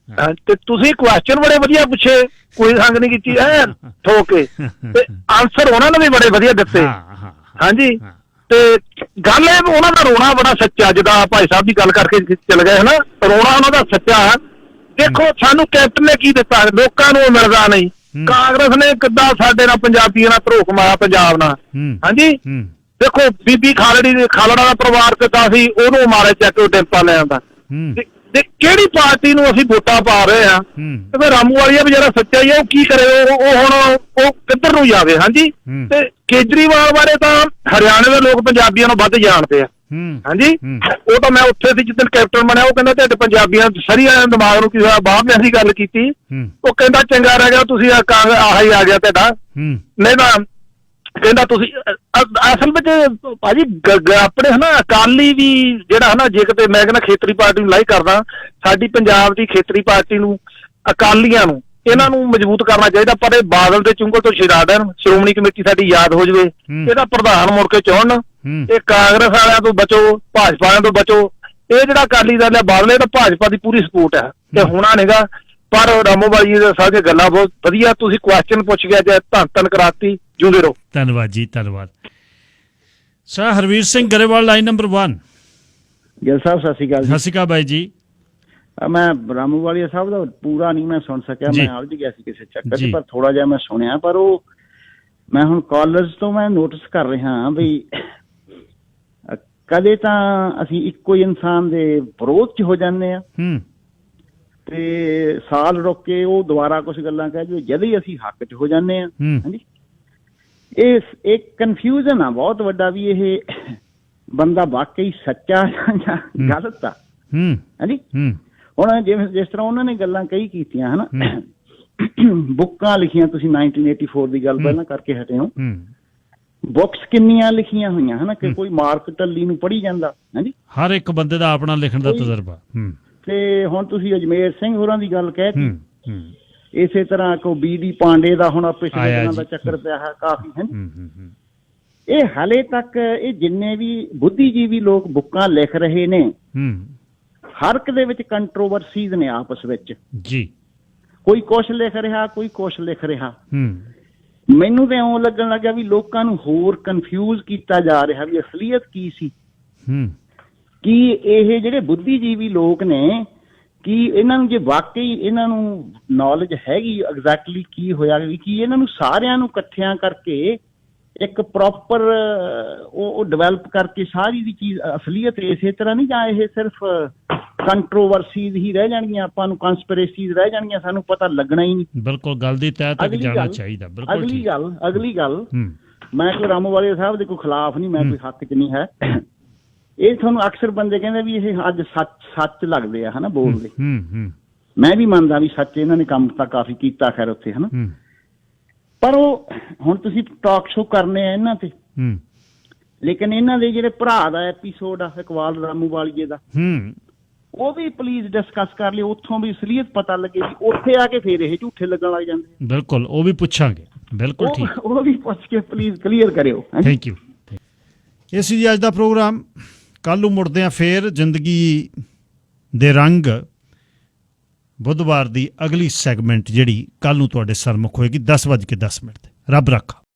H: ਤੇ ਤੁਸੀਂ ਕੁਐਸਚਨ ਬੜੇ ਵਧੀਆ ਪੁੱਛੇ, ਕੋਈ ਸੰਗ ਨਹੀਂ ਕੀਤੀ ਐ ਠੋਕ ਕੇ, ਤੇ ਆਨਸਰ ਉਹਨਾਂ ਨੇ ਵੀ ਬੜੇ ਵਧੀਆ ਦਿੱਤੇ। ਹਾਂਜੀ, ਤੇ ਗੱਲ ਇਹ ਉਹਨਾਂ ਦਾ ਰੋਣਾ ਬੜਾ ਸੱਚਾ, ਜਿੱਦਾਂ ਭਾਈ ਸਾਹਿਬ ਦੀ ਗੱਲ ਕਰਕੇ ਚਲ ਗਏ ਹਨਾ, ਰੋਣਾ ਉਹਨਾਂ ਦਾ ਸੱਚਾ। ਦੇਖੋ ਸਾਨੂੰ ਕੈਪਟਨ ਨੇ ਕੀ ਦਿੱਤਾ, ਲੋਕਾਂ ਨੂੰ ਮਿਲਦਾ ਨਹੀਂ। ਕਾਂਗਰਸ ਨੇ ਕਿੱਦਾਂ ਸਾਡੇ ਨਾਲ ਪੰਜਾਬੀਆਂ ਨਾਲ ਧਰੋਖ ਮਾਰਿਆ, ਪੰਜਾਬ ਨਾਲ। ਹਾਂਜੀ, ਦੇਖੋ ਬੀਬੀ ਖਾਲੜਾ ਦਾ ਪਰਿਵਾਰ ਕਿੱਦਾਂ ਸੀ, ਉਹਨੂੰ ਮਾਰੇ ਚੱਕ ਕੇ ਡਿੰਪਾ ਲੈ ਆਉਂਦਾ। ਤੇ ਕਿਹੜੀ ਪਾਰਟੀ ਨੂੰ ਅਸੀਂ ਵੋਟਾਂ ਪਾ ਰਹੇ ਆ, ਤੇ ਫਿਰ ਰਾਮੂਵਾਲੀਆ ਵੀ ਜਿਹੜਾ ਸੱਚਾ ਹੀ ਆ, ਉਹ ਕੀ ਕਰੇ, ਉਹ ਹੁਣ ਉਹ ਕਿੱਧਰ ਨੂੰ ਜਾਵੇ। ਹਾਂਜੀ, ਤੇ ਕੇਜਰੀਵਾਲ ਬਾਰੇ ਤਾਂ ਹਰਿਆਣੇ ਦੇ ਲੋਕ ਪੰਜਾਬੀਆਂ ਨੂੰ ਵੱਧ ਜਾਣਦੇ ਆ। ਹਾਂਜੀ, ਉਹ ਤਾਂ ਮੈਂ ਉੱਥੇ ਸੀ ਜਿੱਦਣ ਕੈਪਟਨ ਬਣਿਆ, ਉਹ ਕਹਿੰਦਾ ਤੁਹਾਡੇ ਪੰਜਾਬੀਆਂ ਸਰੀ ਦਿਮਾਗ ਨੂੰ ਕਿਸੇ ਬਾਹਰ ਨੇ ਅਸੀਂ ਗੱਲ ਕੀਤੀ, ਉਹ ਕਹਿੰਦਾ ਚੰਗਾ ਰਹਿ ਗਿਆ ਤੁਸੀਂ ਆਹ ਹੀ ਆ ਗਿਆ ਤੁਹਾਡਾ, ਨਹੀਂ ਤਾਂ ਕਹਿੰਦਾ ਤੁਸੀਂ ਅਸਲ ਵਿੱਚ ਭਾਜੀ ਆਪਣੇ ਹਨਾ ਅਕਾਲੀ ਵੀ ਜਿਹੜਾ ਹਨਾ, ਜੇ ਕਿਤੇ ਮੈਂ ਕਹਿੰਦਾ ਖੇਤਰੀ ਪਾਰਟੀ ਨੂੰ ਲਾਈਕ ਕਰਦਾ, ਸਾਡੀ ਪੰਜਾਬ ਦੀ ਖੇਤਰੀ ਪਾਰਟੀ ਨੂੰ, ਅਕਾਲੀਆਂ ਨੂੰ, ਇਹਨਾਂ ਨੂੰ ਮਜ਼ਬੂਤ ਕਰਨਾ ਚਾਹੀਦਾ। ਪਰ ਇਹ ਬਾਦਲ ਦੇ ਚੁੰਗਲ ਤੋਂ ਛੁਡਾ ਦੇਣ, ਸ਼੍ਰੋਮਣੀ ਕਮੇਟੀ ਸਾਡੀ ਯਾਦ ਹੋ ਜਾਵੇ, ਇਹਦਾ ਪ੍ਰਧਾਨ ਮੁੜ ਕੇ ਚੁਣਨ। ਇਹ ਕਾਂਗਰਸ ਵਾਲਿਆਂ ਤੋਂ ਬਚੋ, ਭਾਜਪਾ ਵਾਲਿਆਂ ਤੋਂ ਬਚੋ। ਇਹ ਜਿਹੜਾ ਅਕਾਲੀ ਦਲ ਹੈ ਬਾਦਲ, ਇਹ ਤਾਂ ਭਾਜਪਾ ਦੀ ਪੂਰੀ ਸਪੋਰਟ ਹੈ, ਤੇ ਹੋਣਾ ਨਹੀਂਗਾ। ਪਰ ਰਾਮੋਵਾਲੀਆ ਦੇ ਸਾਰੀਆਂ ਗੱਲਾਂ ਬਹੁਤ ਵਧੀਆ, ਤੁਸੀਂ ਕੁਐਸਚਨ ਪੁੱਛ ਗਿਆ, ਜੇ ਧੰਨ ਕਰਾਤੀ, ਜੁੜੇ ਰਹੋ।
A: ਧੰਨਵਾਦ ਜੀ, ਧੰਨਵਾਦ। Sir Harvir Singh Grewal line number 1।
I: Gill ਸਾਹਿਬ ਸਤਿ ਸ਼੍ਰੀ ਅਕਾਲ ਜੀ।
A: ਸਤਿ ਸ਼੍ਰੀ ਅਕਾਲ ਬਾਈ ਜੀ।
I: ਮੈਂ ਰਾਮੂਵਾਲੀਆ ਸਾਹਿਬ ਦਾ ਪੂਰਾ ਨਹੀਂ ਮੈਂ ਸੁਣ ਸਕਿਆ, ਮੈਂ ਉਲਝ ਗਿਆ ਸੀ ਕਿਸੇ ਚੱਕਰ 'ਚ, ਪਰ ਥੋੜਾ ਜਿਹਾ ਮੈਂ ਸੁਣਿਆ। ਪਰ ਉਹ ਮੈਂ ਹੁਣ ਕਾਲਰਸ ਤੋਂ ਮੈਂ ਨੋਟਿਸ ਕਰ ਰਿਹਾ ਵੀ ਕਦੇ ਤਾਂ ਅਸੀਂ ਇੱਕੋ ਹੀ ਇਨਸਾਨ ਦੇ ਵਿਰੋਧ 'ਚ ਹੋ ਜਾਂਦੇ ਆ, ਤੇ ਸਾਲ ਰੁਕ ਕੇ ਉਹ ਦੁਬਾਰਾ ਕੁਛ ਗੱਲਾਂ ਕਹਿ ਜੋ ਜਦ ਹੀ ਅਸੀਂ ਹੱਕ 'ਚ ਹੋ ਜਾਂਦੇ ਆ। ਹਾਂਜੀ, ਇਹ ਇੱਕ ਕਨਫਿਊਜ਼ਨ ਆ ਬਹੁਤ ਵੱਡਾ ਵੀ ਇਹ ਬੰਦਾ ਵਾਕਈ ਸੱਚਾ ਜਾਂ ਗਲਤ ਆ। ਹਾਂਜੀ, ਹੁਣ ਜਿਸ ਤਰ੍ਹਾਂ ਉਹਨਾਂ ਨੇ ਗੱਲਾਂ ਕਈ ਕੀਤੀਆਂ ਹਨਾ, ਬੁੱਕਾਂ ਲਿਖੀਆਂ, ਤੁਸੀਂ 1984 ਦੀ ਗੱਲ ਪਹਿਲਾਂ ਕਰਕੇ ਹਟੇ ਹੋ, ਬੁੱਕਸ ਕਿੰਨੀਆਂ ਲਿਖੀਆਂ ਹੋਈਆਂ ਹਨਾ, ਕਿ ਕੋਈ ਮਾਰਕ ਟੱਲੀ ਨੂੰ ਪੜ੍ਹੀ ਜਾਂਦਾ। ਹਾਂਜੀ,
A: ਹਰ ਇੱਕ ਬੰਦੇ ਦਾ ਆਪਣਾ ਲਿਖਣ ਦਾ ਤਜਰਬਾ।
I: ਤੇ ਹੁਣ ਤੁਸੀਂ ਅਜਮੇਰ ਸਿੰਘ ਹੋਰਾਂ ਦੀ ਗੱਲ ਕਹਿਤੀ, ਇਸੇ ਤਰ੍ਹਾਂ ਕੋ BD ਪਾਂਡੇ ਦਾ ਹੁਣ ਪਿਛਲੇ ਦਿਨਾਂ ਦਾ ਚੱਕਰ ਪਿਆ ਹੈ ਕਾਫੀ ਹੈ। ਇਹ ਹਾਲੇ ਤੱਕ ਇਹ ਜਿੰਨੇ ਵੀ ਬੁੱਧੀਜੀਵੀ ਲੋਕ ਬੁੱਕਾਂ ਲਿਖ ਰਹੇ ਨੇ, ਹਰ ਇੱਕ ਦੇ ਵਿੱਚ ਕੰਟਰੋਵਰਸੀਜ਼ ਨੇ ਆਪਸ ਵਿੱਚ ਜੀ। ਕੋਈ ਕੁਛ ਲਿਖ ਰਿਹਾ, ਕੋਈ ਕੁਛ ਲਿਖ ਰਿਹਾ। ਮੈਨੂੰ ਤਾਂ ਇਉਂ ਲੱਗਣ ਲੱਗਿਆ ਵੀ ਲੋਕਾਂ ਨੂੰ ਹੋਰ ਕਨਫਿਊਜ਼ ਕੀਤਾ ਜਾ ਰਿਹਾ ਵੀ ਅਸਲੀਅਤ ਕੀ ਸੀ। ਕੀ ਇਹ ਜਿਹੜੇ ਬੁੱਧੀਜੀਵੀ ਲੋਕ ਨੇ, ਕੀ ਇਹਨਾਂ ਨੂੰ ਜੇ ਵਾਕਈ ਇਹਨਾਂ ਨੂੰ ਨੌਲੇਜ ਹੈਗੀ ਐਗਜ਼ੈਕਟਲੀ ਕੀ ਹੋਇਆ, ਵੀ ਕੀ ਇਹਨਾਂ ਨੂੰ ਸਾਰਿਆਂ ਨੂੰ ਇਕੱਠਿਆਂ ਕਰਕੇ ਇੱਕ ਪ੍ਰੋਪਰ ਉਹ ਡਿਵੈਲਪ ਕਰਕੇ ਸਾਰੀ ਦੀ ਚੀਜ਼ ਅਸਲੀਅਤ ਇਸੇ ਤਰ੍ਹਾਂ ਨਹੀਂ, ਜਾਂ ਇਹ ਸਿਰਫ ਕੰਟਰੋਵਰਸੀਜ਼ ਹੀ ਰਹਿ ਜਾਣਗੀਆਂ, ਆਪਾਂ ਨੂੰ ਕੰਸਪੀਰੇਸੀਜ਼ ਰਹਿ ਜਾਣਗੀਆਂ, ਸਾਨੂੰ ਪਤਾ ਲੱਗਣਾ ਹੀ ਨਹੀਂ।
A: ਬਿਲਕੁਲ, ਗੱਲ ਦੀ ਤਹਿ ਤੱਕ ਜਾਣਾ ਚਾਹੀਦਾ।
I: ਅਗਲੀ ਗੱਲ ਮੈਂ ਕੋਈ ਰਾਮੂਵਾਲੀਆ ਸਾਹਿਬ ਦੇ ਕੋਈ ਖਿਲਾਫ ਨਹੀਂ, ਮੈਂ ਕੋਈ ਹੱਕ 'ਚ ਨਹੀਂ ਹੈ। ਇਹ ਤੁਹਾਨੂੰ ਅਕਸਰ ਬੰਦੇ ਕਹਿੰਦੇ ਵੀ ਇਹ ਅੱਜ ਸੱਚ ਲੱਗਦੇ ਆ ਹਨਾ ਬੋਲਦੇ, ਮੈਂ ਵੀ ਮੰਨਦਾ ਵੀ ਸੱਚ ਇਹਨਾਂ ਨੇ ਕੰਮ ਤਾਂ ਕਾਫੀ ਕੀਤਾ ਖੈਰ ਉੱਥੇ ਹਨਾ, ਪਰ ਉਹ ਹੁਣ ਤੁਸੀਂ ਟਾਕ ਸ਼ੋ ਕਰਨੇ ਆ ਇਹਨਾਂ ਤੇ, ਲੇਕਿਨ ਇਹਨਾਂ ਦੇ ਜਿਹੜੇ ਭਰਾ ਦਾ ਐਪੀਸੋਡ ਆ ਇਕਬਾਲ ਰਾਮੂਵਾਲੀਏ ਦਾ, ਉਹ ਵੀ ਪਲੀਜ਼ ਡਿਸਕਸ ਕਰ ਲਿਓ, ਉੱਥੋਂ ਵੀ ਅਸਲੀਅਤ ਪਤਾ ਲੱਗੇ ਵੀ ਉੱਥੇ ਆ ਕੇ ਫੇਰ ਇਹ ਝੂਠੇ ਲੱਗਣ ਲੱਗ ਜਾਂਦੇ।
A: ਬਿਲਕੁਲ, ਉਹ ਵੀ ਪੁੱਛਾਂਗੇ। ਬਿਲਕੁਲ ਠੀਕ,
I: ਉਹ ਵੀ ਪੁੱਛ ਕੇ ਪਲੀਜ਼ ਕਲੀਅਰ ਕਰਿਓ।
A: Thank you. ਇਹ ਸੀ ਜੀ ਅੱਜ ਦਾ ਪ੍ਰੋਗਰਾਮ। ਕੱਲ੍ਹ ਨੂੰ ਮੁੜਦੇ ਹਾਂ ਫੇਰ ਜ਼ਿੰਦਗੀ ਦੇ ਰੰਗ, ਬੁੱਧਵਾਰ ਦੀ ਅਗਲੀ ਸੈਗਮੈਂਟ ਜਿਹੜੀ ਕੱਲ੍ਹ ਨੂੰ ਤੁਹਾਡੇ ਸਰਮੁਖ ਹੋਏਗੀ 10:10 ਤੇ। ਰੱਬ ਰੱਖਾ।